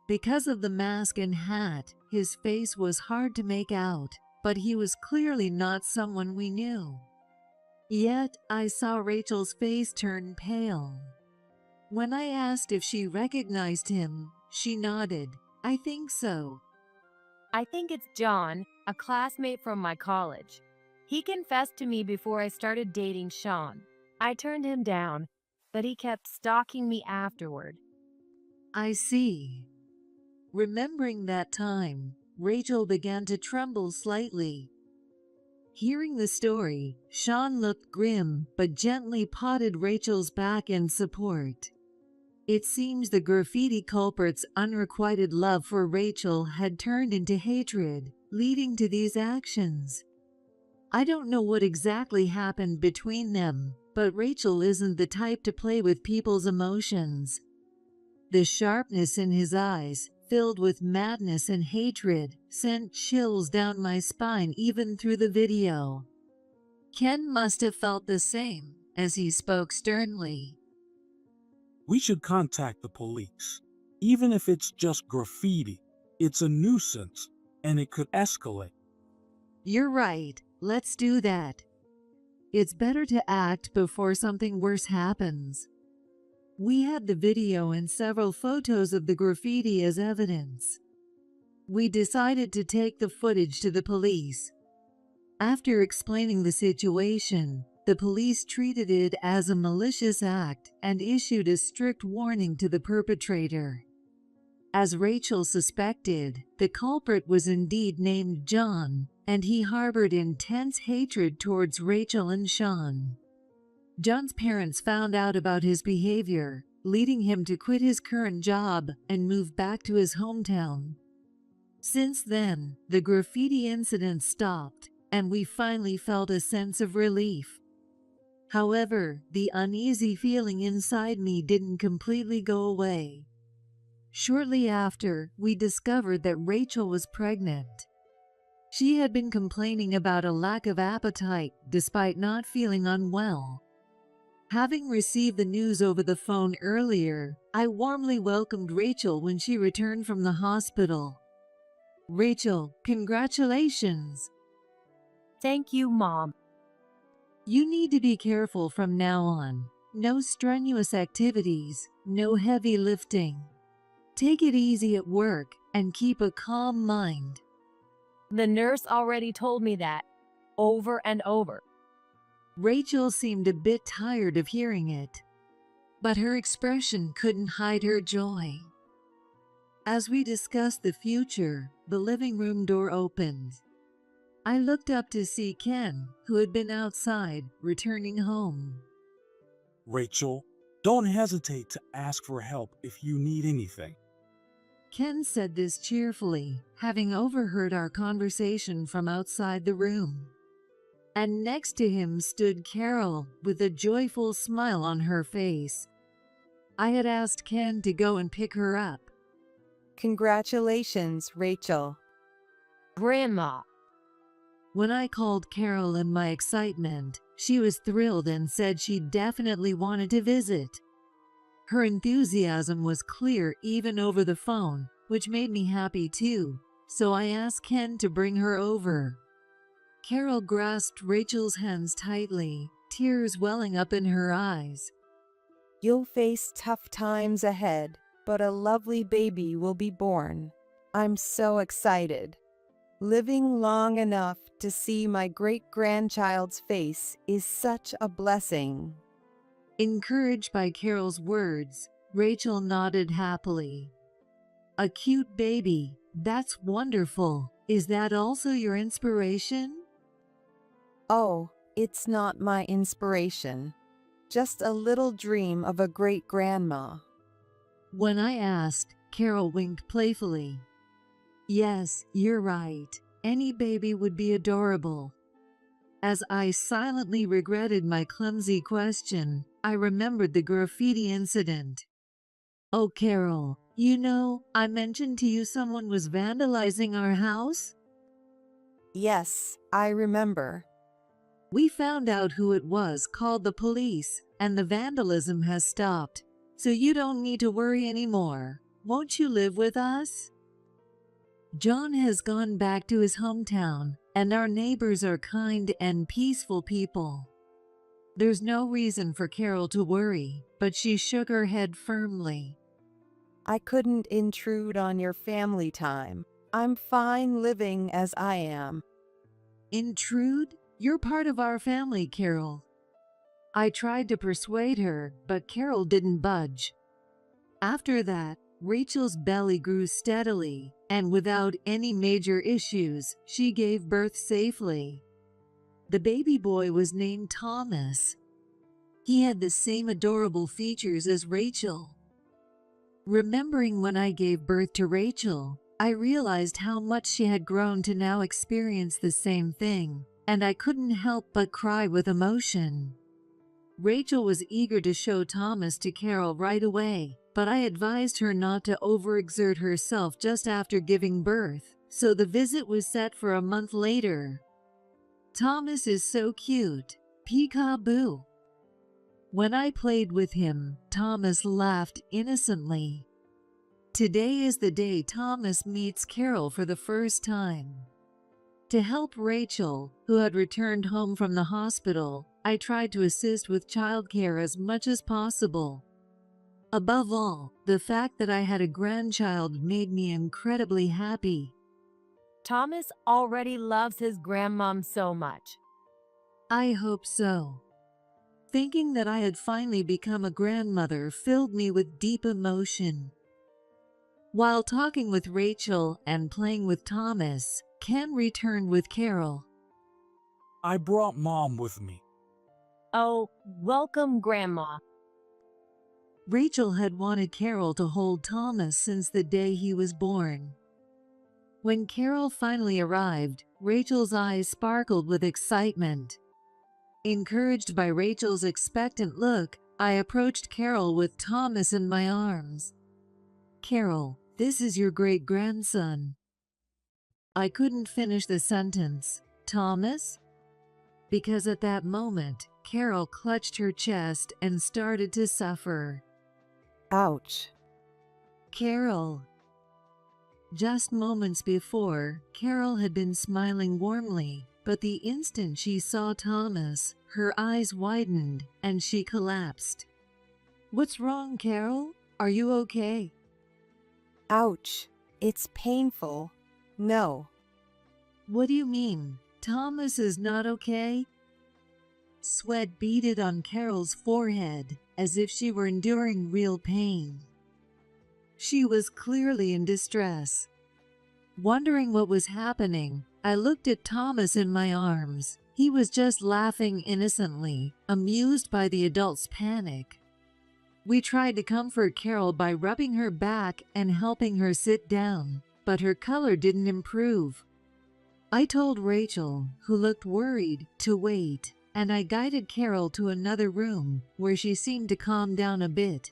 Because of the mask and hat, his face was hard to make out, but he was clearly not someone we knew. Yet, I saw Rachel's face turn pale. When I asked if she recognized him, she nodded. I think so. I think it's John, a classmate from my college. He confessed to me before I started dating Sean. I turned him down, but he kept stalking me afterward. I see. Remembering that time, Rachel began to tremble slightly. Hearing the story, Sean looked grim but gently patted Rachel's back in support. It seems the graffiti culprit's unrequited love for Rachel had turned into hatred, leading to these actions. I don't know what exactly happened between them, but Rachel isn't the type to play with people's emotions. The sharpness in his eyes, filled with madness and hatred, sent chills down my spine even through the video. Ken must have felt the same, as he spoke sternly. We should contact the police. Even if it's just graffiti, it's a nuisance, and it could escalate. You're right, let's do that. It's better to act before something worse happens. We had the video and several photos of the graffiti as evidence. We decided to take the footage to the police. After explaining the situation, the police treated it as a malicious act and issued a strict warning to the perpetrator. As Rachel suspected, the culprit was indeed named John, and he harbored intense hatred towards Rachel and Sean. John's parents found out about his behavior, leading him to quit his current job and move back to his hometown. Since then, the graffiti incident stopped, and we finally felt a sense of relief. However, the uneasy feeling inside me didn't completely go away. Shortly after, we discovered that Rachel was pregnant. She had been complaining about a lack of appetite despite not feeling unwell. Having received the news over the phone earlier, I warmly welcomed Rachel when she returned from the hospital. Rachel, congratulations! Thank you, Mom. You need to be careful from now on. No strenuous activities, no heavy lifting. Take it easy at work and keep a calm mind. The nurse already told me that, over and over. Rachel seemed a bit tired of hearing it, but her expression couldn't hide her joy. As we discussed the future, the living room door opened. I looked up to see Ken, who had been outside, returning home. Rachel, don't hesitate to ask for help if you need anything. Ken said this cheerfully, having overheard our conversation from outside the room. And next to him stood Carol with a joyful smile on her face. I had asked Ken to go and pick her up. Congratulations, Rachel. Grandma. When I called Carol in my excitement, she was thrilled and said she definitely wanted to visit. Her enthusiasm was clear even over the phone, which made me happy too, so I asked Ken to bring her over. Carol grasped Rachel's hands tightly, tears welling up in her eyes. You'll face tough times ahead, but a lovely baby will be born. I'm so excited. Living long enough to see my great-grandchild's face is such a blessing. Encouraged by Carol's words, Rachel nodded happily. A cute baby, that's wonderful. Is that also your inspiration? Oh, it's not my inspiration. Just a little dream of a great-grandma. When I asked, Carol winked playfully. Yes, you're right. Any baby would be adorable. As I silently regretted my clumsy question, I remembered the graffiti incident. Oh, Carol, you know, I mentioned to you someone was vandalizing our house? Yes, I remember. We found out who it was, called the police, and the vandalism has stopped. So you don't need to worry anymore. Won't you live with us? John has gone back to his hometown, and our neighbors are kind and peaceful people. There's no reason for Carol to worry, but she shook her head firmly. I couldn't intrude on your family time. I'm fine living as I am. Intrude? You're part of our family, Carol. I tried to persuade her, but Carol didn't budge. After that, Rachel's belly grew steadily, and without any major issues, she gave birth safely. The baby boy was named Thomas. He had the same adorable features as Rachel. Remembering when I gave birth to Rachel, I realized how much she had grown to now experience the same thing, and I couldn't help but cry with emotion. Rachel was eager to show Thomas to Carol right away, but I advised her not to overexert herself just after giving birth, so the visit was set for a month later. Thomas is so cute. Peekaboo. When I played with him, Thomas laughed innocently. Today is the day Thomas meets Carol for the first time. To help Rachel, who had returned home from the hospital, I tried to assist with childcare as much as possible. Above all, the fact that I had a grandchild made me incredibly happy. Thomas already loves his grandmom so much. I hope so. Thinking that I had finally become a grandmother filled me with deep emotion. While talking with Rachel and playing with Thomas, Ken returned with Carol. I brought Mom with me. Oh, welcome, Grandma. Rachel had wanted Carol to hold Thomas since the day he was born. When Carol finally arrived, Rachel's eyes sparkled with excitement. Encouraged by Rachel's expectant look, I approached Carol with Thomas in my arms. Carol, this is your great-grandson. I couldn't finish the sentence. Thomas? Because at that moment, Carol clutched her chest and started to suffer. Ouch. Carol. Just moments before, Carol had been smiling warmly, but the instant she saw Thomas, her eyes widened and she collapsed. What's wrong, Carol? Are you okay? Ouch. It's painful. No. What do you mean? Thomas is not okay? Sweat beaded on Carol's forehead as if she were enduring real pain. She was clearly in distress. Wondering what was happening, I looked at Thomas in my arms. He was just laughing innocently, amused by the adult's panic. We tried to comfort Carol by rubbing her back and helping her sit down, but her color didn't improve. I told Rachel, who looked worried, to wait, and I guided Carol to another room where she seemed to calm down a bit.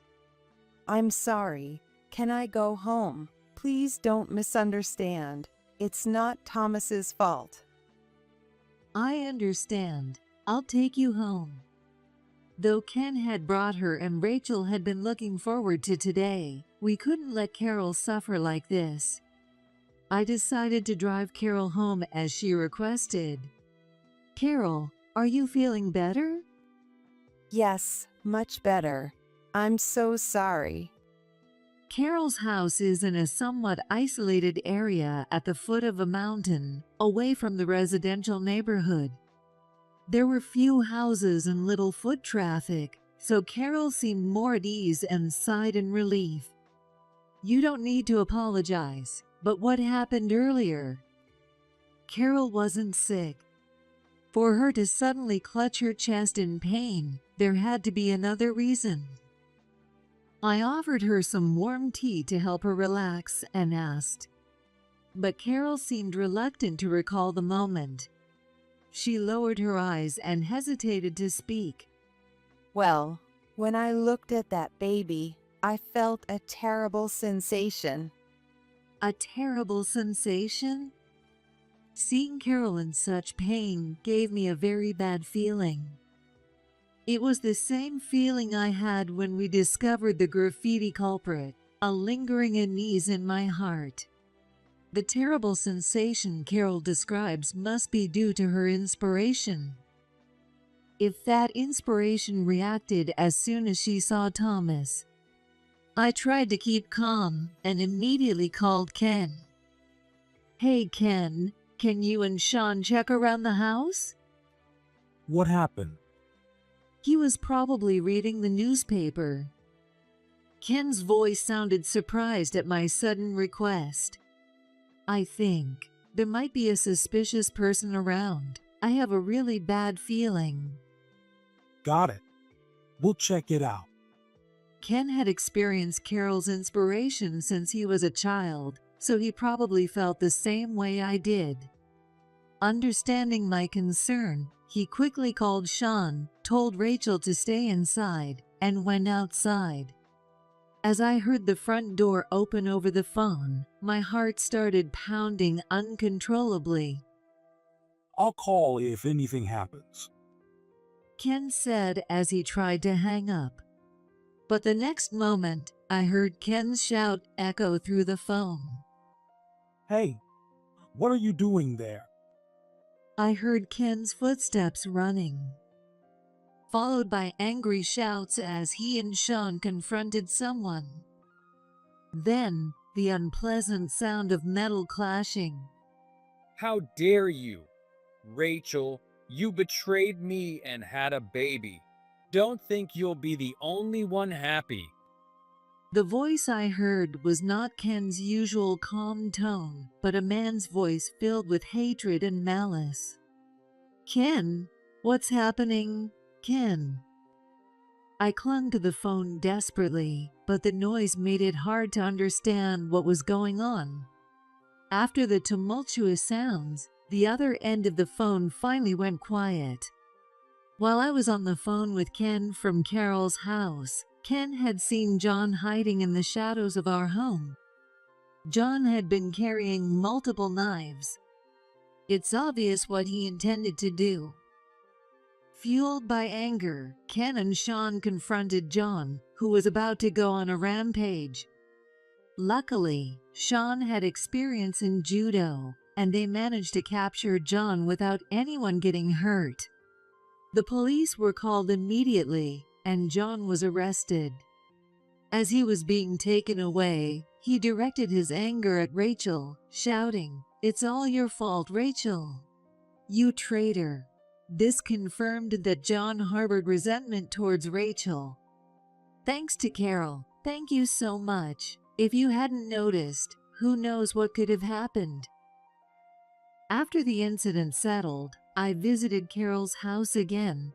I'm sorry. Can I go home? Please don't misunderstand. It's not Thomas's fault. I understand. I'll take you home. Though Ken had brought her and Rachel had been looking forward to today, we couldn't let Carol suffer like this. I decided to drive Carol home as she requested. Carol, are you feeling better? Yes, much better. I'm so sorry. Carol's house is in a somewhat isolated area at the foot of a mountain, away from the residential neighborhood. There were few houses and little foot traffic, so Carol seemed more at ease and sighed in relief. You don't need to apologize, but what happened earlier? Carol wasn't sick. For her to suddenly clutch her chest in pain, there had to be another reason. I offered her some warm tea to help her relax and asked. But Carol seemed reluctant to recall the moment. She lowered her eyes and hesitated to speak. Well, when I looked at that baby, I felt a terrible sensation. A terrible sensation? Seeing Carol in such pain gave me a very bad feeling. It was the same feeling I had when we discovered the graffiti culprit, a lingering unease in my heart. The terrible sensation Carol describes must be due to her inspiration. If that inspiration reacted as soon as she saw Thomas. I tried to keep calm and immediately called Ken. Hey Ken, can you and Sean check around the house? What happened? He was probably reading the newspaper. Ken's voice sounded surprised at my sudden request. I think there might be a suspicious person around. I have a really bad feeling. Got it. We'll check it out. Ken had experienced Carol's inspiration since he was a child, so he probably felt the same way I did. Understanding my concern, he quickly called Sean, told Rachel to stay inside, and went outside. As I heard the front door open over the phone, my heart started pounding uncontrollably. I'll call if anything happens, Ken said as he tried to hang up. But the next moment, I heard Ken's shout echo through the phone. Hey, what are you doing there? I heard Ken's footsteps running, followed by angry shouts as he and Sean confronted someone. Then, the unpleasant sound of metal clashing. How dare you? Rachel, you betrayed me and had a baby. Don't think you'll be the only one happy. The voice I heard was not Ken's usual calm tone, but a man's voice filled with hatred and malice. Ken, what's happening? Ken. I clung to the phone desperately, but the noise made it hard to understand what was going on. After the tumultuous sounds, the other end of the phone finally went quiet. While I was on the phone with Ken from Carol's house, Ken had seen John hiding in the shadows of our home. John had been carrying multiple knives. It's obvious what he intended to do. Fueled by anger, Ken and Sean confronted John, who was about to go on a rampage. Luckily, Sean had experience in judo, and they managed to capture John without anyone getting hurt. The police were called immediately, and John was arrested. As he was being taken away, he directed his anger at Rachel, shouting, "It's all your fault, Rachel. You traitor." This confirmed that John harbored resentment towards Rachel. Thanks to Carol, thank you so much. If you hadn't noticed, who knows what could have happened. After the incident settled, I visited Carol's house again.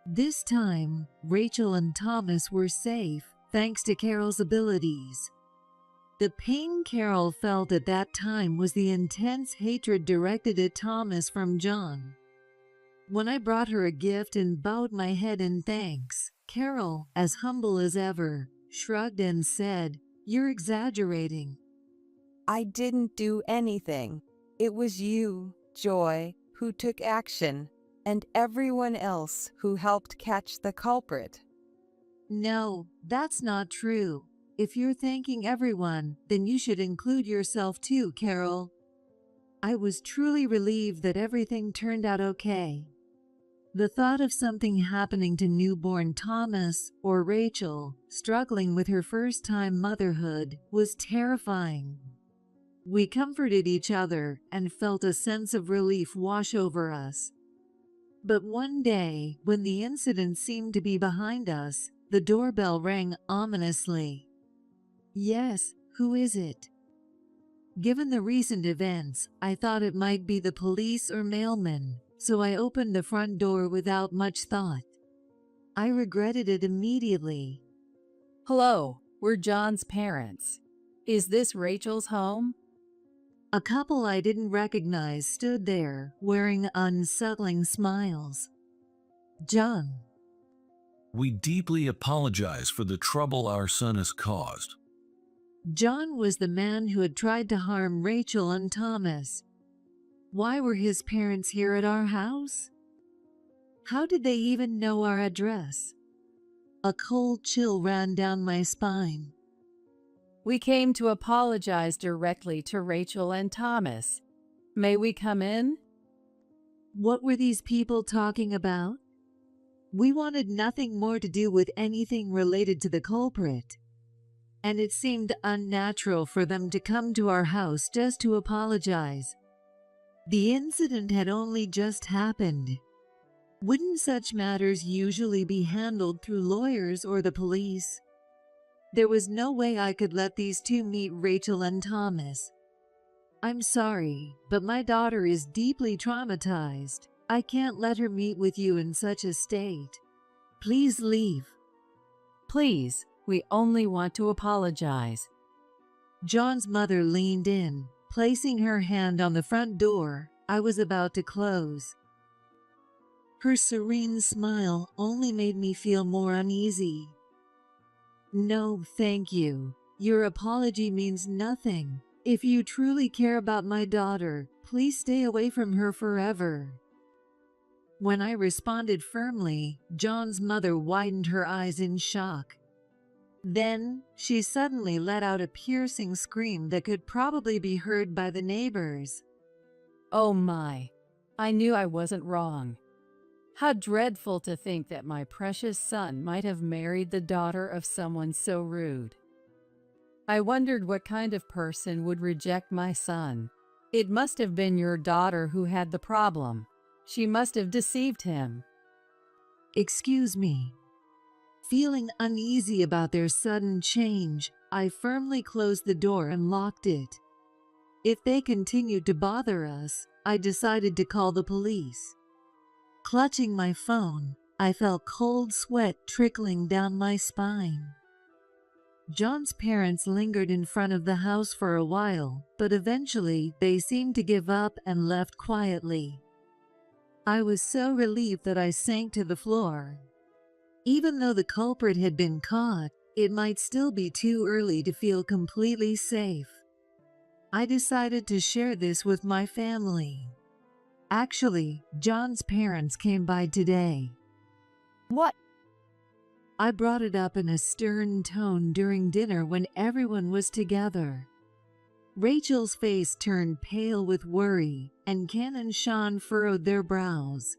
This time, Rachel and Thomas were safe, thanks to Carol's abilities. The pain Carol felt at that time was the intense hatred directed at Thomas from John. When I brought her a gift and bowed my head in thanks, Carol, as humble as ever, shrugged and said, "You're exaggerating." I didn't do anything. It was you, Joy, who took action, and everyone else who helped catch the culprit. No, that's not true. If you're thanking everyone, then you should include yourself too, Carol. I was truly relieved that everything turned out okay. The thought of something happening to newborn Thomas or Rachel, struggling with her first-time motherhood, was terrifying. We comforted each other and felt a sense of relief wash over us. But one day, when the incident seemed to be behind us, the doorbell rang ominously. Yes, who is it? Given the recent events, I thought it might be the police or mailman, so I opened the front door without much thought. I regretted it immediately. Hello, we're John's parents. Is this Rachel's home? A couple I didn't recognize stood there, wearing unsettling smiles. John. We deeply apologize for the trouble our son has caused. John was the man who had tried to harm Rachel and Thomas. Why were his parents here at our house? How did they even know our address? A cold chill ran down my spine. We came to apologize directly to Rachel and Thomas. May we come in? What were these people talking about? We wanted nothing more to do with anything related to the culprit, and it seemed unnatural for them to come to our house just to apologize. The incident had only just happened. Wouldn't such matters usually be handled through lawyers or the police? There was no way I could let these two meet Rachel and Thomas. I'm sorry, but my daughter is deeply traumatized. I can't let her meet with you in such a state. Please leave. Please, we only want to apologize. John's mother leaned in, placing her hand on the front door I was about to close. Her serene smile only made me feel more uneasy. No, thank you. Your apology means nothing. If you truly care about my daughter, please stay away from her forever. When I responded firmly, John's mother widened her eyes in shock. Then, she suddenly let out a piercing scream that could probably be heard by the neighbors. Oh my, I knew I wasn't wrong. How dreadful to think that my precious son might have married the daughter of someone so rude. I wondered what kind of person would reject my son. It must have been your daughter who had the problem. She must have deceived him. Excuse me. Feeling uneasy about their sudden change, I firmly closed the door and locked it. If they continued to bother us, I decided to call the police. Clutching my phone, I felt cold sweat trickling down my spine. John's parents lingered in front of the house for a while, but eventually they seemed to give up and left quietly. I was so relieved that I sank to the floor. Even though the culprit had been caught, it might still be too early to feel completely safe. I decided to share this with my family. Actually, John's parents came by today. What? I brought it up in a stern tone during dinner when everyone was together. Rachel's face turned pale with worry, and Ken and Sean furrowed their brows.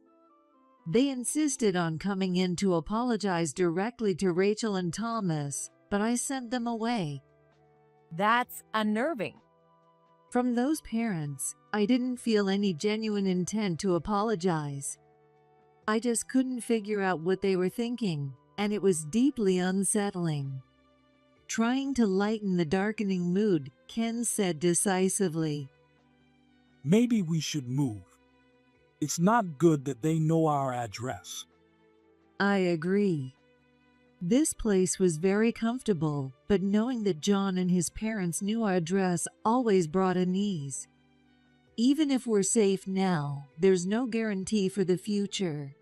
They insisted on coming in to apologize directly to Rachel and Thomas, but I sent them away. That's unnerving. From those parents, I didn't feel any genuine intent to apologize. I just couldn't figure out what they were thinking, and it was deeply unsettling. Trying to lighten the darkening mood, Ken said decisively, Maybe we should move. It's not good that they know our address. I agree. This place was very comfortable, but knowing that John and his parents knew our address always brought unease. Even if we're safe now, there's no guarantee for the future.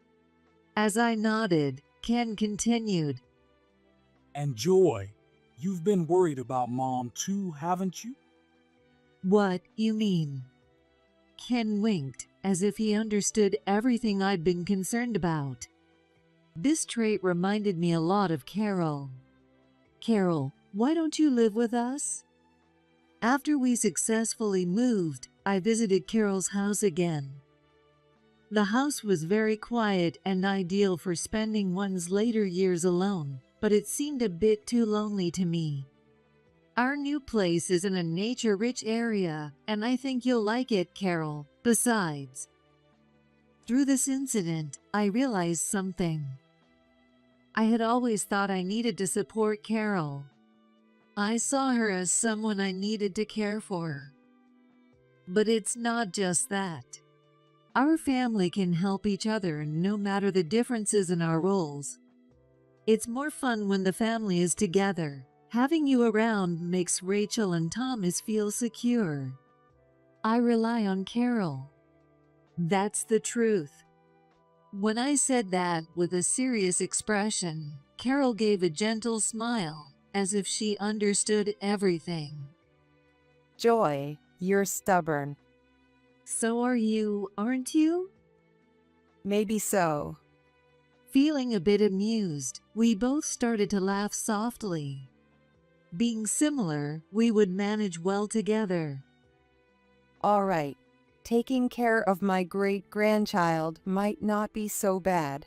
As I nodded, Ken continued, And Joy, you've been worried about Mom too, haven't you? What you mean? Ken winked, as if he understood everything I'd been concerned about. This trait reminded me a lot of Carol. Carol, why don't you live with us? After we successfully moved, I visited Carol's house again. The house was very quiet and ideal for spending one's later years alone, but it seemed a bit too lonely to me. Our new place is in a nature-rich area, and I think you'll like it, Carol. Besides, through this incident, I realized something. I had always thought I needed to support Carol. I saw her as someone I needed to care for. But it's not just that. Our family can help each other no matter the differences in our roles. It's more fun when the family is together. Having you around makes Rachel and Thomas feel secure. I rely on Carol. That's the truth. When I said that with a serious expression, Carol gave a gentle smile, as if she understood everything. Joy, you're stubborn. So are you, aren't you? Maybe so. Feeling a bit amused, we both started to laugh softly. Being similar, we would manage well together. All right. Taking care of my great-grandchild might not be so bad.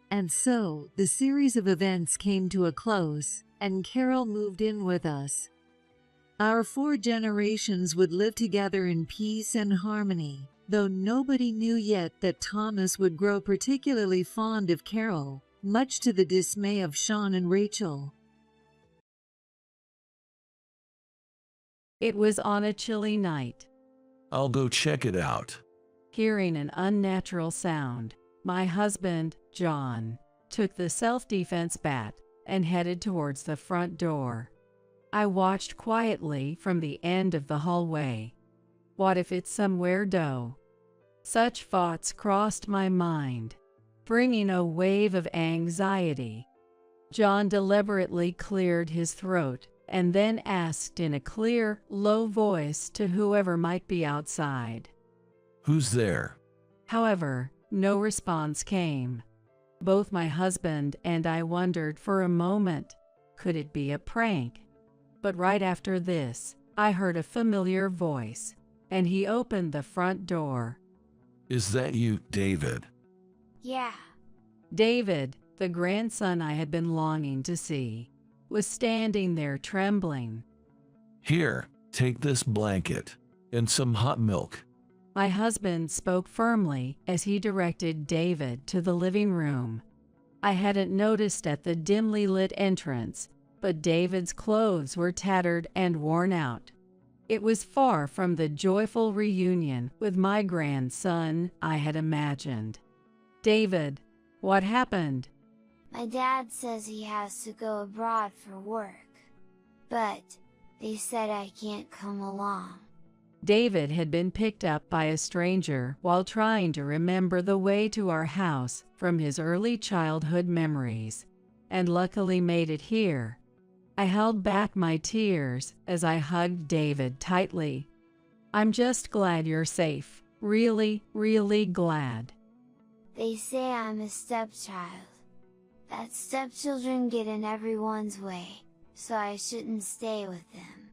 And so, the series of events came to a close, and Carol moved in with us. Our 4 generations would live together in peace and harmony, though nobody knew yet that Thomas would grow particularly fond of Carol, much to the dismay of Sean and Rachel. It was on a chilly night. I'll go check it out. Hearing an unnatural sound, my husband, John, took the self-defense bat and headed towards the front door. I watched quietly from the end of the hallway. What if it's some weirdo? Such thoughts crossed my mind, bringing a wave of anxiety. John deliberately cleared his throat and then asked in a clear, low voice to whoever might be outside. Who's there? However, no response came. Both my husband and I wondered for a moment, could it be a prank? But right after this, I heard a familiar voice, and he opened the front door. Is that you, David? Yeah. David, the grandson I had been longing to see, was standing there trembling. Here, take this blanket and some hot milk. My husband spoke firmly as he directed David to the living room. I hadn't noticed at the dimly lit entrance, but David's clothes were tattered and worn out. It was far from the joyful reunion with my grandson I had imagined. David, what happened? My dad says he has to go abroad for work, but they said I can't come along. David had been picked up by a stranger while trying to remember the way to our house from his early childhood memories, and luckily made it here. I held back my tears as I hugged David tightly. I'm just glad you're safe. Really, really glad. They say I'm a stepchild. That stepchildren get in everyone's way, so I shouldn't stay with them.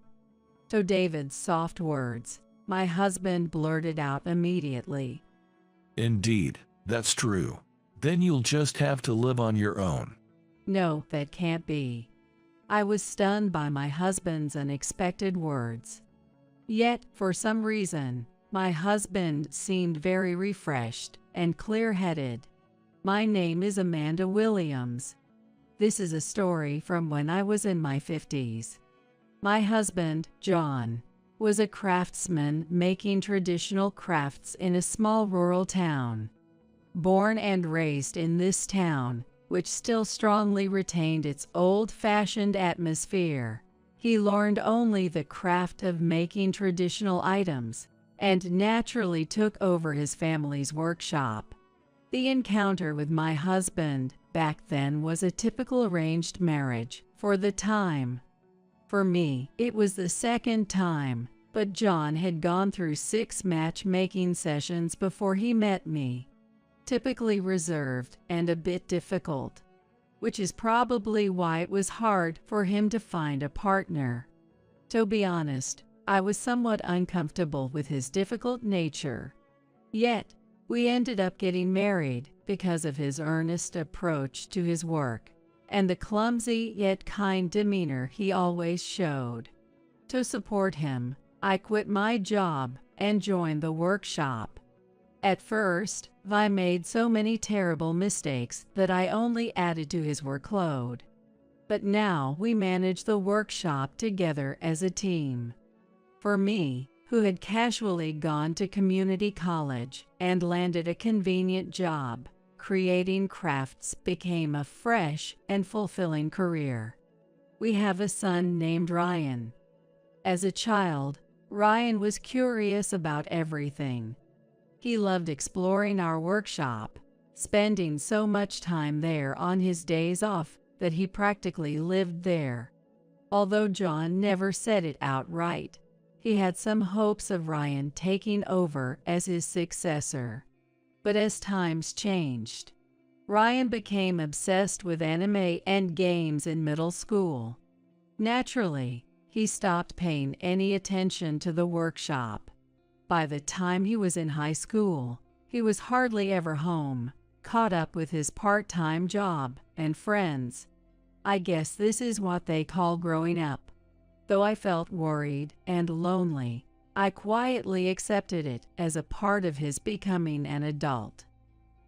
To David's soft words, my husband blurted out immediately. Indeed, that's true. Then you'll just have to live on your own. No, that can't be. I was stunned by my husband's unexpected words. Yet, for some reason, my husband seemed very refreshed and clear-headed. My name is Amanda Williams. This is a story from when I was in my 50s. My husband, John, was a craftsman making traditional crafts in a small rural town. Born and raised in this town, which still strongly retained its old-fashioned atmosphere, he learned only the craft of making traditional items and naturally took over his family's workshop. The encounter with my husband back then was a typical arranged marriage for the time. For me, it was the second time, but John had gone through 6 matchmaking sessions before he met me. Typically reserved and a bit difficult, which is probably why it was hard for him to find a partner. To be honest, I was somewhat uncomfortable with his difficult nature. Yet, we ended up getting married because of his earnest approach to his work and the clumsy yet kind demeanor he always showed. To support him, I quit my job and joined the workshop. At first, I made so many terrible mistakes that I only added to his workload. But now we manage the workshop together as a team. For me, who had casually gone to community college and landed a convenient job, creating crafts became a fresh and fulfilling career. We have a son named Ryan. As a child, Ryan was curious about everything. He loved exploring our workshop, spending so much time there on his days off that he practically lived there. Although John never said it outright, he had some hopes of Ryan taking over as his successor. But as times changed, Ryan became obsessed with anime and games in middle school. Naturally, he stopped paying any attention to the workshop. By the time he was in high school, he was hardly ever home, caught up with his part-time job and friends. I guess this is what they call growing up. Though I felt worried and lonely, I quietly accepted it as a part of his becoming an adult.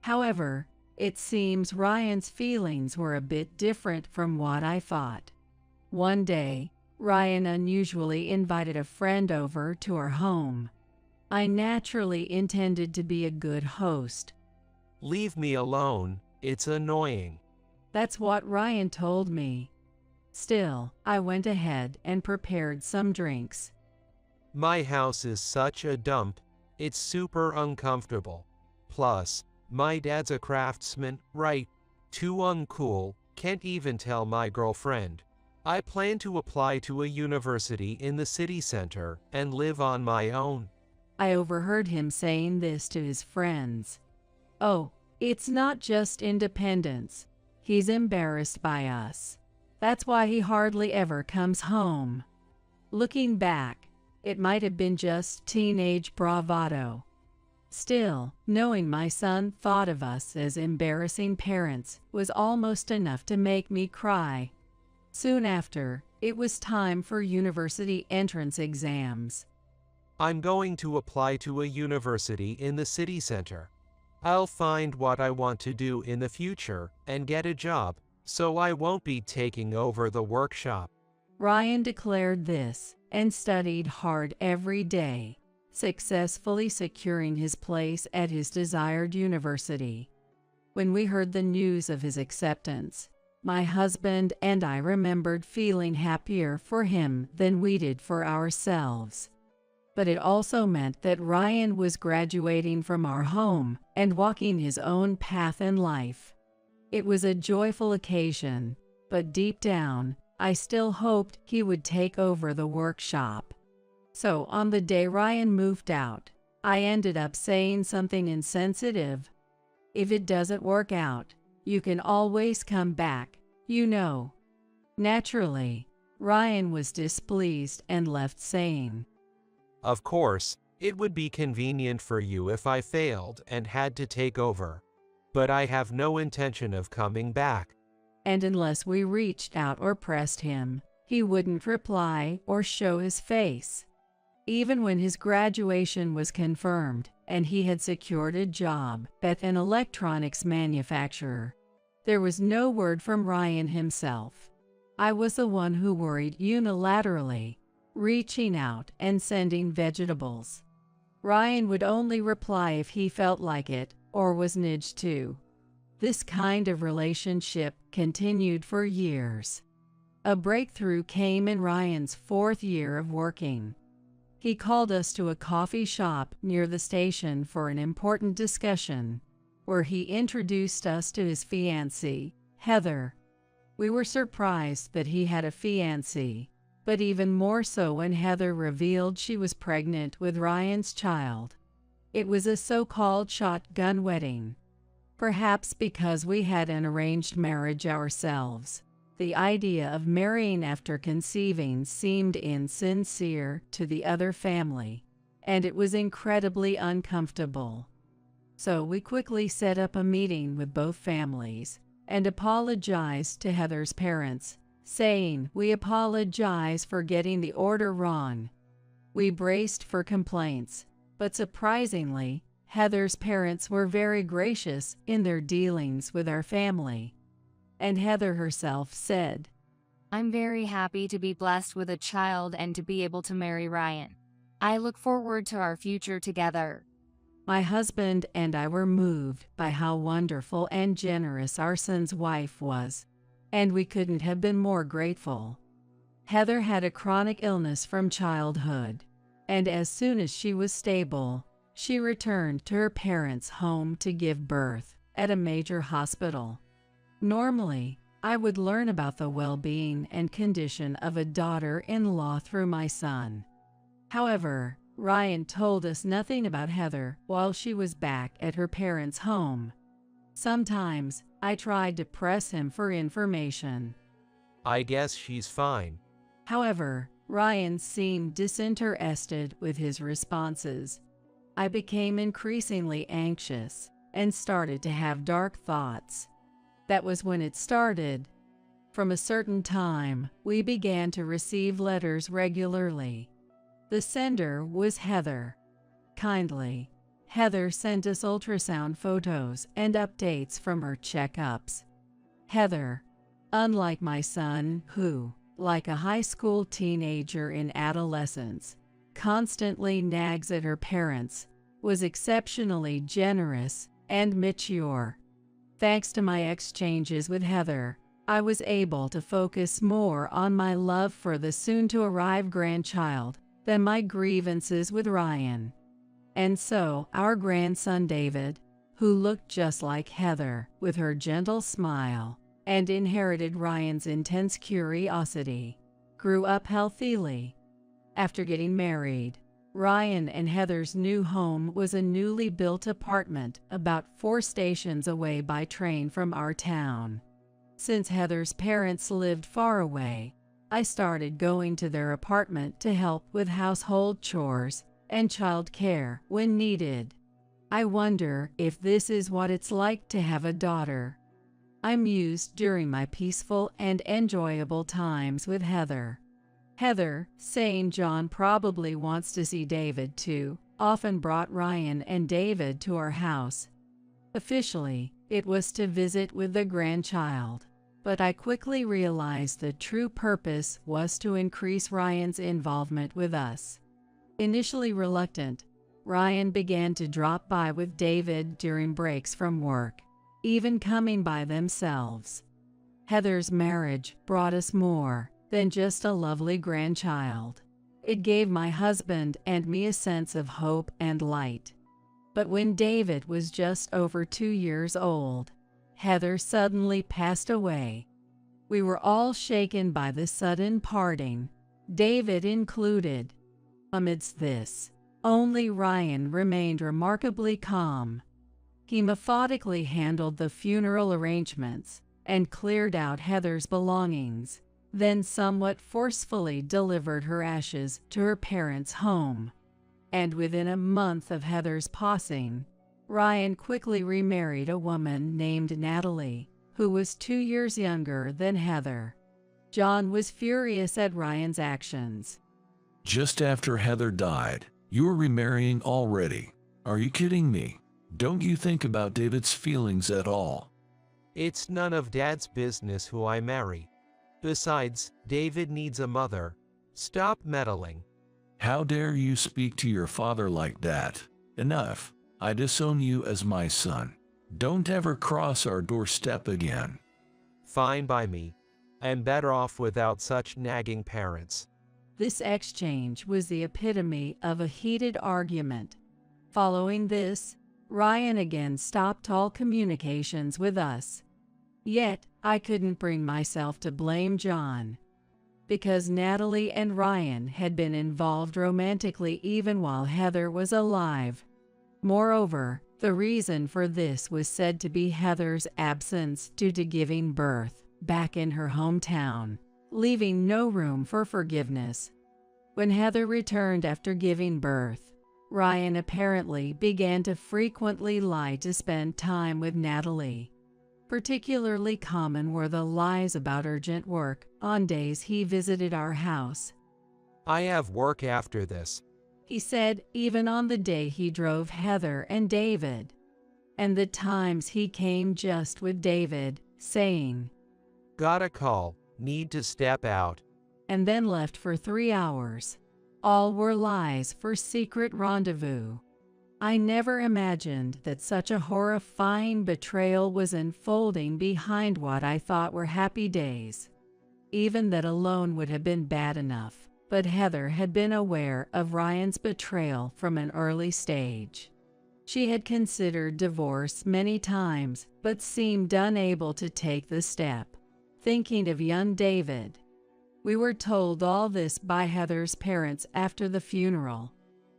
However, it seems Ryan's feelings were a bit different from what I thought. One day, Ryan unusually invited a friend over to our home. I naturally intended to be a good host. Leave me alone, it's annoying. That's what Ryan told me. Still, I went ahead and prepared some drinks. My house is such a dump, it's super uncomfortable. Plus, my dad's a craftsman, right? Too uncool, can't even tell my girlfriend. I plan to apply to a university in the city center and live on my own. I overheard him saying this to his friends. Oh, it's not just independence. He's embarrassed by us. That's why he hardly ever comes home. Looking back, it might have been just teenage bravado. Still, knowing my son thought of us as embarrassing parents was almost enough to make me cry. Soon after, it was time for university entrance exams. I'm going to apply to a university in the city center. I'll find what I want to do in the future and get a job, so I won't be taking over the workshop. Ryan declared this and studied hard every day, successfully securing his place at his desired university. When we heard the news of his acceptance, my husband and I remembered feeling happier for him than we did for ourselves. But it also meant that Ryan was graduating from our home and walking his own path in life. It was a joyful occasion, but deep down, I still hoped he would take over the workshop. So on the day Ryan moved out, I ended up saying something insensitive. If it doesn't work out, you can always come back, you know. Naturally, Ryan was displeased and left saying, Of course, it would be convenient for you if I failed and had to take over. But I have no intention of coming back. And unless we reached out or pressed him, he wouldn't reply or show his face. Even when his graduation was confirmed and he had secured a job at an electronics manufacturer, there was no word from Ryan himself. I was the one who worried unilaterally, reaching out and sending vegetables. Ryan would only reply if he felt like it or was nudged to. This kind of relationship continued for years. A breakthrough came in Ryan's 4th year of working. He called us to a coffee shop near the station for an important discussion, where he introduced us to his fiancée, Heather. We were surprised that he had a fiancée, but even more so when Heather revealed she was pregnant with Ryan's child. It was a so-called shotgun wedding. Perhaps because we had an arranged marriage ourselves, the idea of marrying after conceiving seemed insincere to the other family, and it was incredibly uncomfortable. So we quickly set up a meeting with both families and apologized to Heather's parents, saying we apologize for getting the order wrong. We braced for complaints, but surprisingly, Heather's parents were very gracious in their dealings with our family. And Heather herself said, I'm very happy to be blessed with a child and to be able to marry Ryan. I look forward to our future together. My husband and I were moved by how wonderful and generous our son's wife was, and we couldn't have been more grateful. Heather had a chronic illness from childhood, and as soon as she was stable, she returned to her parents' home to give birth at a major hospital. Normally, I would learn about the well-being and condition of a daughter-in-law through my son. However, Ryan told us nothing about Heather while she was back at her parents' home. Sometimes, I tried to press him for information. I guess she's fine. However, Ryan seemed disinterested with his responses. I became increasingly anxious and started to have dark thoughts. That was when it started. From a certain time, we began to receive letters regularly. The sender was Heather. Kindly, Heather sent us ultrasound photos and updates from her checkups. Heather, unlike my son, who, like a high school teenager in adolescence, constantly nags at her parents, was exceptionally generous and mature. Thanks to my exchanges with Heather, I was able to focus more on my love for the soon-to-arrive grandchild than my grievances with Ryan. And so our grandson David, who looked just like Heather with her gentle smile and inherited Ryan's intense curiosity, grew up healthily. After getting married, Ryan and Heather's new home was a newly built apartment about 4 stations away by train from our town. Since Heather's parents lived far away, I started going to their apartment to help with household chores and child care when needed. I wonder if this is what it's like to have a daughter. I mused during my peaceful and enjoyable times with Heather. Heather, saying John probably wants to see David too, often brought Ryan and David to our house. Officially, it was to visit with the grandchild, but I quickly realized the true purpose was to increase Ryan's involvement with us. Initially reluctant, Ryan began to drop by with David during breaks from work, even coming by themselves. Heather's marriage brought us more than just a lovely grandchild. It gave my husband and me a sense of hope and light. But when David was just over 2 years old, Heather suddenly passed away. We were all shaken by the sudden parting, David included. Amidst this, only Ryan remained remarkably calm. He methodically handled the funeral arrangements and cleared out Heather's belongings, then somewhat forcefully delivered her ashes to her parents' home. And within a month of Heather's passing, Ryan quickly remarried a woman named Natalie, who was 2 years younger than Heather. John was furious at Ryan's actions. Just after Heather died, you were remarrying already. Are you kidding me? Don't you think about David's feelings at all? It's none of Dad's business who I marry. Besides, David needs a mother. Stop meddling. How dare you speak to your father like that? Enough. I disown you as my son. Don't ever cross our doorstep again. Fine by me. I'm better off without such nagging parents. This exchange was the epitome of a heated argument. Following this, Ryan again stopped all communications with us. Yet, I couldn't bring myself to blame John, because Natalie and Ryan had been involved romantically even while Heather was alive. Moreover, the reason for this was said to be Heather's absence due to giving birth back in her hometown, leaving no room for forgiveness. When Heather returned after giving birth, Ryan apparently began to frequently lie to spend time with Natalie. Particularly common were the lies about urgent work on days he visited our house. I have work after this, He said even on the day he drove Heather and David, and the times he came just with David, saying, got a call, need to step out, and then left for 3 hours. All were lies for secret rendezvous. I never imagined that such a horrifying betrayal was unfolding behind what I thought were happy days. Even that alone would have been bad enough, but Heather had been aware of Ryan's betrayal from an early stage. She had considered divorce many times, but seemed unable to take the step, thinking of young David. We were told all this by Heather's parents after the funeral.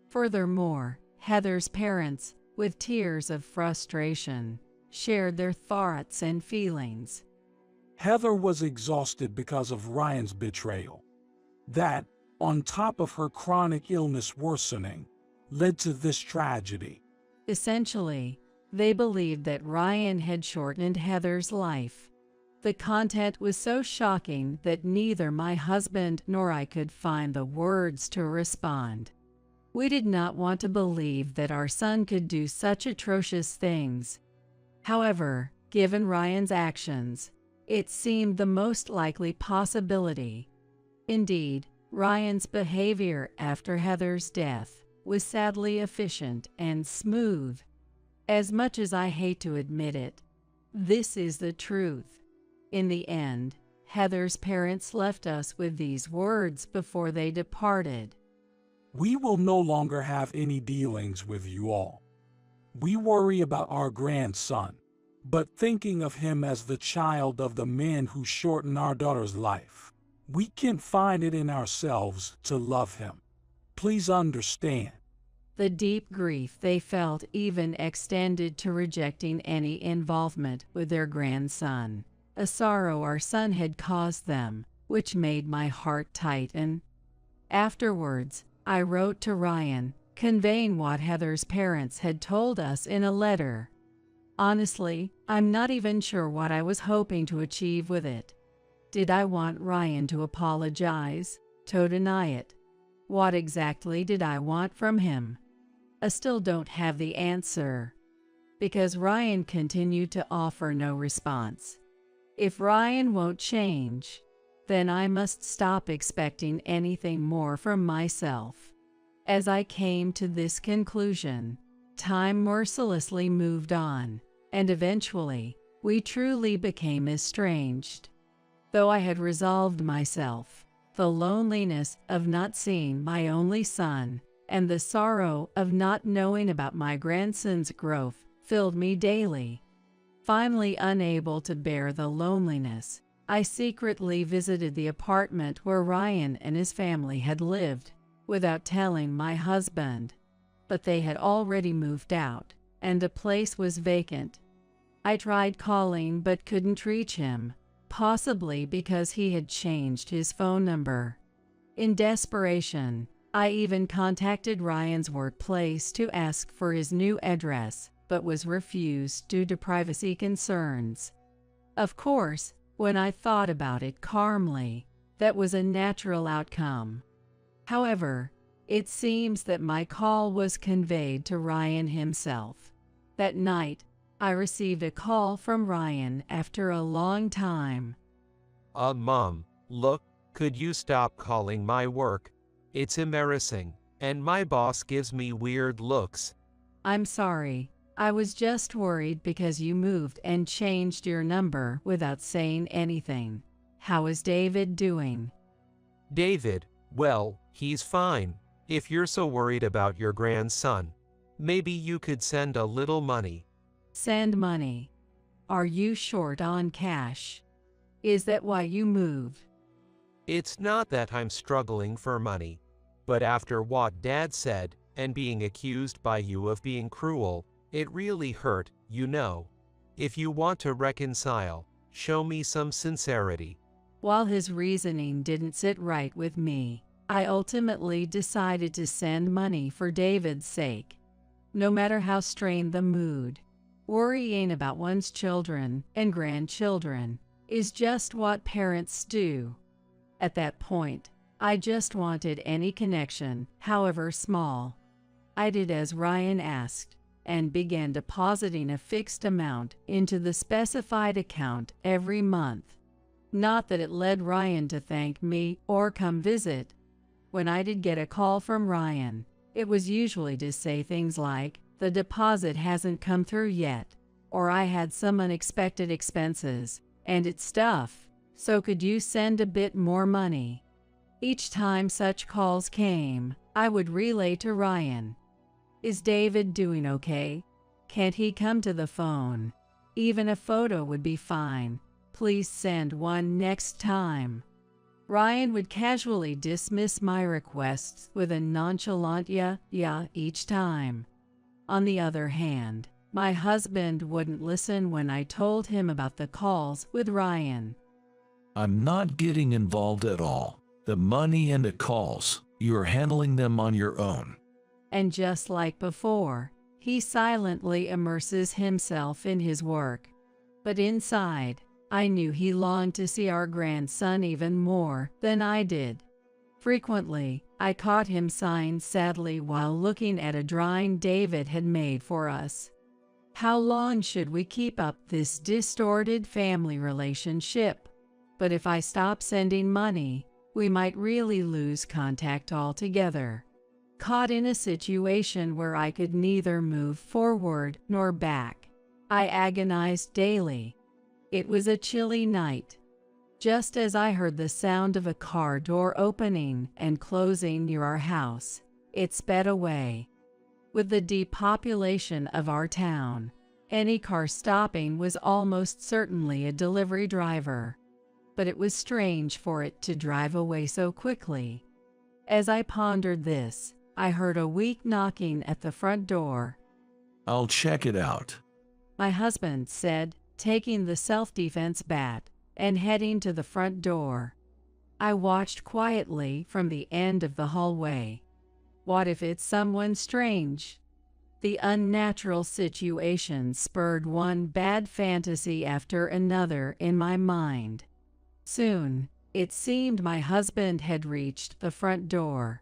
Furthermore, Heather's parents, with tears of frustration, shared their thoughts and feelings. Heather was exhausted because of Ryan's betrayal. That, on top of her chronic illness worsening, led to this tragedy. Essentially, they believed that Ryan had shortened Heather's life. The content was so shocking that neither my husband nor I could find the words to respond. We did not want to believe that our son could do such atrocious things. However, given Ryan's actions, it seemed the most likely possibility. Indeed, Ryan's behavior after Heather's death was sadly efficient and smooth. As much as I hate to admit it, this is the truth. In the end, Heather's parents left us with these words before they departed. We will no longer have any dealings with you all. We worry about our grandson, but thinking of him as the child of the man who shortened our daughter's life, we can't find it in ourselves to love him. Please understand. The deep grief they felt even extended to rejecting any involvement with their grandson, a sorrow our son had caused them, which made my heart tighten. Afterwards, I wrote to Ryan, conveying what Heather's parents had told us in a letter. Honestly, I'm not even sure what I was hoping to achieve with it. Did I want Ryan to apologize, to deny it? What exactly did I want from him? I still don't have the answer, because Ryan continued to offer no response. If Ryan won't change, then I must stop expecting anything more from myself. As I came to this conclusion, time mercilessly moved on, and eventually, we truly became estranged. Though I had resolved myself, the loneliness of not seeing my only son and the sorrow of not knowing about my grandson's growth filled me daily. Finally unable to bear the loneliness, I secretly visited the apartment where Ryan and his family had lived, without telling my husband. But they had already moved out, and the place was vacant. I tried calling but couldn't reach him, possibly because he had changed his phone number. In desperation, I even contacted Ryan's workplace to ask for his new address, but was refused due to privacy concerns. Of course, when I thought about it calmly, that was a natural outcome. However, it seems that my call was conveyed to Ryan himself. That night, I received a call from Ryan after a long time. Mom, look, could you stop calling my work? It's embarrassing, and my boss gives me weird looks. I'm sorry. I was just worried because you moved and changed your number without saying anything. How is David doing? David, well, he's fine. If you're so worried about your grandson, maybe you could send a little money. Send money. Are you short on cash? Is that why you moved? It's not that I'm struggling for money, but after what Dad said, and being accused by you of being cruel, it really hurt, you know. If you want to reconcile, show me some sincerity. While his reasoning didn't sit right with me, I ultimately decided to send money for David's sake. No matter how strained the mood, worrying about one's children and grandchildren is just what parents do. At that point, I just wanted any connection, however small. I did as Ryan asked, and began depositing a fixed amount into the specified account every month. Not that it led Ryan to thank me or come visit. When I did get a call from Ryan, it was usually to say things like, "The deposit hasn't come through yet," or "I had some unexpected expenses, and it's stuff, so could you send a bit more money?" Each time such calls came, I would relay to Ryan, "Is David doing okay? Can't he come to the phone? Even a photo would be fine. Please send one next time." Ryan would casually dismiss my requests with a nonchalant yeah each time. On the other hand, my husband wouldn't listen when I told him about the calls with Ryan. I'm not getting involved at all. The money and the calls, you're handling them on your own. And just like before, he silently immerses himself in his work. But inside, I knew he longed to see our grandson even more than I did. Frequently, I caught him sighing sadly while looking at a drawing David had made for us. How long should we keep up this distorted family relationship? But if I stop sending money, we might really lose contact altogether. Caught in a situation where I could neither move forward nor back, I agonized daily. It was a chilly night. Just as I heard the sound of a car door opening and closing near our house, it sped away. With the depopulation of our town, any car stopping was almost certainly a delivery driver. But it was strange for it to drive away so quickly. As I pondered this, I heard a weak knocking at the front door. I'll check it out, my husband said, taking the self-defense bat and heading to the front door. I watched quietly from the end of the hallway. What if it's someone strange? The unnatural situation spurred one bad fantasy after another in my mind. Soon, it seemed my husband had reached the front door.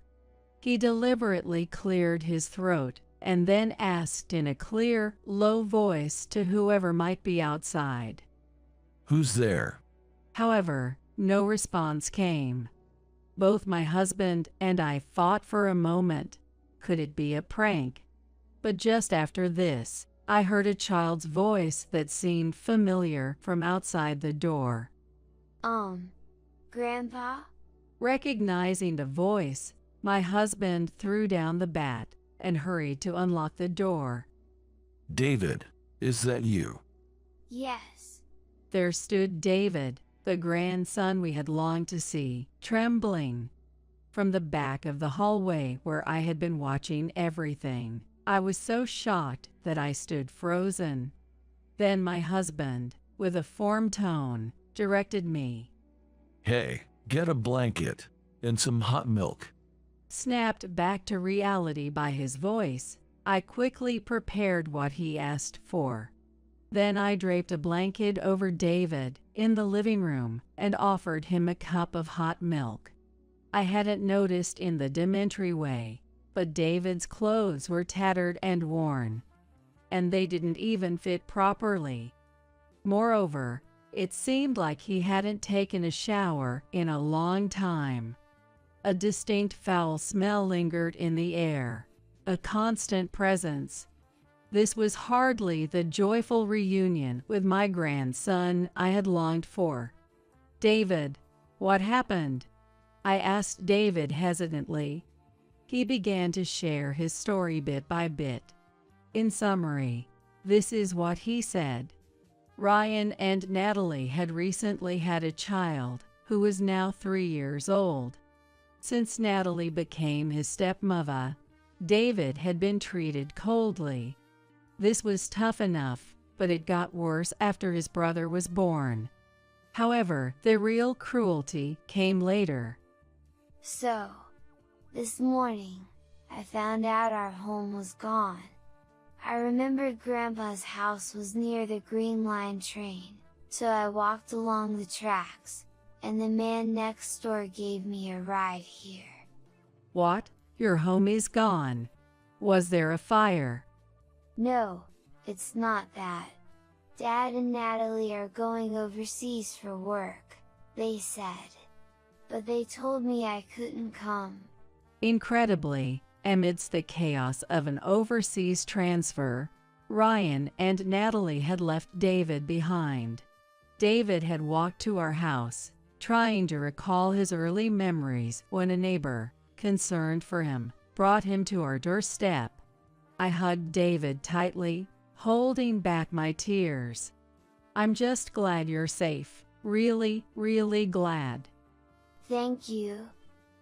He deliberately cleared his throat and then asked in a clear, low voice to whoever might be outside, "Who's there?" However, no response came. Both my husband and I fought for a moment. Could it be a prank? But just after this, I heard a child's voice that seemed familiar from outside the door. Grandpa? Recognizing the voice, my husband threw down the bat and hurried to unlock the door. "David, is that you?" Yes. There stood David, the grandson we had longed to see, trembling. From the back of the hallway where I had been watching everything, I was so shocked that I stood frozen. Then my husband, with a firm tone, directed me. Hey, get a blanket and some hot milk. Snapped back to reality by his voice, I quickly prepared what he asked for. Then I draped a blanket over David in the living room and offered him a cup of hot milk. I hadn't noticed in the dim entryway, but David's clothes were tattered and worn, and they didn't even fit properly. Moreover, it seemed like he hadn't taken a shower in a long time. A distinct foul smell lingered in the air, a constant presence. This was hardly the joyful reunion with my grandson I had longed for. David, what happened? I asked David hesitantly. He began to share his story bit by bit. In summary, this is what he said. Ryan and Natalie had recently had a child who was now 3 years old. Since Natalie became his stepmother, David had been treated coldly. This was tough enough, but it got worse after his brother was born. However, the real cruelty came later. So, this morning, I found out our home was gone. I remembered Grandpa's house was near the Green Line train, so I walked along the tracks, and the man next door gave me a ride here. What? Your home is gone? Was there a fire? No, it's not that. Dad and Natalie are going overseas for work, they said. But they told me I couldn't come. Incredibly, amidst the chaos of an overseas transfer, Ryan and Natalie had left David behind. David had walked to our house, trying to recall his early memories when a neighbor, concerned for him, brought him to our doorstep. I hugged David tightly, holding back my tears. I'm just glad you're safe. Really, really glad. Thank you,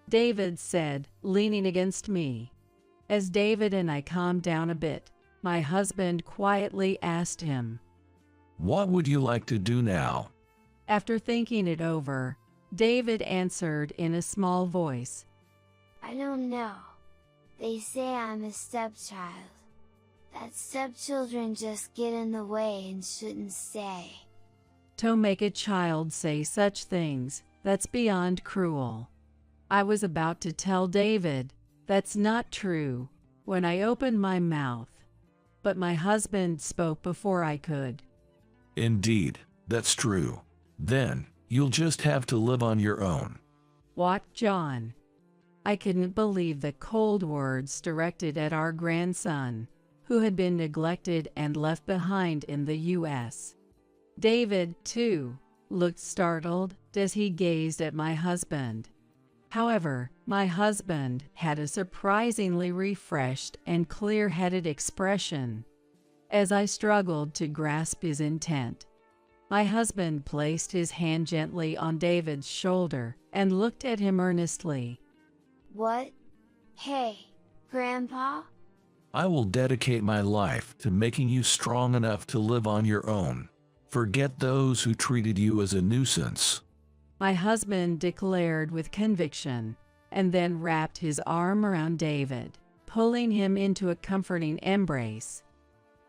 David said, leaning against me. As David and I calmed down a bit, my husband quietly asked him, What would you like to do now? After thinking it over, David answered in a small voice, I don't know. They say I'm a stepchild. That stepchildren just get in the way and shouldn't stay. To make a child say such things, that's beyond cruel. I was about to tell David, that's not true, when I opened my mouth. But my husband spoke before I could. Indeed, that's true. Then, you'll just have to live on your own. What, John? I couldn't believe the cold words directed at our grandson, who had been neglected and left behind in the U.S. David, too, looked startled as he gazed at my husband. However, my husband had a surprisingly refreshed and clear-headed expression. As I struggled to grasp his intent, my husband placed his hand gently on David's shoulder and looked at him earnestly. What? Hey, Grandpa? I will dedicate my life to making you strong enough to live on your own. Forget those who treated you as a nuisance. My husband declared with conviction, and then wrapped his arm around David, pulling him into a comforting embrace.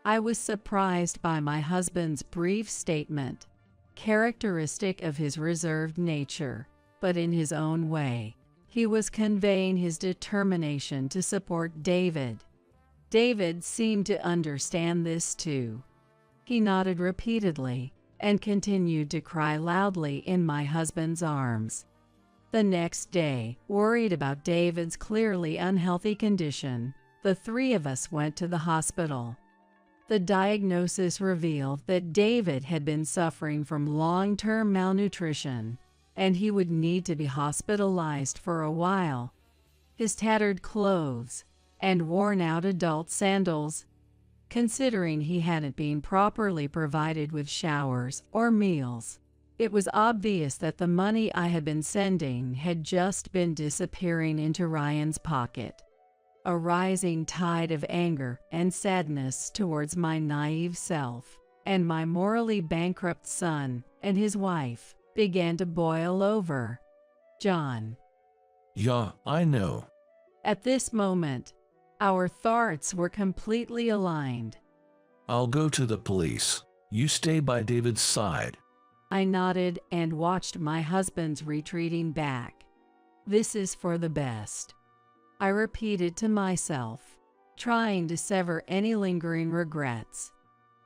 I was surprised by my husband's brief statement, characteristic of his reserved nature, but in his own way, he was conveying his determination to support David. David seemed to understand this too. He nodded repeatedly and continued to cry loudly in my husband's arms. The next day, worried about David's clearly unhealthy condition, the three of us went to the hospital. The diagnosis revealed that David had been suffering from long-term malnutrition, and he would need to be hospitalized for a while. His tattered clothes and worn-out adult sandals, considering he hadn't been properly provided with showers or meals, It was obvious that the money I had been sending had just been disappearing into Ryan's pocket. A rising tide of anger and sadness towards my naive self and my morally bankrupt son and his wife began to boil over. John. Yeah, I know. At this moment, our thoughts were completely aligned. I'll go to the police. You stay by David's side. I nodded and watched my husband's retreating back. This is for the best, I repeated to myself, trying to sever any lingering regrets.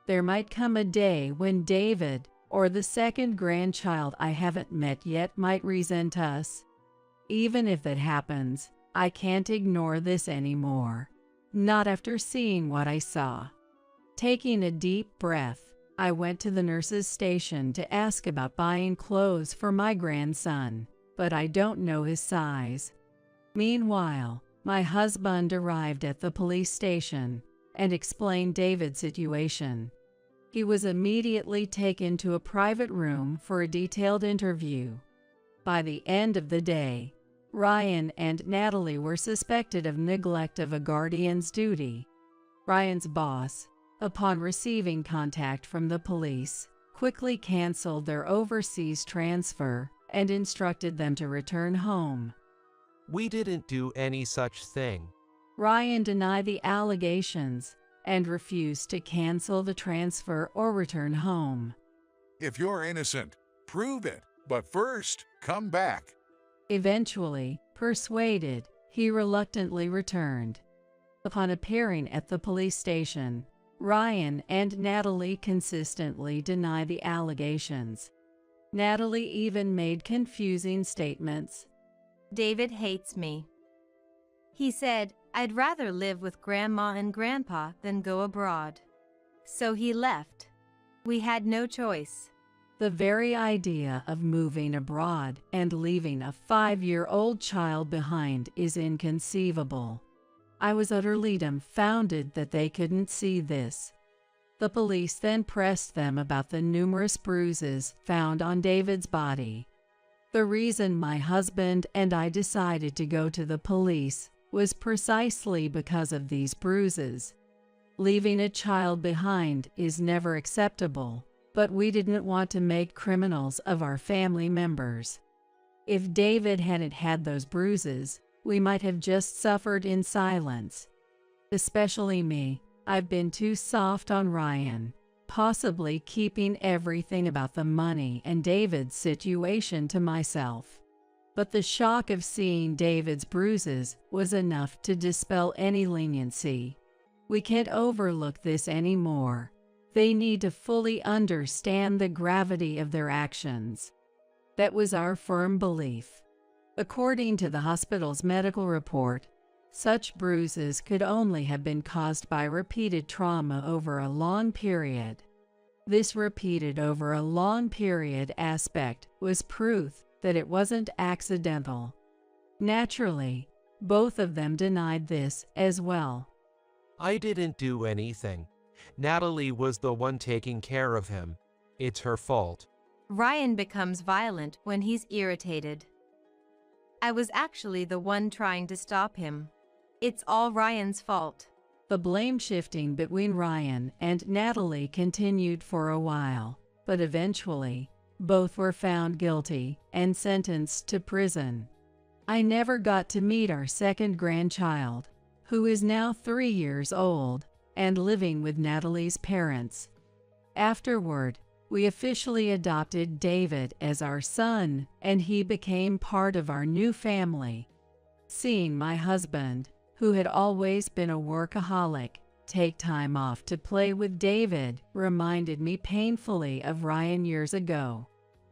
There might come a day when David, or the second grandchild I haven't met yet, might resent us. Even if that happens, I can't ignore this anymore. Not after seeing what I saw. Taking a deep breath, I went to the nurse's station to ask about buying clothes for my grandson, but I don't know his size. Meanwhile, my husband arrived at the police station and explained David's situation. He was immediately taken to a private room for a detailed interview. By the end of the day, Ryan and Natalie were suspected of neglect of a guardian's duty. Ryan's boss, upon receiving contact from the police, quickly canceled their overseas transfer and instructed them to return home. We didn't do any such thing. Ryan denied the allegations and refused to cancel the transfer or return home. If you're innocent, prove it, but first, come back. Eventually, persuaded, he reluctantly returned. Upon appearing at the police station, Ryan and Natalie consistently denied the allegations. Natalie even made confusing statements. David hates me. He said, I'd rather live with Grandma and Grandpa than go abroad. So he left. We had no choice. The very idea of moving abroad and leaving a 5-year-old child behind is inconceivable. I was utterly dumbfounded that they couldn't see this. The police then pressed them about the numerous bruises found on David's body. The reason my husband and I decided to go to the police was precisely because of these bruises. Leaving a child behind is never acceptable, but we didn't want to make criminals of our family members. If David hadn't had those bruises, we might have just suffered in silence. Especially me, I've been too soft on Ryan, possibly keeping everything about the money and David's situation to myself. But the shock of seeing David's bruises was enough to dispel any leniency. We can't overlook this anymore. They need to fully understand the gravity of their actions. That was our firm belief. According to the hospital's medical report, such bruises could only have been caused by repeated trauma over a long period. This repeated over a long period aspect was proof that it wasn't accidental. Naturally, both of them denied this as well. I didn't do anything. Natalie was the one taking care of him. It's her fault. Ryan becomes violent when he's irritated. I was actually the one trying to stop him. It's all Ryan's fault. The blame shifting between Ryan and Natalie continued for a while, but eventually, both were found guilty and sentenced to prison. I never got to meet our second grandchild, who is now 3 years old and living with Natalie's parents. Afterward, we officially adopted David as our son, and he became part of our new family. Seeing my husband, who had always been a workaholic, take time off to play with David reminded me painfully of Ryan years ago.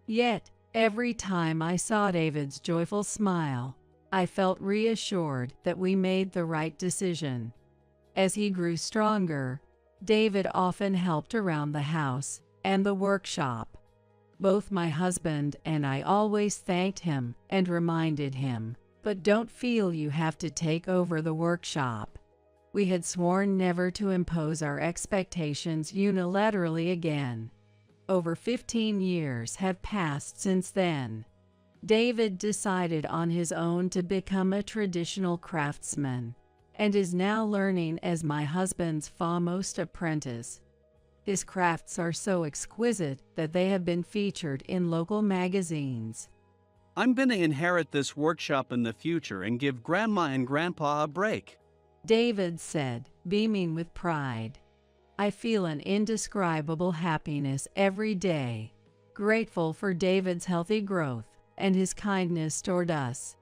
Yet, every time I saw David's joyful smile, I felt reassured that we made the right decision. As he grew stronger, David often helped around the house and the workshop. Both my husband and I always thanked him and reminded him, but don't feel you have to take over the workshop. We had sworn never to impose our expectations unilaterally again. Over 15 years have passed since then. David decided on his own to become a traditional craftsman and is now learning as my husband's foremost apprentice. His crafts are so exquisite that they have been featured in local magazines. I'm going to inherit this workshop in the future and give Grandma and Grandpa a break, David said, beaming with pride. I feel an indescribable happiness every day, grateful for David's healthy growth and his kindness toward us.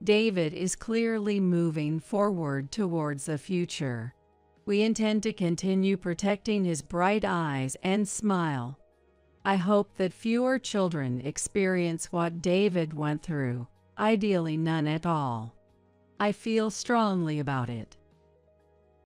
David is clearly moving forward towards the future. We intend to continue protecting his bright eyes and smile. I hope that fewer children experience what David went through, ideally none at all. I feel strongly about it.